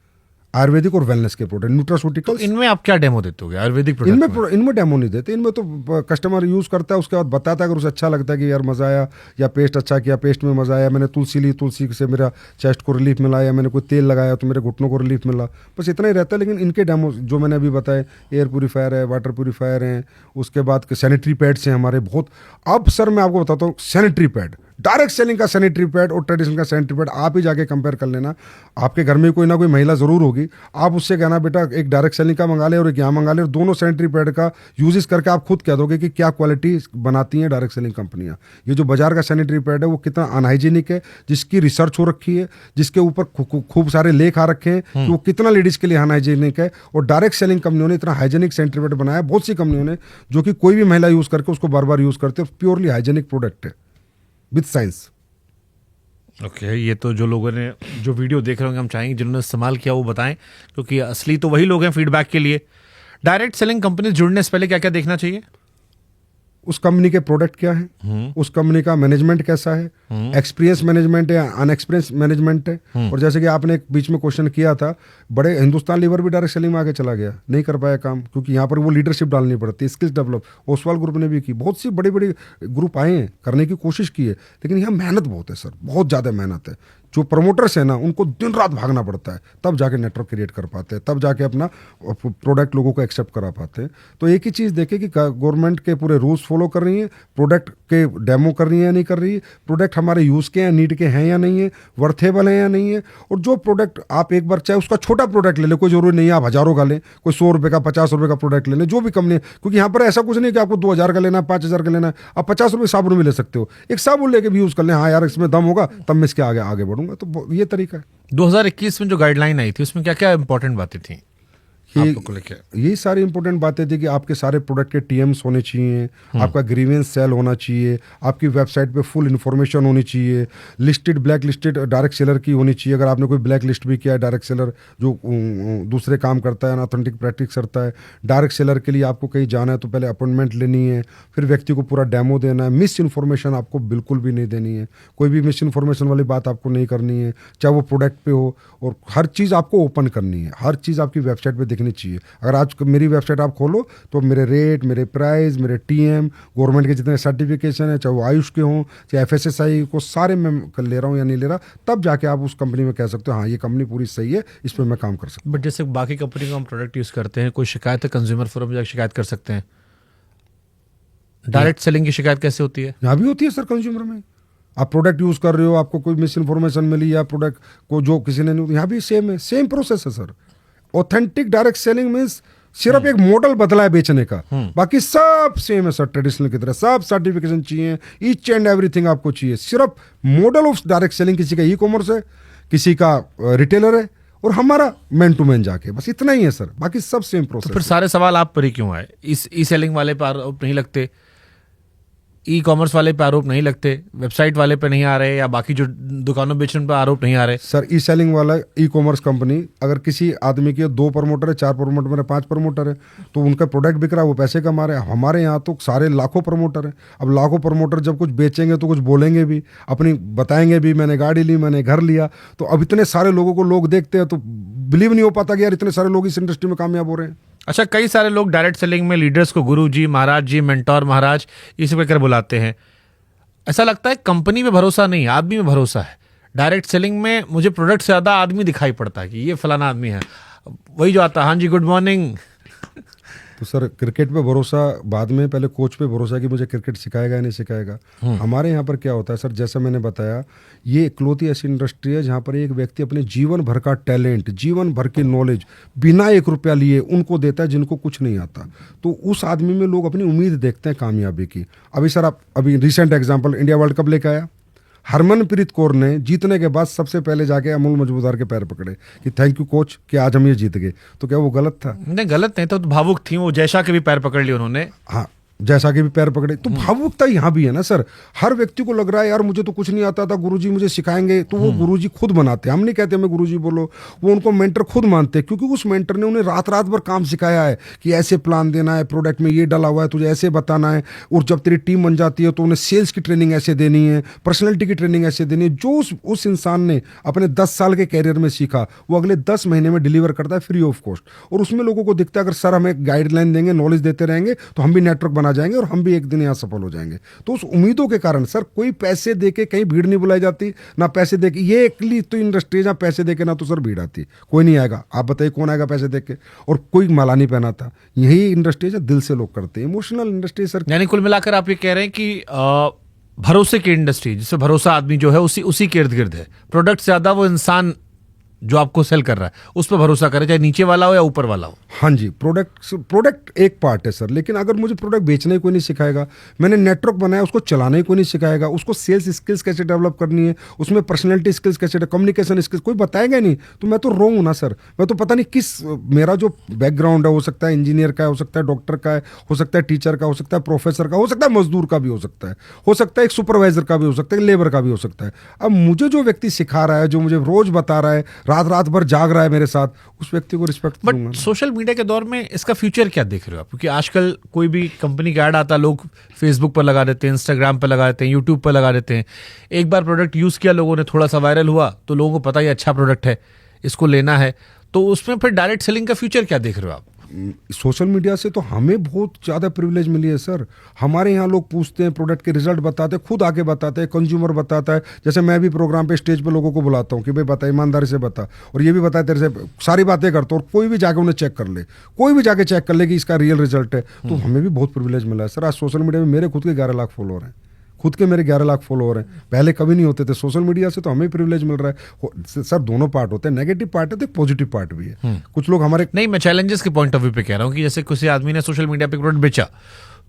आयुर्वेदिक और वेलनेस के प्रोडक्ट, तो न्यूट्रास्यूटिकल्स। इनमें आप क्या डेमो देते हो आयुर्वेदिक प्रोडक्ट में? इनमें डेमो नहीं देते, इनमें तो कस्टमर यूज करता है, उसके बाद बताता है अगर उसे अच्छा लगता है कि यार मजा आया, या पेस्ट अच्छा किया, पेस्ट में मजा आया, मैंने तुलसी ली, तुलसी से मेरा चेस्ट को रिलीफ मिला, या मैंने कोई तेल लगाया तो मेरे घुटनों को रिलीफ मिला, बस इतना ही रहता है। लेकिन इनके डेमो जो मैंने अभी बताए, एयर प्यूरीफायर है, वाटर प्यूरीफायर है, उसके बाद सैनिटरी पैड्स हैं हमारे बहुत। अब सर मैं आपको बताता हूँ, सैनिटरी पैड, डायरेक्ट सेलिंग का सैनिटरी पैड और ट्रेडिशनल का सैनिटरी पैड आप ही जाके कंपेयर कर लेना। आपके घर में कोई ना कोई महिला जरूर होगी, आप उससे कहना बेटा एक डायरेक्ट सेलिंग का मंगा ले और एक यहाँ मंगा ले, और दोनों सैनिटरी पैड का यूजेस करके आप खुद कह दोगे कि क्या क्वालिटी बनाती हैं डायरेक्ट सेलिंग कंपनियां। ये जो बाजार का सैनिटरी पैड है वो कितना अनहाइजीनिक है, जिसकी रिसर्च हो रखी है, जिसके ऊपर खूब सारे लेख आ रखे हैं कि वो कितना लेडीज के लिए अनहाइजीनिक है, और डायरेक्ट सेलिंग कंपनियों ने इतना हाइजीनिक सैनिटरी पैड बनाया, बहुत सी कंपनियों ने, जो कि कोई भी महिला यूज करके उसको बार बार यूज करते हैं, प्योरली हाइजीनिक प्रोडक्ट है विद साइंस। ओके, ये तो जो लोगों ने जो वीडियो देख रहे होंगे, हम चाहेंगे जिन्होंने इस्तेमाल किया वो बताएं, क्योंकि असली तो वही लोग हैं फीडबैक के लिए। डायरेक्ट सेलिंग कंपनी जुड़ने से पहले क्या क्या देखना चाहिए? उस कंपनी के प्रोडक्ट क्या है, उस कंपनी का मैनेजमेंट कैसा है, एक्सपीरियंस मैनेजमेंट है, अनएक्सपीरियंस मैनेजमेंट है। और जैसे कि आपने एक बीच में क्वेश्चन किया था, बड़े हिंदुस्तान लीवर भी डायरेक्ट सेलिंग में आगे चला गया, नहीं कर पाया काम, क्योंकि यहाँ पर वो लीडरशिप डालनी पड़ती है, स्किल्स डेवलप। ओसवाल ग्रुप ने भी की, बहुत सी बड़ी बड़ी ग्रुप आए हैं, करने की कोशिश की है, लेकिन यहाँ मेहनत बहुत है सर, बहुत ज़्यादा मेहनत है। जो प्रमोटर्स है ना, उनको दिन रात भागना पड़ता है, तब जाके नेटवर्क क्रिएट कर पाते हैं, तब जाके अपना प्रोडक्ट लोगों को एक्सेप्ट करा पाते हैं। तो एक ही चीज़ देखें कि गवर्नमेंट के पूरे रूल्स फॉलो कर रही है, प्रोडक्ट के डेमो कर रही है या नहीं कर रही है, प्रोडक्ट हमारे यूज़ के हैं, नीड के हैं या नहीं है, वर्थेबल है या नहीं है। और जो प्रोडक्ट आप एक बार चाहे उसका छोटा प्रोडक्ट ले लें, कोई जरूरी नहीं है आप हज़ारों का लें, कोई 100 रुपये का 50 रुपये का प्रोडक्ट ले लें, जो भी कंपनी है, क्योंकि यहाँ पर ऐसा कुछ नहीं कि आपको 2000 का लेना है, 5000 का लेना है, आप 50 रुपये साबुन भी ले सकते हो, एक साबुन लेके भी यूज़ कर लें, हाँ यार इसमें दम होगा तब मैं इसके आगे बढ़ूंगा। तो ये तरीका है। 2021 में जो गाइडलाइन आई थी उसमें क्या क्या इंपॉर्टेंट बातें थी आप लोग को लेके? यही सारी इंपॉर्टेंट बातें थी कि आपके सारे प्रोडक्ट के टीएम्स होने चाहिए, आपका ग्रीवेंस सेल होना चाहिए, आपकी वेबसाइट पे फुल इन्फॉर्मेशन होनी चाहिए, listed black listed direct seller की होनी चाहिए। अगर आपने कोई ब्लैक लिस्ट भी किया है, डायरेक्ट सेलर जो दूसरे काम करता है, अनऑथेंटिक प्रैक्टिस करता है, डायरेक्ट सेलर के लिए आपको कहीं जाना है तो पहले अपॉइंटमेंट लेनी है, फिर व्यक्ति को पूरा डेमो देना है। मिस इन्फॉर्मेशन आपको बिल्कुल भी नहीं देनी है, कोई भी मिस इन्फॉर्मेशन वाली बात आपको नहीं करनी है, चाहे वो प्रोडक्ट पे हो, और हर चीज़ आपको ओपन करनी है, हर चीज़ आपकी वेबसाइट पे दिखनी चाहिए। अगर आज मेरी वेबसाइट आप खोलो तो मेरे रेट, मेरे प्राइस, मेरे टीएम, गवर्नमेंट के जितने सर्टिफिकेशन है, चाहे वो आयुष के हों, चाहे एफएसएसआई को, सारे मैं ले रहा हूँ या नहीं ले रहा, तब जाके आप उस कंपनी में कह सकते हो हाँ ये कंपनी पूरी सही है, इस पर मैं काम कर सकता हूँ। बट जैसे बाकी कंपनी का हम प्रोडक्ट यूज करते हैं, कोई शिकायत है कंज्यूमर फोरम में जाकर शिकायत कर सकते हैं, डायरेक्ट सेलिंग की शिकायत कैसे होती है? यहाँ भी होती है सर कंज्यूमर में, आप प्रोडक्ट यूज कर रहे हो, आपको कोई मिस इन्फॉर्मेशन मिली या प्रोडक्ट को जो किसी ने नहीं, यहाँ भी सेम है, सेम प्रोसेस है sir. Authentic direct selling means सिर्फ एक मॉडल बदला है बेचने का, बाकी सब सेम है सर, ट्रेडिशनल की तरह सब सर्टिफिकेशन चाहिए, ईच एंड एवरीथिंग आपको चाहिए। सिर्फ मॉडल ऑफ डायरेक्ट सेलिंग किसी का ई कॉमर्स है, किसी का रिटेलर है, और हमारा मैन टू मैन जाके, बस इतना ही है सर, बाकी सब सेम प्रोसेस। तो फिर सारे सवाल आप पर ही क्यों आए? इस ई सेलिंग वाले पे आरोप नहीं लगते, ई कॉमर्स वाले पे आरोप नहीं लगते, वेबसाइट वाले पे नहीं आ रहे, या बाकी जो दुकानों बेचने पे आरोप नहीं आ रहे? सर ई सेलिंग वाला ई कॉमर्स कंपनी, अगर किसी आदमी के 2 प्रमोटर है, 4 प्रमोटर है, 5 प्रमोटर है, तो उनका प्रोडक्ट बिक रहा है, वो पैसे कमा रहे हैं। हमारे यहाँ तो सारे लाखों प्रमोटर हैं। अब लाखों प्रमोटर जब कुछ बेचेंगे तो कुछ बोलेंगे भी, अपनी बताएंगे भी, मैंने गाड़ी ली, मैंने घर लिया, तो अब इतने सारे लोगों को लोग देखते हैं तो बिलीव नहीं हो पाता कि यार इतने सारे लोग इस इंडस्ट्री में कामयाब हो रहे हैं। अच्छा, कई सारे लोग डायरेक्ट सेलिंग में लीडर्स को गुरु जी, महाराज जी, मेंटोर महाराज ये सब कहकर बुलाते हैं। ऐसा लगता है कंपनी में भरोसा नहीं, आदमी में भरोसा है। डायरेक्ट सेलिंग में मुझे प्रोडक्ट से ज़्यादा आदमी दिखाई पड़ता है कि ये फलाना आदमी है, वही जो आता है, हाँ जी गुड मॉर्निंग। तो सर क्रिकेट पे भरोसा बाद में, पहले कोच पे भरोसा कि मुझे क्रिकेट सिखाएगा या नहीं सिखाएगा। हमारे यहाँ पर क्या होता है सर, जैसा मैंने बताया, ये इकलौती ऐसी इंडस्ट्री है जहाँ पर एक व्यक्ति अपने जीवन भर का टैलेंट, जीवन भर की नॉलेज बिना 1 रुपया लिए उनको देता है जिनको कुछ नहीं आता। तो उस आदमी में लोग अपनी उम्मीद देखते हैं कामयाबी की। अभी सर आप अभी recent example, India world cup लेके आया, हरमनप्रीत कौर ने जीतने के बाद सबसे पहले जाके अमूल मजमूदार के पैर पकड़े कि थैंक यू कोच कि आज हम ये जीत गए। तो क्या वो गलत था? नहीं, गलत नहीं, तो भावुक थी वो, जैशा के भी पैर पकड़ लिए उन्होंने। हाँ, जैसा कि भी पैर पकड़े। तो भावुकता यहाँ भी है ना सर। हर व्यक्ति को लग रहा है यार मुझे तो कुछ नहीं आता था, गुरुजी मुझे सिखाएंगे। तो वो गुरुजी खुद बनाते हैं, हम नहीं कहते हमें गुरुजी बोलो, वो उनको मेंटर खुद मानते हैं, क्योंकि उस मेंटर ने उन्हें रात रात भर काम सिखाया है कि ऐसे प्लान देना है, प्रोडक्ट में ये डाला हुआ है, तुझे ऐसे बताना है। और जब तेरी टीम बन जाती है तो उन्हें सेल्स की ट्रेनिंग ऐसे देनी है, पर्सनैलिटी की ट्रेनिंग ऐसे देनी है। जो उस इंसान ने अपने 10 साल के कैरियर में सीखा वो अगले 10 महीने में डिलीवर करता है फ्री ऑफ कॉस्ट। और उसमें लोगों को दिखता है अगर सर हमें गाइडलाइन देंगे, नॉलेज देते रहेंगे तो हम भी नेटवर्क बना जाएंगे और हम भी एक दिन यहाँ सफल हो जाएंगे। तो उस उम्मीदों के कारण सर कोई पैसे देके कहीं भीड़ नहीं बुलाई जाती, ना पैसे देके। ये एकली तो इंडस्ट्री है जहाँ पैसे देके ना तो सर भीड़ आती, कोई नहीं आएगा। आप बताइए कौन आएगा पैसे देके? और कोई माला नहीं पहनाता। यही इंडस्ट्री है दिल से लोग करते हैं, इमोशनल इंडस्ट्री सर। यानी कुल मिलाकर आप ये कह रहे हैं कि भरोसे की इंडस्ट्री, जिससे भरोसा आदमी जो है उसी के इर्द गिर्द है। प्रोडक्ट से ज्यादा वो इंसान जो आपको सेल कर रहा है उस पर भरोसा करे, चाहे नीचे वाला हो या ऊपर वाला हो। हाँ जी, प्रोडक्ट एक पार्ट है सर, लेकिन अगर मुझे प्रोडक्ट बेचना ही कोई नहीं सिखाएगा, मैंने नेटवर्क बनाया उसको चलाना ही कोई नहीं सिखाएगा, उसको सेल्स स्किल्स कैसे डेवलप करनी है, उसमें पर्सनैलिटी स्किल्स कैसे, कम्युनिकेशन स्किल्स कोई बताएगा नहीं, तो मैं तो रोंग हूँ ना सर। मैं तो पता नहीं किस, मेरा जो बैकग्राउंड है हो सकता है इंजीनियर का, हो सकता है डॉक्टर का, हो सकता है टीचर का, हो सकता है प्रोफेसर का, हो सकता है मजदूर का भी हो सकता है एक सुपरवाइजर का भी हो सकता है, लेबर का भी हो सकता है। अब मुझे जो व्यक्ति सिखा रहा है, जो मुझे रोज बता रहा है, रात भर जाग रहा है मेरे साथ, उस व्यक्ति को रिस्पेक्ट दूंगा। बट सोशल मीडिया के दौर में इसका फ्यूचर क्या देख रहे हो आप? क्योंकि आजकल कोई भी कंपनी का ऐड आता, लोग फेसबुक पर लगा देते हैं, इंस्टाग्राम पर लगा देते हैं, यूट्यूब पर लगा देते हैं। एक बार प्रोडक्ट यूज किया लोगों ने, थोड़ा सा वायरल हुआ तो लोगों को पता ही अच्छा प्रोडक्ट है, इसको लेना है। तो उसमें फिर डायरेक्ट सेलिंग का फ्यूचर क्या देख रहे हो आप? सोशल मीडिया से तो हमें बहुत ज़्यादा प्रिविलेज मिली है सर। हमारे यहाँ लोग पूछते हैं, प्रोडक्ट के रिजल्ट बताते हैं, खुद आके बताते हैं, कंज्यूमर बताता है। जैसे मैं भी प्रोग्राम पे स्टेज पे लोगों को बुलाता हूँ कि भाई बता, ईमानदारी से बता, और ये भी बताए तेरे से सारी बातें करता हूँ, और कोई भी जाके उन्हें चेक कर ले, कोई भी जाके चेक कर ले कि इसका रियल रिजल्ट है। तो हमें भी बहुत प्रिविलेज मिला है सर। आज सोशल मीडिया में मेरे खुद के 11 लाख फॉलोअर हैं, खुद के मेरे 11 लाख फॉलोअर हैं, पहले कभी नहीं होते थे। सोशल मीडिया से तो हमें प्रिविलेज मिल रहा है सर। दोनों पार्ट होते हैं, नेगेटिव पार्ट है तो एक पॉजिटिव पार्ट भी है। कुछ लोग हमारे, नहीं, मैं चैलेंजेस के पॉइंट ऑफ व्यू पे कह रहा हूँ कि जैसे किसी आदमी ने सोशल मीडिया पे प्रोडक्ट बेचा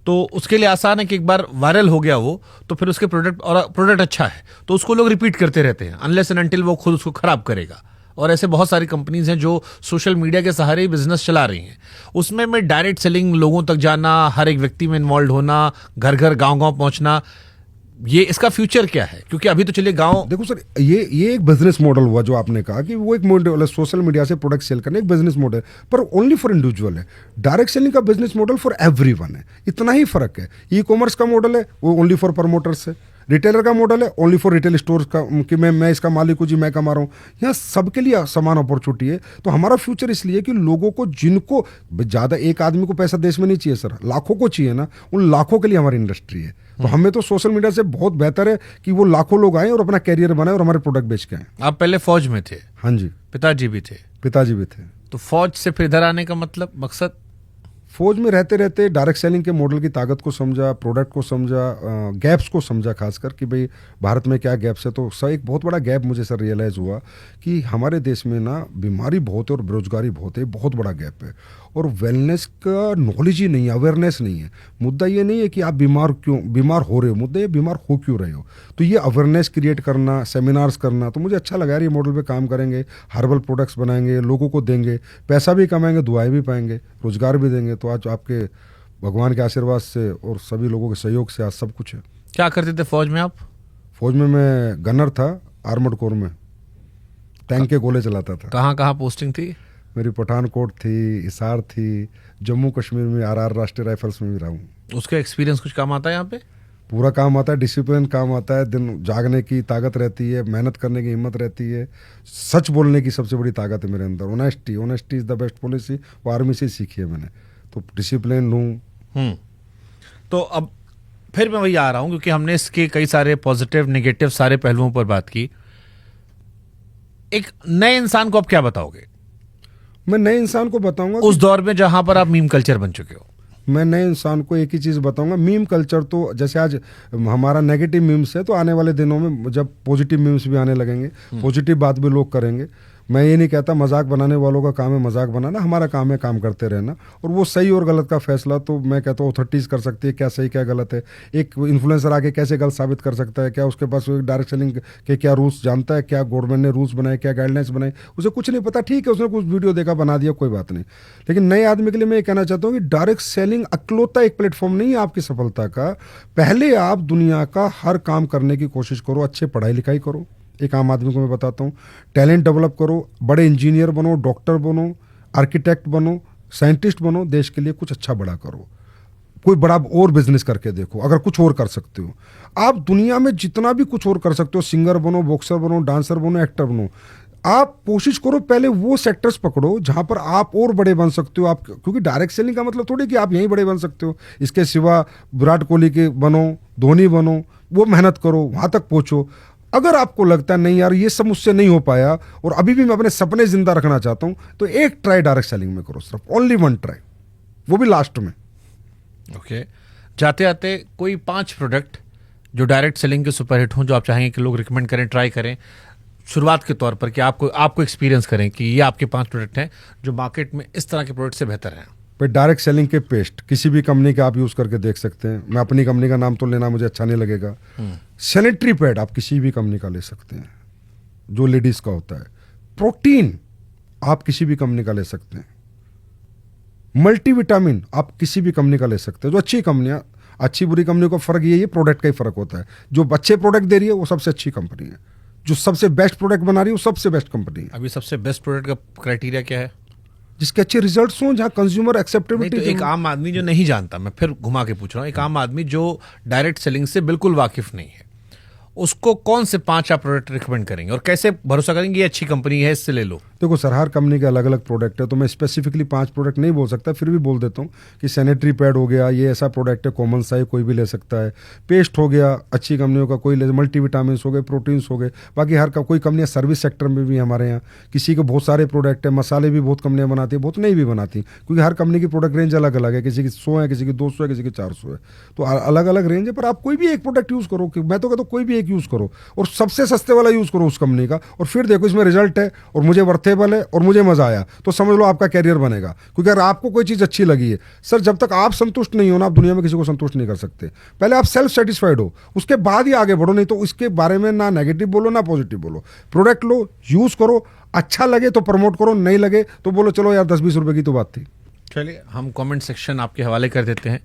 तो उसके लिए आसान है कि एक बार वायरल हो गया वो, तो फिर उसके प्रोडक्ट अच्छा है तो उसको लोग रिपीट करते रहते हैं, अनलेस एंड अनटिल वो खुद उसको खराब करेगा। और ऐसे बहुत सारी कंपनीज हैं जो सोशल मीडिया के सहारे ही बिजनेस चला रही हैं। उसमें मैं डायरेक्ट सेलिंग, लोगों तक जाना, हर एक व्यक्ति में इन्वॉल्व होना, घर घर गांव पहुंचना, ये इसका फ्यूचर क्या है? क्योंकि अभी तो चलिए गांव, देखो सर, ये एक बिजनेस मॉडल हुआ जो आपने कहा कि वो एक मॉडल है, सोशल मीडिया से प्रोडक्ट सेल करने, एक बिजनेस मॉडल, पर ओनली फॉर इंडिविजुअल है। डायरेक्ट सेलिंग का बिजनेस मॉडल फॉर एवरीवन है, इतना ही फर्क है। ई कॉमर्स का मॉडल है वो ओनली फॉर प्रमोटर्स है, रिटेलर का मॉडल है ओनली फॉर रिटेल स्टोर्स का, कि मैं इसका मालिक हूँ जी, मैं कमा रहा हूँ। यहाँ सबके लिए समान अपॉर्चुनिटी है। तो हमारा फ्यूचर इसलिए कि लोगों को, जिनको ज़्यादा, एक आदमी को पैसा देश में नहीं चाहिए सर, लाखों को चाहिए ना, उन लाखों के लिए हमारी इंडस्ट्री है। तो हमें तो सोशल मीडिया से बहुत बेहतर है कि वो लाखों लोग आए और अपना कैरियर बनाए और हमारे प्रोडक्ट बेच के आए। आप पहले फौज में थे? हाँ जी। पिताजी भी थे? पिताजी भी थे। तो फौज से फिर इधर आने का मतलब, मकसद? फौज में रहते रहते डायरेक्ट सेलिंग के मॉडल की ताकत को समझा, प्रोडक्ट को समझा, गैप्स को समझा, खासकर कि भाई भारत में क्या गैप्स है। तो सर एक बहुत बड़ा गैप मुझे सर रियलाइज़ हुआ कि हमारे देश में ना बीमारी बहुत है और बेरोजगारी बहुत है, बहुत बड़ा गैप है। और वेलनेस का नॉलेज ही नहीं है, अवेयरनेस नहीं है। मुद्दा ये नहीं है कि आप बीमार हो रहे हो, मुद्दा ये बीमार हो क्यों रहे हो। तो ये अवेयरनेस क्रिएट करना, सेमिनार्स करना, तो मुझे अच्छा लगा यार, ये मॉडल पे काम करेंगे, हर्बल प्रोडक्ट्स बनाएंगे, लोगों को देंगे, पैसा भी कमाएंगे, दुआएं भी पाएंगे, रोजगार भी देंगे। तो आज आपके भगवान के आशीर्वाद से और सभी लोगों के सहयोग से आज सब कुछ है। क्या करते थे फौज में आप? फौज में मैं गनर था, आर्मर्ड कोर में, टैंक के गोले चलाता था। कहाँ कहाँ पोस्टिंग थी? मेरी पठानकोट थी, हिसार थी, जम्मू कश्मीर में RR राष्ट्रीय राइफल्स में भी रहा हूँ। उसका एक्सपीरियंस कुछ काम आता है यहाँ पे? पूरा काम आता है, डिसिप्लिन काम आता है, दिन जागने की ताकत रहती है, मेहनत करने की हिम्मत रहती है, सच बोलने की सबसे बड़ी ताकत है मेरे अंदर। Honesty is the best policy, वो आर्मी से सीखी है मैंने। तो डिसिप्लिन हूँ। तो अब फिर मैं वही आ रहा हूँ, क्योंकि हमने इसके कई सारे पॉजिटिव नेगेटिव सारे पहलुओं पर बात की। एक नए इंसान को आप क्या बताओगे? मैं नए इंसान को बताऊंगा उस दौर में जहां पर आप मीम कल्चर बन चुके हो, मैं नए इंसान को एक ही चीज़ बताऊंगा। मीम कल्चर तो जैसे आज हमारा नेगेटिव मीम्स है, तो आने वाले दिनों में जब पॉजिटिव मीम्स भी आने लगेंगे, पॉजिटिव बात भी लोग करेंगे, मैं ये नहीं कहता, मजाक बनाने वालों का काम है मजाक बनाना, हमारा काम है काम करते रहना। और वो सही और गलत का फैसला तो मैं कहता हूँ अथॉरिटीज़ कर सकती है, क्या सही क्या गलत है। एक इन्फ्लुएंसर आके कैसे गलत साबित कर सकता है, क्या उसके पास डायरेक्ट सेलिंग के क्या रूल्स जानता है, क्या गवर्नमेंट ने रूल्स बनाए, क्या गाइडलाइंस बनाए, उसे कुछ नहीं पता। ठीक है, उसने कुछ वीडियो देखा बना दिया, कोई बात नहीं। लेकिन नए आदमी के लिए मैं ये कहना चाहता हूँ कि डायरेक्ट सेलिंग अकलौता एक प्लेटफॉर्म नहीं है आपकी सफलता का। पहले आप दुनिया का हर काम करने की कोशिश करो, अच्छे पढ़ाई लिखाई करो। एक आम आदमी को मैं बताता हूँ, टैलेंट डेवलप करो, बड़े इंजीनियर बनो, डॉक्टर बनो, आर्किटेक्ट बनो, साइंटिस्ट बनो, देश के लिए कुछ अच्छा बड़ा करो। कोई बड़ा और बिजनेस करके देखो, अगर कुछ और कर सकते हो। आप दुनिया में जितना भी कुछ और कर सकते हो, सिंगर बनो, बॉक्सर बनो, डांसर बनो, एक्टर बनो, आप कोशिश करो पहले वो सेक्टर्स पकड़ो जहां पर आप और बड़े बन सकते हो। आप, क्योंकि डायरेक्ट सेलिंग का मतलब थोड़ी कि आप यहीं बड़े बन सकते हो। इसके सिवा विराट कोहली के बनो, धोनी बनो, वो मेहनत करो, वहां तक पहुंचो। अगर आपको लगता है नहीं यार ये सब मुझसे नहीं हो पाया और अभी भी मैं अपने सपने जिंदा रखना चाहता हूं, तो एक ट्राई डायरेक्ट सेलिंग में करो, सिर्फ ओनली वन ट्राई, वो भी लास्ट में। ओके, जाते आते कोई 5 प्रोडक्ट जो डायरेक्ट सेलिंग के सुपरहिट हों, जो आप चाहेंगे कि लोग रिकमेंड करें, ट्राई करें शुरुआत के तौर पर, कि आपको एक्सपीरियंस करें कि ये आपके 5 प्रोडक्ट हैं जो मार्केट में इस तरह के प्रोडक्ट से बेहतर हैं। पर डायरेक्ट सेलिंग के पेस्ट किसी भी कंपनी के आप यूज़ करके देख सकते हैं। मैं अपनी कंपनी का नाम तो लेना मुझे अच्छा नहीं लगेगा। सैनिटरी पैड आप किसी भी कंपनी का ले सकते हैं जो लेडीज़ का होता है। प्रोटीन आप किसी भी कंपनी का ले सकते हैं। मल्टीविटामिन आप किसी भी कंपनी का ले सकते हैं। जो अच्छी कंपनियां, अच्छी बुरी कंपनियों का फ़र्क ये प्रोडक्ट का ही फ़र्क होता है। जो अच्छे प्रोडक्ट दे रही है वो सबसे अच्छी कंपनी है, जो सबसे बेस्ट प्रोडक्ट बना रही है वो सबसे बेस्ट कंपनी है। अभी सबसे बेस्ट प्रोडक्ट का क्राइटेरिया क्या है? जिसके अच्छे रिजल्ट्स हों, जहां कंज्यूमर नहीं, एक्सेप्टेबिलिटी। तो एक आम आदमी जो नहीं जानता, मैं फिर घुमा के पूछ रहा हूँ, एक आम आदमी जो डायरेक्ट सेलिंग से बिल्कुल वाकिफ नहीं है, उसको कौन से 5 आप प्रोडक्ट रिकमेंड करेंगे और कैसे भरोसा करेंगे ये अच्छी कंपनी है इससे ले लो? देखो सर, हर कंपनी के अलग अलग प्रोडक्ट है, तो मैं स्पेसिफिकली 5 प्रोडक्ट नहीं बोल सकता, फिर भी बोल देता हूँ कि सैनिटरी पैड हो गया, ये ऐसा प्रोडक्ट है, कॉमन सा है, कोई भी ले सकता है। पेस्ट हो गया अच्छी कंपनियों का, कोई ले, मल्टीविटामिन हो गए, प्रोटीन्स हो गए। बाकी हर कोई कंपनियाँ सर्विस सेक्टर में भी हमारे यहाँ, किसी के बहुत सारे प्रोडक्ट है, मसाले भी बहुत कंपनियाँ बनाती है, बहुत नहीं भी बनाती, क्योंकि हर कंपनी की प्रोडक्ट रेंज अलग अलग है। किसी की 100 है, किसी की 200 है, किसी की 400 है, तो अलग अलग रेंज है। पर आप कोई भी एक प्रोडक्ट यूज़ करो, मैं तो कहता हूँ कोई भी एक यूज़ करो और सबसे सस्ते वाला यूज़ करो उस कंपनी का, और फिर देखो इसमें रिजल्ट है और मुझे वर्थेबल है और मुझे मजा आया, तो समझ लो आपका कैरियर बनेगा। क्योंकि अगर आपको कोई चीज़ अच्छी लगी है सर, जब तक आप संतुष्ट नहीं हो ना, आप दुनिया में किसी को संतुष्ट नहीं कर सकते। पहले आप सेल्फ सेटिस्फाइड हो, उसके बाद ही आगे बढ़ो, नहीं तो इसके बारे में ना नेगेटिव बोलो ना पॉजिटिव बोलो। प्रोडक्ट लो, यूज़ करो, अच्छा लगे तो प्रमोट करो, नहीं लगे तो बोलो चलो यार 10-20 रुपए की तो बात थी। चलिए, हम कमेंट सेक्शन आपके हवाले कर देते हैं,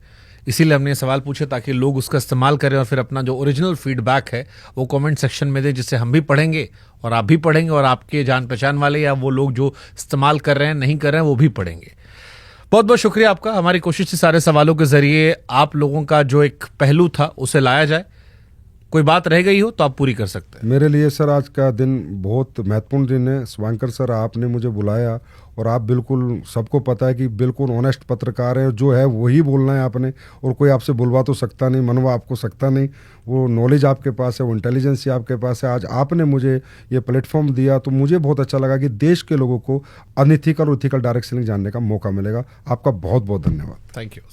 इसीलिए हमने ये सवाल पूछे ताकि लोग उसका इस्तेमाल करें और फिर अपना जो ओरिजिनल फीडबैक है वो कमेंट सेक्शन में दे, जिससे हम भी पढ़ेंगे और आप भी पढ़ेंगे और आपके जान पहचान वाले या वो लोग जो इस्तेमाल कर रहे हैं नहीं कर रहे हैं वो भी पढ़ेंगे। बहुत बहुत शुक्रिया आपका। हमारी कोशिश थी सारे सवालों के जरिए आप लोगों का जो एक पहलू था उसे लाया जाए। कोई बात रह गई हो तो आप पूरी कर सकते हैं। मेरे लिए सर आज का दिन बहुत महत्वपूर्ण दिन है। शुभंकर सर, आपने मुझे बुलाया और आप बिल्कुल, सबको पता है कि बिल्कुल ऑनेस्ट पत्रकार हैं, जो है वही बोलना है आपने, और कोई आपसे बुलवा तो सकता नहीं, मनवा आपको सकता नहीं। वो नॉलेज आपके पास है, वो इंटेलिजेंस आपके पास है। आज आपने मुझे ये प्लेटफॉर्म दिया तो मुझे बहुत अच्छा लगा कि देश के लोगों को अनइथिकल और इथिकल डायरेक्ट सेलिंग जानने का मौका मिलेगा। आपका बहुत बहुत धन्यवाद। Thank you.